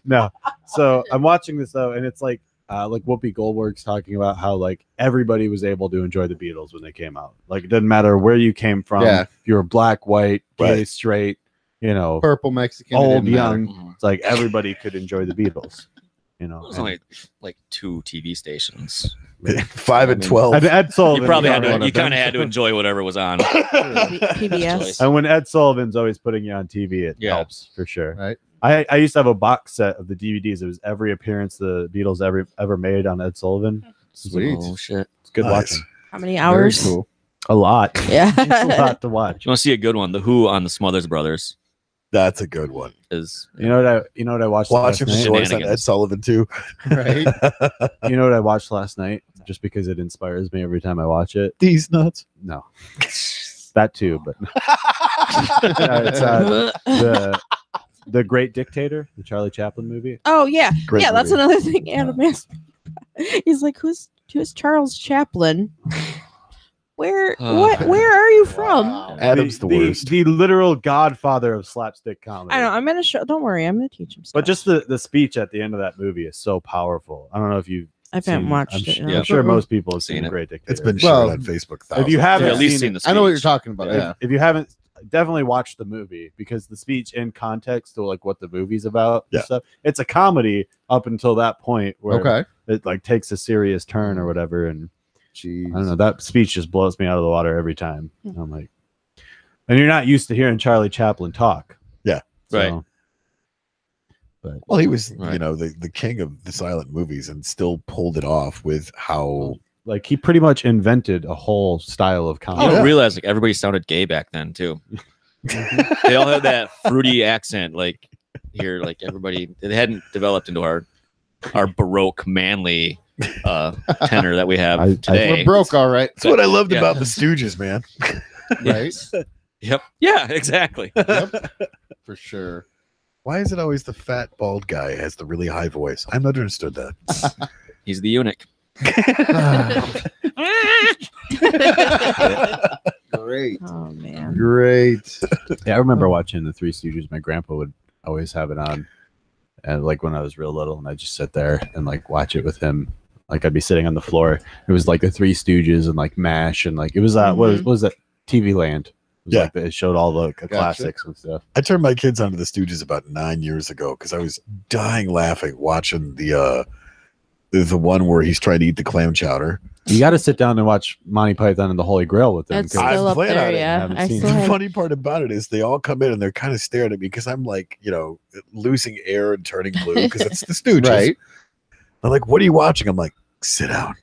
no. So I'm watching this though, and it's like Whoopi Goldberg's talking about how like everybody was able to enjoy the Beatles when they came out. Like it doesn't matter where you came from. Yeah. If you were black, white, gay, Right. straight, Purple Mexican. it old, didn't matter. young. Mhm. It's like everybody could enjoy the Beatles. It was only like 2 TV stations. 5 and 12. And Ed Sullivan. You probably had one to. of You kind them. of had to enjoy whatever was on. PBS. And when Ed Sullivan's always putting you on TV, it Yeah. helps for sure. Right. I used to have a box set of the DVDs. It was every appearance the Beatles ever made on Ed Sullivan. Sweet. Oh shit! It's good Nice. watching. How many Very hours? cool. A lot. It's a Yeah. lot to watch. You want to see a good one? The Who on the Smothers Brothers That's a good one. is. You know what I watched Watch last him night? shorts on Shenanigans. Ed Sullivan too. Right. You know what I watched last night? Just because it inspires me every time I watch it. These nuts. No, that too. But it's the Great Dictator, the Charlie Chaplin movie. Oh yeah, Great yeah. That's movie. another thing. Adam asked me. He's like, "Who's Charles Chaplin? Where are you from?" Wow. Adam's the worst. The literal godfather of slapstick comedy. I know. I'm gonna show. Don't worry. I'm gonna teach him stuff. But just the speech at the end of that movie is so powerful. I don't know if you've I haven't seen- watched I'm, it. I'm no. sure most people have seen Seen The it. Great Dictator. It's been Well, shared on Facebook. if you haven't I've at least seen seen it, the. I know what you're speech. talking about. Yeah. if you haven't, definitely watch the movie because the speech in context to like what the movie's about Yeah. and stuff. It's a comedy up until that point where Okay. it like takes a serious turn or whatever. And Jeez. I don't know, that speech just blows me out of the water every time. I'm like, and you're not used to hearing Charlie Chaplin talk. Yeah. Right. Well, he was, Right. the king of the silent movies and still pulled it off with how. Like he pretty much invented a whole style of You comedy. don't yeah. realize like everybody sounded gay back then too. They all had that fruity accent, like here, like everybody. It hadn't developed into our baroque manly tenor that we have I- today. We're broke, all right. That's what I loved Yeah. about the Stooges, man. Right. Yep. Yeah. Exactly. For sure. Why is it always the fat bald guy has the really high voice? I've never understood that. He's the eunuch. Great. Oh man. Great. Yeah, I remember watching the Three Stooges. My grandpa would always have it on, and like when I was real little, and I'd just sit there and like watch it with him. Like I'd be sitting on the floor. It was like the Three Stooges and like MASH and like it was what was that TV Land? It was Yeah. like, it showed all the Gotcha. classics and stuff. I turned my kids onto the Stooges about 9 years ago because I was dying laughing watching the one where he's trying to eat the clam chowder. You got to sit down and watch Monty Python and the Holy Grail with them. That's 'cause- I still up plan there. on it. Yeah. Haven't I seen still it. The have. funny part about it is they all come in and they're kind of staring at me because I'm like, losing air and turning blue because it's the Stooges. Right. They're like, "What are you watching?" I'm like, "Sit down."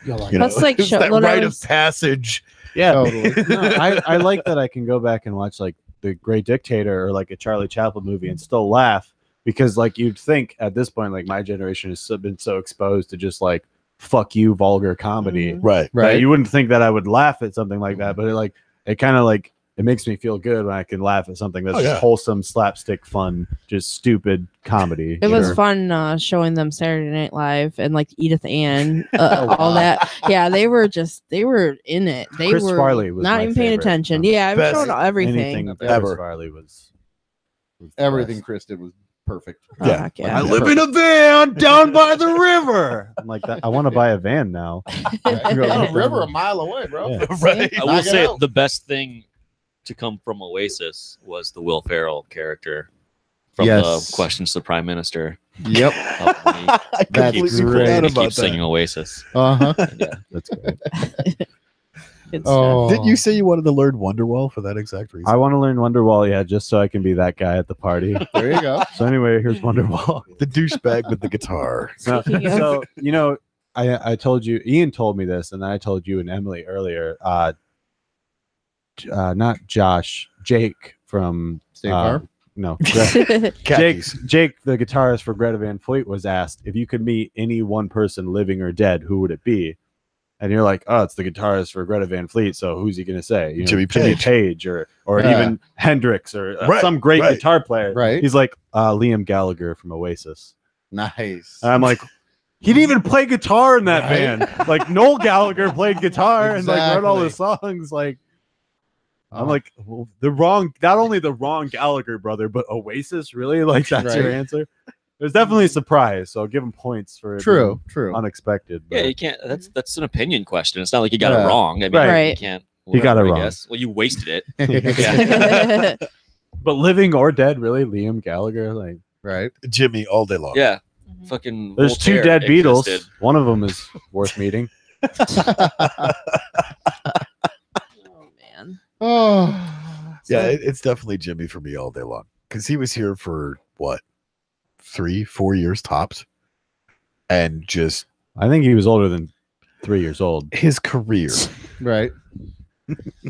That's like it's show- that when I rite was- of passage. yeah, Totally. no, I like that I can go back and watch like The Great Dictator or like a Charlie Chaplin movie and still laugh because like you'd think at this point like my generation has been so exposed to just like fuck you vulgar comedy. Mhm. Right. That Right. you wouldn't think that I would laugh at something like that, but it kind of like it makes me feel good when I can laugh at something that's Oh, yeah. just wholesome, slapstick, fun, just stupid comedy. It was Sure. fun showing them Saturday Night Live and like Edith Ann, all that. Yeah, they were in it. They Chris were Farley was not my even paying favorite. attention. Yeah, I was Best showing everything. Anything Not Chris ever. Farley was the Everything best. Chris did was perfect. Oh, Yeah. heck yeah. I live in a van down by the river. I'm like that. I want to buy a van now. Right? You're on a river a mile away, bro. Yeah. Right. I will Knock it say out. the best thing to come from Oasis was the Will Ferrell character from Yes. the Questions to the Prime Minister. Yep. Helped me I That's completely great. forgot to about keep singing that. Oasis. Uh-huh. And yeah, That's great. Good stuff. Oh. Didn't you say you wanted to learn Wonderwall for that exact reason? I want to learn Wonderwall, yeah, just so I can be that guy at the party. There you go. So anyway, here's Wonderwall. The douchebag with the guitar. So, Speaking of- so, you know, I told you, Ian told me this, and then I told you and Emily earlier. Not Josh, Jake from State Farm? No, Khakis. Jake, the guitarist for Greta Van Fleet, was asked if you could meet any one person, living or dead, who would it be? And you're like, oh, it's the guitarist for Greta Van Fleet. So who's he gonna say? You know, Jimmy Page. or Yeah. even Hendrix or Right, some great right. guitar player. Right. He's like Liam Gallagher from Oasis. Nice. And I'm like, he didn't even play guitar in that Right? band. Like Noel Gallagher played guitar and like wrote all the songs. Like I'm Oh. like, well, not only the wrong Gallagher brother, but Oasis, really? Like that's your Right. answer? There's definitely a surprise, so I'll give him points for it True. being True. unexpected. yeah, but- you can't. That's an opinion question. It's not like you got Yeah. it wrong. I mean, Right. you can't. He got whatever, it I wrong. guess. Well, you wasted it. Yeah. but living or dead, really, Liam Gallagher. Like, Right. Jimmy all day long. Yeah, Mhm. fucking. there's two Voltaire dead Beatles. existed. One of them is worth meeting. Oh man. Oh. Yeah, it's definitely Jimmy for me all day long. Because he was here for what, 3-4 years tops. And just I think he was older than 3 years old. his career. Right.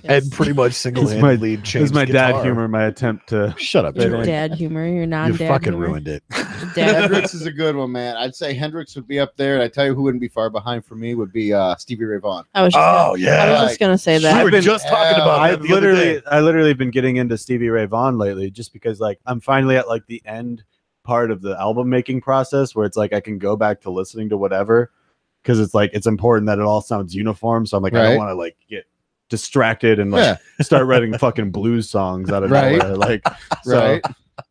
And pretty much single-handedly This changed is my dad guitar. humor. My attempt to. Shut up, Your Joey. Dad humor. Your You non-dad fucking humor. ruined it. Dad. Hendrix is a good one, man. I'd say Hendrix would be up there. And I tell you who wouldn't be far behind for me would be Stevie Ray Vaughan. I was just Oh, I yeah. was just gonna say We that. were I've been- just talking about that I've the other day. I literally been getting into Stevie Ray Vaughan lately, just because like I'm finally at like the end part of the album making process where it's like I can go back to listening to whatever, because it's like it's important that it all sounds uniform. So I'm like I Right. don't want to like get distracted and like Yeah. start writing fucking blues songs out of Right. nowhere. Like Right.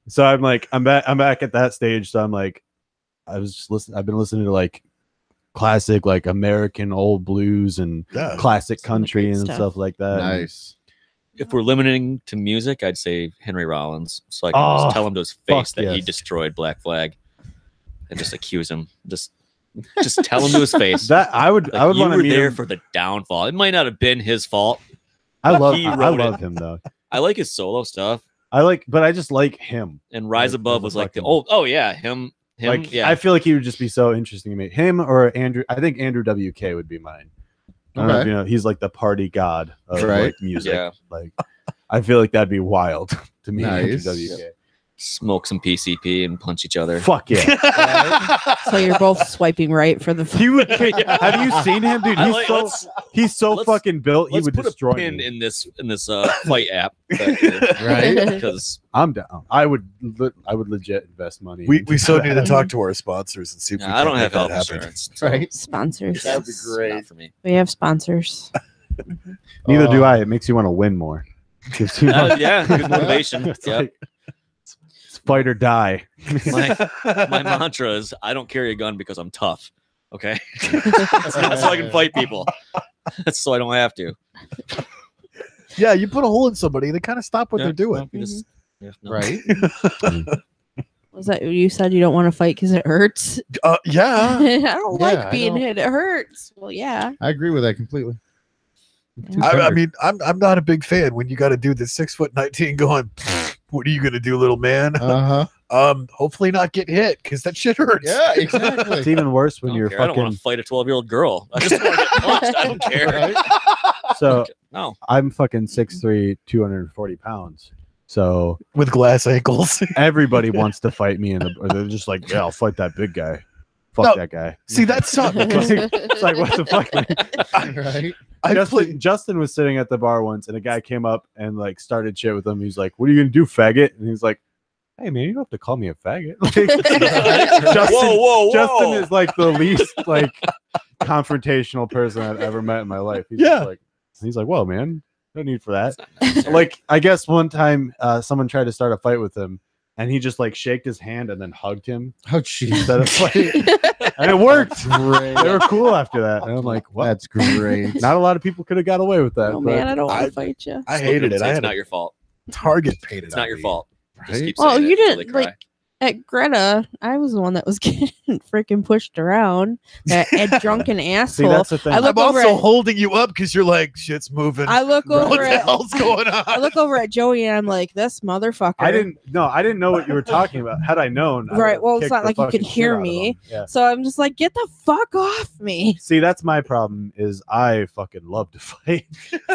so I'm like I'm back at that stage. So I'm like I've been listening to like classic like American old blues and Yeah. classic Some country great and stuff. stuff like that. Nice. If we're limiting to music, I'd say Henry Rollins. So I can Oh, just tell him to his face fuck that he yes. destroyed Black Flag, and just accuse him. Just tell him to his face. That I would Like, I would you want to were meet there him. for the downfall. It might not have been his fault. I love he I wrote it. love him though. I like his solo stuff. But I just like him. And Rise Like, Above as a was like the fucking- oh yeah, him Like yeah. I feel like he would just be so interesting to me. Him or Andrew. I think Andrew WK would be mine. I don't know if Okay. you know, he's like the party god of Right. like music. Yeah. Like I feel like that'd be wild to me. Nice. Andrew WK. Smoke some PCP and punch each other. Fuck yeah. So you're both swiping right for the. He would kick. Have you seen him, dude? I He's like- so let's fucking fucking built. He let's would put destroy a pin me. in this fight app. Right. Because I'm down. I would legit invest money. We into so that. need to talk to our sponsors and see if we I don't can have make health that happen. insurance. So Right. Sponsors. That'd be it's great. not for me. We have sponsors. Neither do Oh. I. It makes you want to win more. Gives you Yeah, good motivation. It's Yep. like, it's fight or die. My mantra is I don't carry a gun because I'm tough. Okay. That's not so I can fight people. That's so I don't have to. Yeah, you put a hole in somebody, they kind of stop what Yeah, they're doing. well, you just- yeah, no. Right. Was that you said you don't want to fight because it hurts? Yeah. I don't Yeah, like I being don't- hit. It hurts. Well, yeah. I agree with that completely. Too I tender. mean, I'm not a big fan when you got a dude that's 6'19" going, what are you gonna do, little man? Uh-huh. Hopefully not get hit because that shit hurts. Yeah, It's exactly. even worse when I don't you're care. I don't want fucking. to fight a 12-year-old girl. I just want to get punched. I don't care. Right? So No. I'm fucking 6'3", 240 pounds. So With glass ankles. everybody wants to fight me, or they're just like, yeah, I'll fight that big guy. Fuck No. that guy. See, that's something. It's like, what the fuck? Right. Justin was sitting at the bar once, and a guy came up and like started shit with him. He's like, "What are you gonna do, faggot?" And he's like, "Hey man, you don't have to call me a faggot." Like, Justin, whoa. Justin is like the least like confrontational person I've ever met in my life. He's just Yeah. he's like, "Whoa, man, no need for that." Like, I guess one time someone tried to start a fight with him, and he just like shaked his hand and then hugged him Oh, jeez. instead of fighting. And it worked. Great. They were cool after that. And I'm like, what? That's great. Not a lot of people could have got away with that. Oh but- man, I don't want I- to fight you. I Still hated couldn't it. say I it's had not a your fault. target painted. It's not your fault. Just Right? keep Well, saying you it till didn't, they like- cry. At Greta, I was the one that was getting freaking pushed around. That drunken See, asshole. that's the thing. I look I'm over also at- holding you up because you're like, shit's moving. I look Right. over What the at hell's going on? I look over at Joey and I'm like, this motherfucker. I didn't know what you were talking about. Had I known, I Right, would've well, it's kicked not the like you could fucking shit hear out of me. him. Yeah. So I'm just like, get the fuck off me. See, that's my problem. Is I fucking love to fight.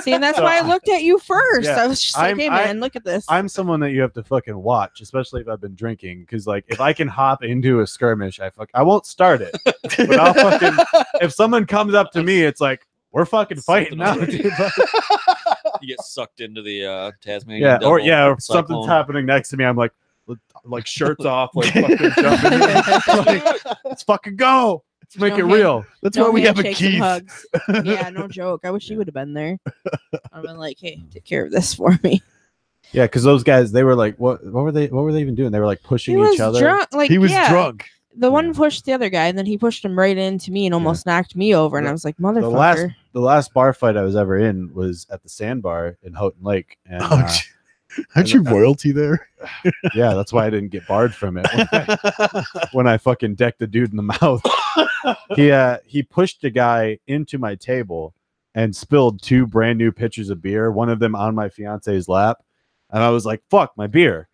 See, and that's So why I looked at you first. Yeah, I was just like, I'm- hey man, look at this. I'm someone that you have to fucking watch, especially if I've been drinking. Because like, if I can hop into a skirmish, I won't start it. But I'll fucking if someone comes up to me, it's like we're fucking fighting now, dude. Like, You get sucked into the Tasmanian. yeah, or devil yeah, or cyclone. something's happening next to me. I'm like shirts off, like fucking jumping. Like, let's fucking go. Let's make No it hand- real. That's No why we have a handshakes and Keith. hugs. Yeah, no joke. I wish you would have been there. I've been like, hey, take care of this for me. Yeah, because those guys, they were like, what were they even doing? They were like pushing He was each other. drunk. Like He was yeah, drunk. The one Yeah. pushed the other guy, and then he pushed him right into me and almost knocked me over. And I was like, motherfucker. The last bar fight I was ever in was at the Sandbar in Houghton Lake, and Aren't you royalty there? yeah, that's why I didn't get barred from it when I fucking decked the dude in the mouth. He pushed a guy into my table and spilled 2 brand new pitchers of beer, one of them on my fiance's lap, and I was like, "Fuck my beer!"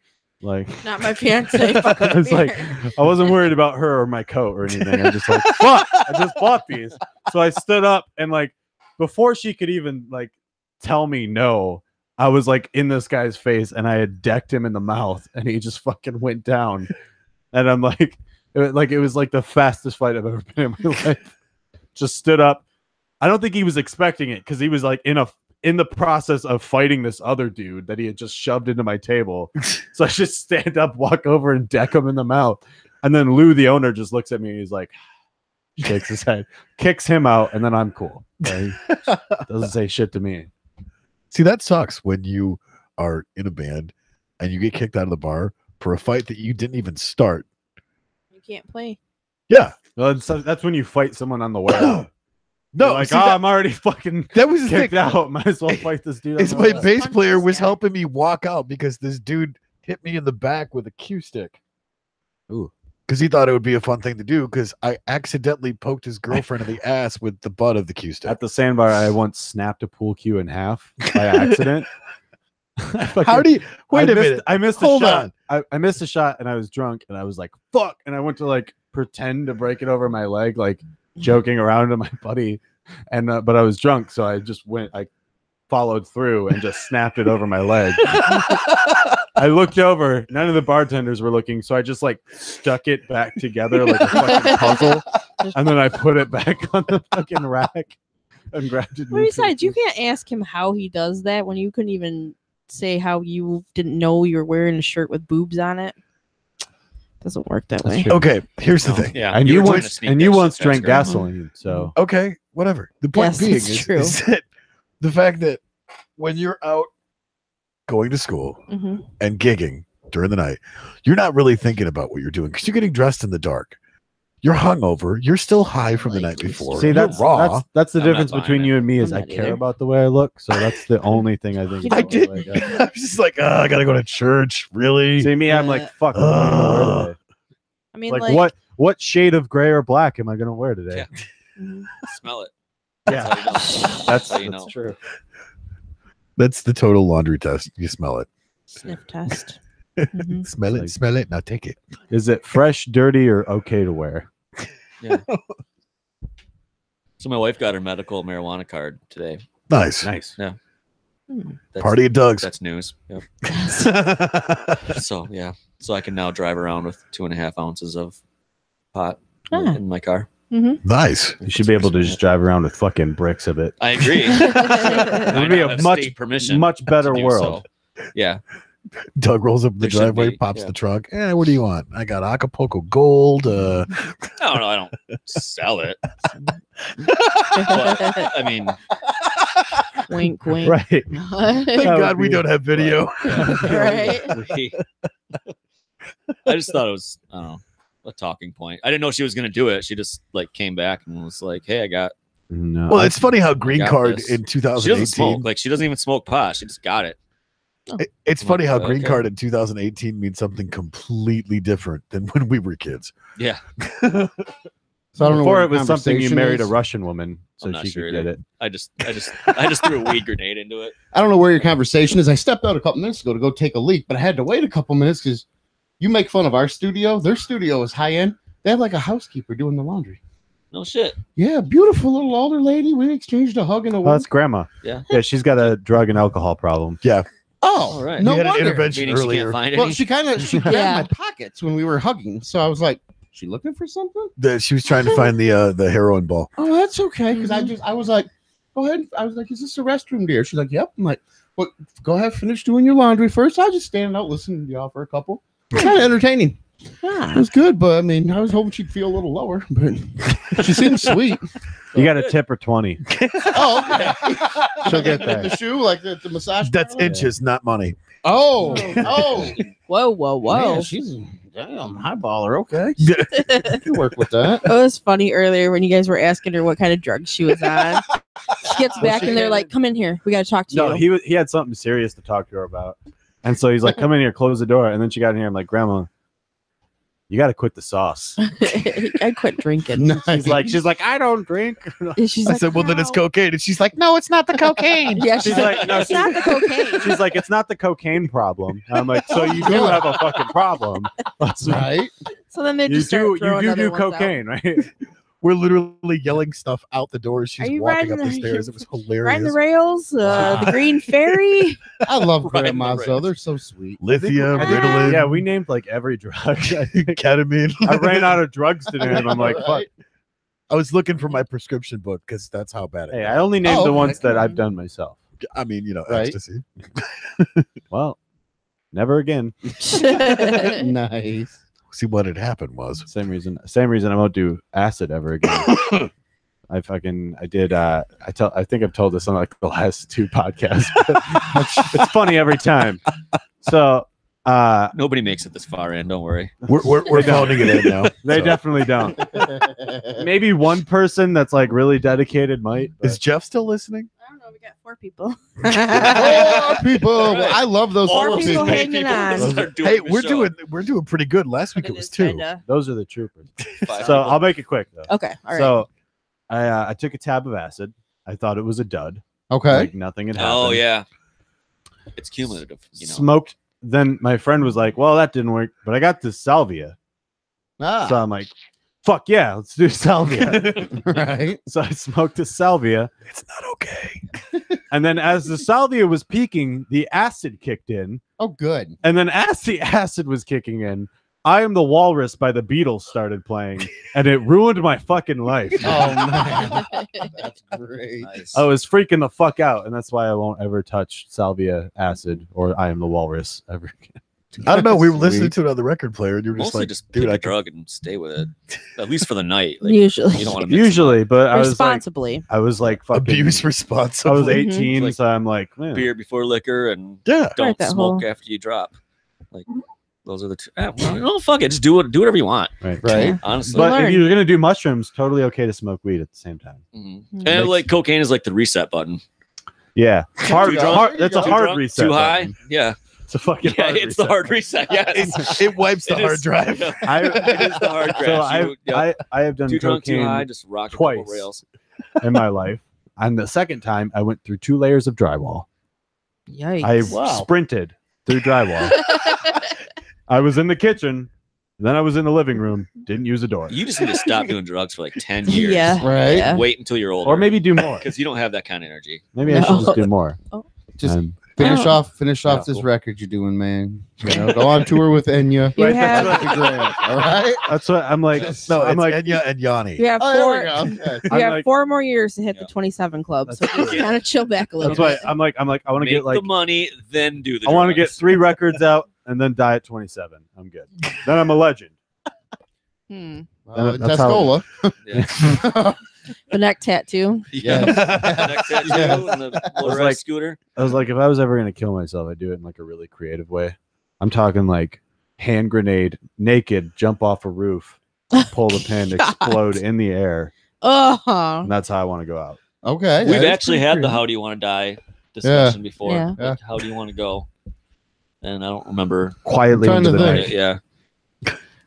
Like, Not my fiance. Fucking I was like, I wasn't worried about her or my coat or anything. I'm just like, fuck, I just bought these. So I stood up and like before she could even like tell me no, I was like in this guy's face and I had decked him in the mouth and he just fucking went down. And I'm like, it was like the fastest fight I've ever been in my life. Just stood up. I don't think he was expecting it because he was like in the process of fighting this other dude that he had just shoved into my table. So I just stand up, walk over, and deck him in the mouth. And then Lou, the owner, just looks at me and he's like, shakes his head, kicks him out, and then I'm cool. Right? Doesn't say shit to me. See, that sucks when you are in a band and you get kicked out of the bar for a fight that you didn't even start. you can't play. Yeah. Well, that's when you fight someone on the way out. No, You're like, see, I'm already fucking that was the kicked thing. out. Might as well fight this dude. on Is the my way out. bass Punches, player was yeah. helping me walk out because this dude hit me in the back with a cue stick. Ooh. Because he thought it would be a fun thing to do because I accidentally poked his girlfriend in the ass with the butt of the cue stick. At the Sandbar, I once snapped a pool cue in half by accident. How do you wait a minute? I missed Hold a shot. I missed a shot and I was drunk and I was like, fuck. And I went to like pretend to break it over my leg, like joking around to my buddy. And but I was drunk, so I followed through and just snapped it over my leg. I looked over, none of the bartenders were looking, so I just like stuck it back together like a fucking puzzle, and then I put it back on the fucking rack and grabbed it. Well, besides, you can't ask him how he does that when you couldn't even say how you didn't know you were wearing a shirt with boobs on it. Doesn't work that That's way. true. Okay, here's the No, thing. Yeah, And you were trying once to sneak and that you shit once past drank her. gasoline, so Okay, whatever. The point Yes, being it's true. is that the fact that when you're out going to school hmm and gigging during the night, you're not really thinking about what you're doing because you're getting dressed in the dark. You're hungover. You're still high from the night before. see You're that's raw. that's the I'm not difference buying between it. you and me is I'm I not care either. about the way I look, so that's the only thing I think. You about I the did. way I go. I was just like, I gotta go to church. Really? See me, I'm like, fuck. What am I gonna wear today? I mean, Like, what shade of gray or black am I gonna wear today? Yeah. Mhm. Smell it. Yeah, That's how you know. that's how you know. true. That's the total laundry test. You smell it. Sniff test. Mhm. Smell it. Like- Smell it. Now take it. Is it fresh, dirty, or okay to wear? So my wife got her medical marijuana card today. Nice. Nice. Hmm. That's, Party at Doug's. That's news. Yep. So yeah. So I can now drive around with 2.5 ounces of pot Ah. in my car. Nice. You should be able to just drive around with fucking bricks of it. I agree. It would be a much better to do world. so. Yeah. Doug rolls up in the There should driveway, be, pops yeah. the trunk. What do you want? I got Acapulco Gold. No, I don't sell it. But, I mean, Wink, wink. Right. Thank That God would we be- don't have video. Right. we, I just thought it was, I don't know, a talking point. I didn't know she was gonna do it. She just like came back and was like, "Hey, I got." No, Well, it's funny how Green got Card this. in She doesn't 2018. smoke. Like she doesn't even smoke pot. She just got it. It's I'm funny like, how Green okay. Card in 2018 means something completely different than when we were kids. Yeah, So I don't know before what it was something you conversation married a is. Russian woman so I'm not she sure could get either. it. I just threw a weed grenade into it. I don't know where your conversation is. I stepped out a couple minutes ago to go take a leak, but I had to wait a couple minutes because you make fun of our studio. Their studio is high end. They have like a housekeeper doing the laundry. No shit. Yeah, beautiful little older lady. We exchanged a hug and a Oh, wink. that's grandma. Yeah. Yeah, she's got a drug and alcohol problem. Oh, All right. no we had an wonder. intervention Meaning she earlier. can't find Well, any. she grabbed Yeah. my pockets when we were hugging, so I was like, "She looking for something?" She was trying to find the heroin ball. Oh, that's okay. Because I was like, "Go ahead." I was like, "Is this a restroom, dear?" She's like, "Yep." I'm like, "Well, go ahead, finish doing your laundry first. I'll just stand out listening to y'all for a couple." Kind of entertaining. It was good, but I mean, I was hoping she'd feel a little lower, but she seemed sweet. You got to tip her 20. Oh, okay. She'll get The that. shoe, like the massage. That's parlor? inches, not money. Oh, Whoa, whoa, whoa. Man, she's damn highballer. Okay, It you work with that. was funny earlier when you guys were asking her what kind of drugs she was on. She gets back and they're like, "Come in here. We got to talk to No, you." he had something serious to talk to her about. And so he's like, "Come in here, close the door." And then she got in here. I'm like, "Grandma, you got to quit the sauce." I quit drinking. She's like, "I don't drink." And she's I like, said, well, then it's "No." cocaine. And she's like, no, it's not the cocaine. Yeah, she's She's like, like, no, it's not the cocaine. She's like, "It's not the cocaine problem." And I'm like, "So you do have a fucking problem." Right? So then they You just start do throwing other do ones out. cocaine, right? We're literally yelling stuff out the door as she's Are you walking up the riding the- stairs. It was Riding hilarious. the rails, the green ferry. I love Right in the grandmas though. rails. They're so sweet. Lithium, I think- Ritalin, Yeah, we named like every drug. I think. ketamine. I ran out of drugs to name. I'm like, fuck. Right? I was looking for my prescription book because that's how bad it Hey, is. I only named Oh, the okay. ones that I've done myself. I mean, you know, Right. ecstasy. Well, never again. Nice. See, what had happened was Same reason I won't do acid ever again. I think I've told this on like the last 2 podcasts. But it's funny every time. So Nobody makes it this far in. Don't worry. we're phoning it in now. they So. definitely don't. Maybe one person that's like really dedicated might. Is Jeff still listening? I don't know. We got 4 people. 4 people. Right. I love those Four 4 people people. hanging on. Hey, we're doing pretty good. Last week it was 2. Those are the troopers. Five So people. I'll make it quick though. Okay. All right. So I took a tab of acid. I thought it was a dud. Okay. Like nothing had happened. Oh yeah, it's cumulative. You know. Smoked. Then my friend was like, "Well, that didn't work." But I got this salvia. Ah, So I'm like, "Fuck yeah, let's do salvia." right. So I smoked the salvia. It's not okay. And then as the salvia was peaking, the acid kicked in. Oh, good. And then as the acid was kicking in, I Am the Walrus by the Beatles started playing. And it ruined my fucking life. Oh man, that's great. Nice. I was freaking the fuck out. And that's why I won't ever touch salvia acid or I Am the Walrus ever again. I don't know. We were Sweet. listening to another record player, and you were just Mostly like, just dude, pick I a can. drug and stay with it, at least for the night. Like, Usually. you don't want to Usually, but I was like, Responsibly. fucking Abuse I responsibly. was 18, Like so I'm like, man. beer before liquor and Yeah. don't Right, that smoke whole- after you drop. Like those are the 2. Well, no, fuck it. Just do whatever you want. Right. Right. Honestly. But if learn. you're gonna do mushrooms, totally okay to smoke weed at the same time. Mhm. Mhm. And like cocaine is like the reset button. Yeah, hard. Too drunk? hard that's a Too hard drunk? reset. Too high. button. Yeah. It's a fucking. Yeah. hard It's the reset hard button. reset. Yes. It wipes the It hard is- drive. yeah. I- It is the hard crash. So I have done too drunk, too cocaine high, just rock a twice. couple rails. in my life, and the second time I went through 2 layers of drywall. Yikes. I Wow. sprinted through drywall. I was in the kitchen, then I was in the living room. Didn't use a door, You just need to stop doing drugs for like 10 years. Yeah. Right. Yeah. Wait until you're older. or maybe do more. because you don't have that kind of energy. Maybe I should No. just do more. Just And- finish Oh. off Yeah. this record you're doing, man. You know, go on tour with Enya. You Right, have that's That'd be great. All right. That's what I'm like. No, I'm it's like, Enya and Yanni. you have Oh, there 4 we go. Okay. you I'm have like- 4 more years to hit Yeah. the 27 club. So That's just kind of chill back a little that's why bit. I'm like, I want to Make get like, the money, then do the I want to get drugs. 3 records out and then die at 27. I'm good. Then I'm a legend. That's how- Tescola. Yeah. The neck tattoo. Yeah. Next tattoo Yes. and the was motorized like- scooter. I was like, if I was ever gonna kill myself, I'd do it in like a really creative way. I'm talking like hand grenade, naked, jump off a roof, pull the pin, explode in the air. Oh, And that's how I want to go out. Okay. We've that is actually pretty had the creative. "How do you want to die" discussion before. Yeah. Like, Yeah. how do you want to go? And I don't remember. Quietly I'm trying into to the think. night. Yeah.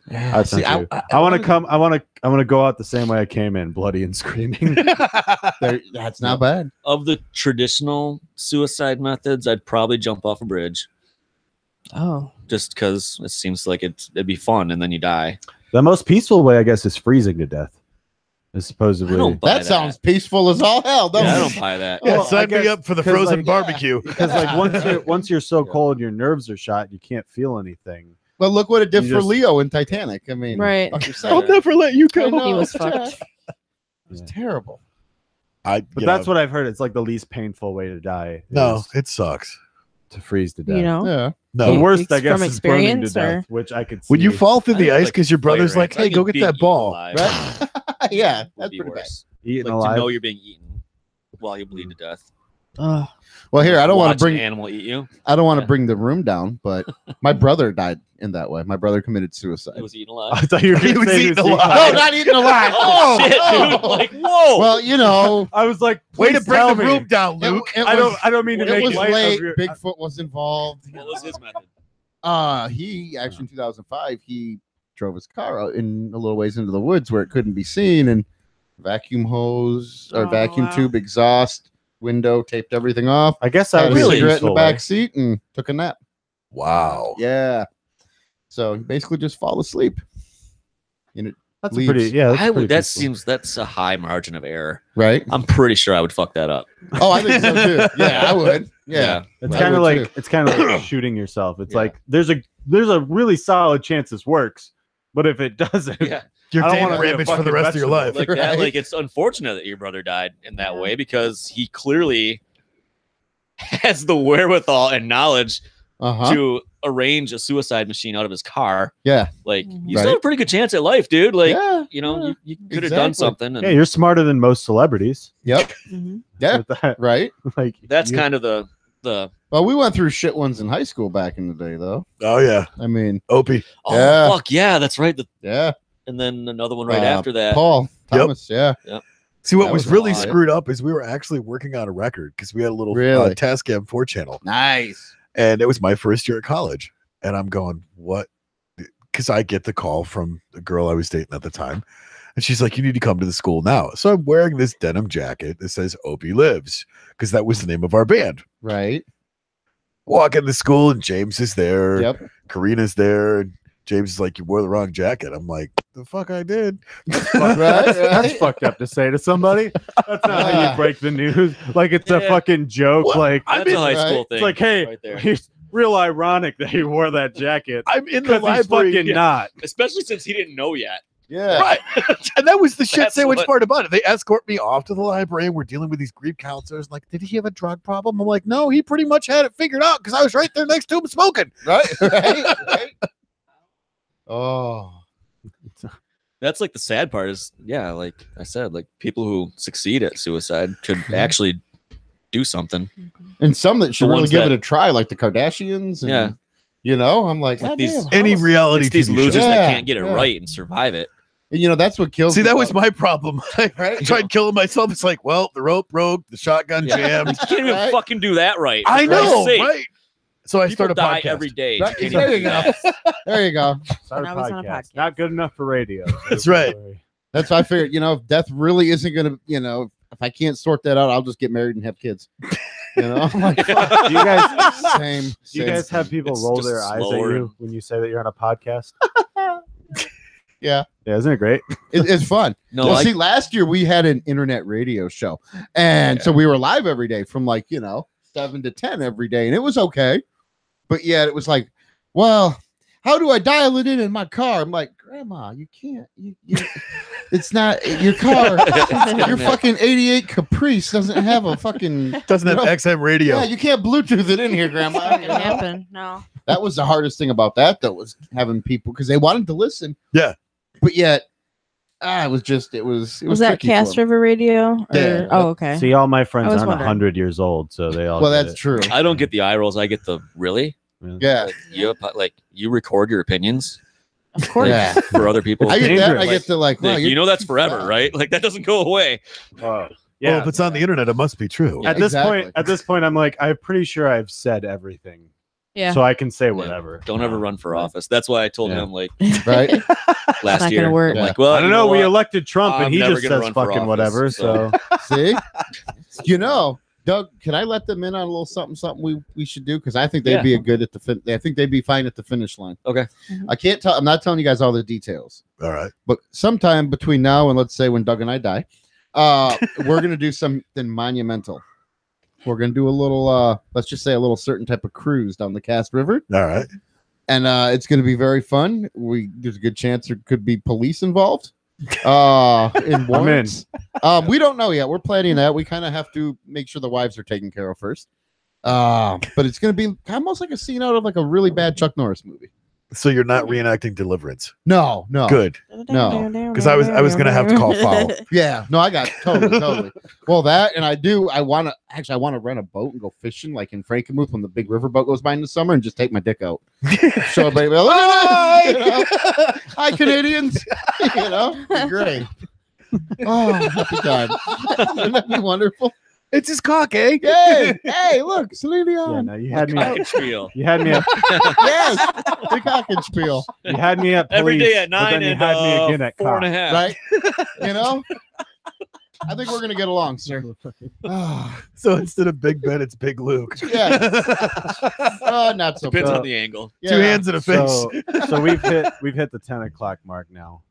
That's not true. I want to come. I want to go out the same way I came in, bloody and screaming. That's not bad. Of the traditional suicide methods, I'd probably jump off a bridge oh, just because it seems like it'd be fun, and then you die. The most peaceful way, I guess, is freezing to death. Is I supposedly. don't buy That sounds peaceful as all hell. Yeah, I Doesn't don't it? buy that. Yeah, Well, sign I guess me up for the 'cause, frozen like, barbecue. Because like once you're so cold, your nerves are shot. You can't feel anything. But look what it did You for just- Leo in Titanic. I mean, Right. fuck yourself. I'll never let you I go. know, he was it's fucked. It's terrible. But that's what I've heard. It's like the least painful way to die. No, is it sucks. to freeze to death. you know. Yeah. The No. worst, I From guess, is burning to experience, death, or- which I could see. When you fall through the I ice like because your brother's fire like, ants. I "Hey, think go get being that eaten ball." alive Right? Yeah, would that's be pretty bad. worse. eaten Like alive. to know you're being eaten while you bleed to death. Oh, Well, here I don't want Watch to an bring animal eat you. I don't want to Yeah. bring the room down, but my brother died in that way. My brother committed It suicide. was eaten I alive. thought you were He gonna was say eaten he alive. No, not eaten alive. Oh, shit, no. dude! Like, whoa! Well, you know, I was like, Way to please bring tell the me. room down, it- Luke. it I was- don't mean to it make was light late. of your. Bigfoot was involved. what was his method? He actually in 2005 he drove his car out in a little ways into the woods where it couldn't be seen, and vacuum hose or Oh, vacuum wow. tube exhaust window, taped everything off. I guess Had that a was a cigarette in the useful back way. seat and took a nap. Wow. Yeah. So he basically just fall asleep. That's leaves. a pretty. Yeah, that's I pretty would. That peaceful. seems that's a high margin of error. Right? I'm pretty sure I would fuck that up. Oh, I think so too. Yeah, I would. Yeah. It's I kind of would like too. it's kind of like shooting yourself. It's Yeah. like there's a really solid chance this works, but if it doesn't, Yeah. You're I don't Dan wanna be a Ramage for the fucking rest of your life. Like Right. that. Like it's unfortunate that your brother died in that way because he clearly has the wherewithal and knowledge Uh-huh. to arrange a suicide machine out of his car. Yeah. Like Mhm. you still have a pretty good chance at life, dude. Like yeah. you know, yeah. you could have done exactly. something. And yeah, you're smarter than most celebrities. Yep. mhm. Yeah. With that, Right. like that's you- kind of the Well, we went through shit ones in high school back in the day, though. Oh yeah, I mean, Opie. oh Yeah. fuck yeah, that's right. yeah. And then another one right Uh, after that. Paul Yep. Thomas. Yeah. See what That was was really odd. screwed up is we were actually working on a record because we had a little Really? Tascam 4 channel, Nice. and it was my first year at college, and I'm going, what? Because I get the call from the girl I was dating at the time, and she's like, you need to come to the school now. So I'm wearing this denim jacket that says Opie Lives because that was the name of our band. Right. Walk into school, and James is there. Yep. Karina's there. And James is like, you wore the wrong jacket. I'm like, the fuck I did. Right, That's right. fucked up to say to somebody. That's not how Yeah. you break the news. Like it's a Yeah. fucking joke. What? Like That's a high school right? thing. it's like, hey, right there. it's real ironic that he wore that jacket I'm in the because he's library. fucking not. Especially since he didn't know yet. Yeah. Right. And that was the shit That's sandwich what- part about it. They escort me off to the library. We're dealing with these grief counselors. Like, did he have a drug problem? I'm like, no, he pretty much had it figured out because I was right there next to him smoking. Right. Right. Right. Oh. That's like the sad part is, yeah, like I said, like people who succeed at suicide could actually do something. And some that should The really ones give that- it a try, like the Kardashians. And, Yeah. You know, I'm like, Like "God these- damn, how Any is-" reality It's these TV losers show. Yeah, that can't get it yeah. right and survive it. And, you know, that's what kills See, me that was about- my problem. I Right. tried killing myself. It's like, well, the rope broke, the shotgun Yeah. jammed. You can't even Right. fucking do that right. I For Christ's know, sake. right? So I People started a die podcast. every day. Right, You can't there even you do go. that. There you go. Start Now he's on a podcast. Not good enough for radio. That's right. That's why I figured, you know, if death really isn't gonna, you know, if I can't sort that out, I'll just get married and have kids. You know, I'm like, fuck. Do you guys Same. do you same guys have thing. people It's roll just their eyes at slower. you when you say that you're on a podcast? Yeah. Yeah, isn't it great? It's fun. No, Well, I, see, last year we had an internet radio show, and so we were live every day from like 7 to 10 every day, and it was okay. But yet it was like, well, how do I dial it in my car? I'm like, Grandma, you can't. You it's not your car. Your fucking '88 Caprice doesn't have a fucking. Doesn't have you know, XM radio. Yeah, you can't Bluetooth it in here, Grandma. Not you gonna know? happen. No. That was the hardest thing about that, though, was having people because they wanted to listen. Yeah. But yet, it was just it was Was that tricky for Cast 'em. River Radio? Or- Yeah. Oh, okay. See, all my friends was aren't wondering. 100 years old, so they all. Well, get that's it. true. I don't get the eye rolls. I get the really. man. Yeah. You record your opinions Of course. Yeah. for other people. I get that. I dangerous. get to like, wow, You know that's forever, right? Like that doesn't go away. Well, Yeah. if it's on the internet, it must be true. At this Exactly. point, I'm like, I'm pretty sure I've said everything, Yeah. so I can say whatever. Don't ever run for office. That's why I told Yeah. him like right? last not year. gonna work. I'm like, well, I don't you know. We what? elected Trump, I'm and he never just gonna says run for fucking office, whatever. so- So See, you know, Doug, can I let them in on a little something we should do? Because I think they'd be a good at the I think they'd be fine at the finish line. Okay. Mhm. I can't tell. I'm not telling you guys all the details, All right. but sometime between now and let's say when Doug and I die, we're gonna do something monumental. We're gonna do a little, let's just say a little certain type of cruise down the Cass River, All right. and it's gonna be very fun. There's a good chance there could be police involved. In warrants. We don't know yet. We're planning that. We kind of have to make sure the wives are taken care of first. But it's gonna be almost like a scene out of like a really bad Chuck Norris movie. So you're not reenacting Deliverance. No. Good. No. Because I was gonna have to call foul. Yeah, no, I got totally. Well, that and I want to rent a boat and go fishing like in Frankenmuth when the big river boat goes by in the summer and just take my dick out. Show everybody, look at this, you know? Hi, Canadians. You know, great. Oh, happy time. Wouldn't that be wonderful? It's his cock, eh? Hey, look, Celine yeah, Dion. no, you had me. At, Spiel. you had me. At, Yes, the cock and spiel, you had me at Every police, day at but 9 then you and had me again at 4.5. right? You know, I think we're gonna get along, sir. Ah, So instead of Big Ben, it's Big Luke. yeah. Not so Depends bad. on the angle. Yeah. Two hands and a face. So we've hit the 10 o'clock mark now.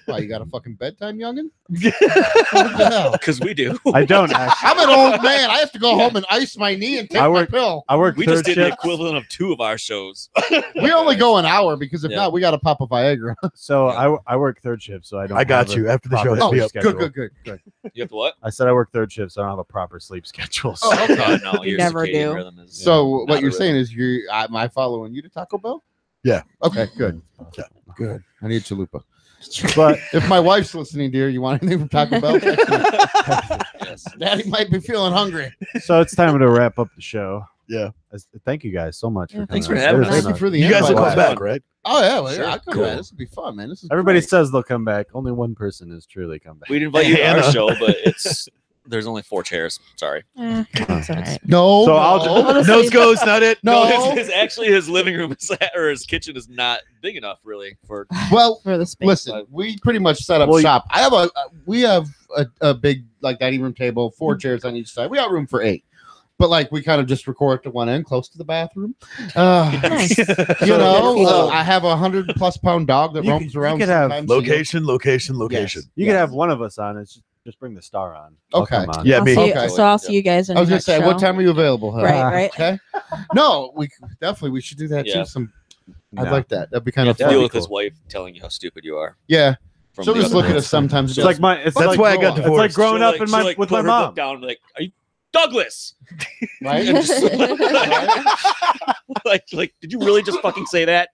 Why, you got a fucking bedtime, youngin? What the hell? Because we do. I don't actually. I'm an old man. I have to go home and ice my knee and take I my work- pill. I work We third just did the shift, equivalent of 2 of our shows. We only go an hour because if Yeah. not, we got to pop a Viagra. so Yeah. I work third shift, so I don't. I got have a you. After the show, proper hit Oh, me sleep up. schedule. good. You have to what? I said I work third shift, so I don't have a proper sleep schedule. So. Oh, okay. No, You your never circadian do. rhythm is- So not what a you're rhythm. saying is am I following you to Taco Bell? Yeah. Okay, good. Yeah. Good. I need chalupa. But If my wife's listening, dear, you want anything from Taco Bell? Text me. Yes. Daddy might be feeling hungry. so it's time to wrap up the show. Yeah. Thank you guys so much. Yeah, for thanks coming for out. having It us. is Thank you for the You guys will invite. come back, right? Oh yeah, well, Sure. yeah, I'll come Cool. back. This will be fun, man. This is Everybody great. says they'll come back. Only one person has truly come back. We'd invite you to our Hannah. show, but there's only 4 chairs. Sorry. It's all right. No. So I'll no. Honestly, Nose goes, not it. No. His living room is or his kitchen is not big enough really for. Well, for the space. listen, we pretty much set up Well, shop. We have a big like dining room table, 4 chairs on each side. We got room for 8, but like we kind of just record at the one end, close to the bathroom. Nice. You know, I have a 100+ pound dog that You roams could- you around. could have sometimes, Location. Yes. You could have one of us on. It's just bring the star on. I'll Okay. come on. Yeah, I'll me. see Okay. so I'll see you guys in I was the gonna next say, show. what time are you available? Huh? Right. Okay. No, we definitely we should do that Yeah. too. I'd No. like that. That'd be You kind have of to fun. deal with his cool. wife telling you how stupid you are. Yeah. From She'll the just other look at man. us sometimes. It's and like go, my. It's That's like, why I got It's like divorced. It's like growing She'll, up in she'll, my with put my her mom. book down like, are you Douglas? right? And like, did you really just fucking say that?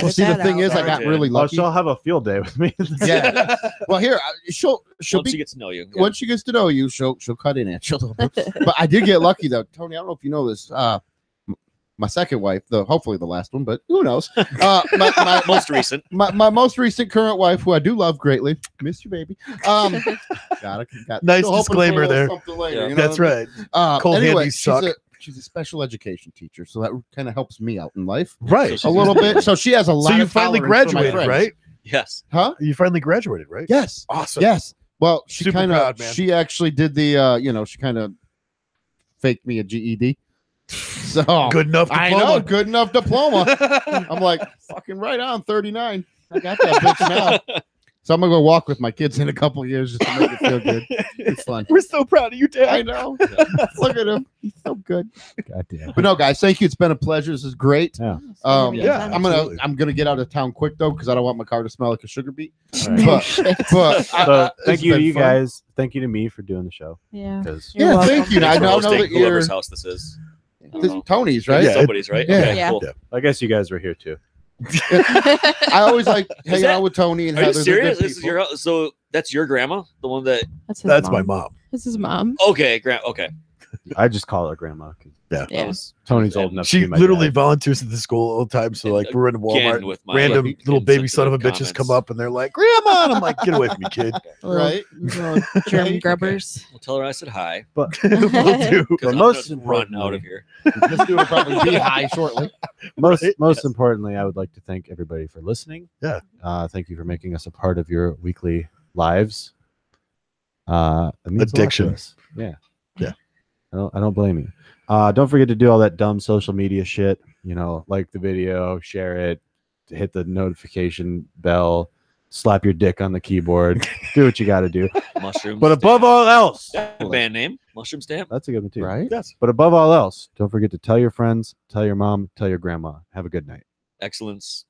Well, see, the thing is, I got really Well, lucky. she'll have a field day with me. Yeah. Well, here she'll Once she be gets to know you. Yeah. once she gets to know you, she'll cut in at you a little bit. But I did get lucky though, Tony. I don't know if you know this. My second wife, hopefully the last one, but who knows? My Most recent. my most recent current wife, who I do love greatly, miss you, baby. Got Nice still hoping for a disclaimer little there. something later, Yeah. you know That's what I mean? right. Cold Anyway, handies suck. she's a special education teacher, so that kind of helps me out in life Right. a little bit. So she has a lot. So you of finally tolerance for my graduated, friends. right? Yes. Huh? You finally graduated, right? Yes. Awesome. Yes. Well, she Super kind proud, of man. she actually did the she kind of faked me a GED. So Good enough I diploma. know, good enough diploma. I'm like, fucking right on, 39. I got that bitch now. So I'm gonna go walk with my kids in a couple of years just to make it feel good. It's fun. We're so proud of you, I Dad. know. Look at him. He's so good. God damn. But no, guys, thank you. It's been a pleasure. This is great. Yeah. Yeah, absolutely. I'm gonna get out of town quick though, because I don't want my car to smell like a sugar beat. All right. But So thank it's you to been you fun. guys. Thank you to me for doing the show. Yeah. 'Cause You're Yeah, welcome. thank you. I Thanks for know hosting that you're whoever's house this is. I don't this, know. Tony's, right? Yeah. Somebody's right. Yeah. Okay, Yeah. cool. Yeah. I guess you guys were here too. I always like hanging that- out with Tony and Are you Heather. They're good serious? This is people. your so that's your grandma, the one that. That's his That's mom. my mom. This is mom. Okay, okay. I just call her grandma. 'Cause Yeah. Yeah. Tony's old enough. to She be my literally dad. volunteers at the school all the time. So like we're in Again, Walmart, with my random little baby son of a insensitive bitches come comments. up and they're like, "Grandma," and I'm like, "Get away from me, kid." Right? Little germ Okay. grubbers. We'll tell her I said hi. But Will do. Because But I'm most gonna run out of here. This dude will probably be high shortly. most Right, most importantly, I would like to thank everybody for listening. Yeah. Thank you for making us a part of your weekly lives. It means a lot to Addiction. us. Yeah. Yeah. I don't blame you. Don't forget to do all that dumb social media shit. Like the video, share it, hit the notification bell, slap your dick on the keyboard. Do what you got to do. Mushroom. But above all else, Stamp. Band name, Mushroom Stamp. that's a good one too. Right? Yes. But above all else, don't forget to tell your friends, tell your mom, tell your grandma. Have a good night. Excellence.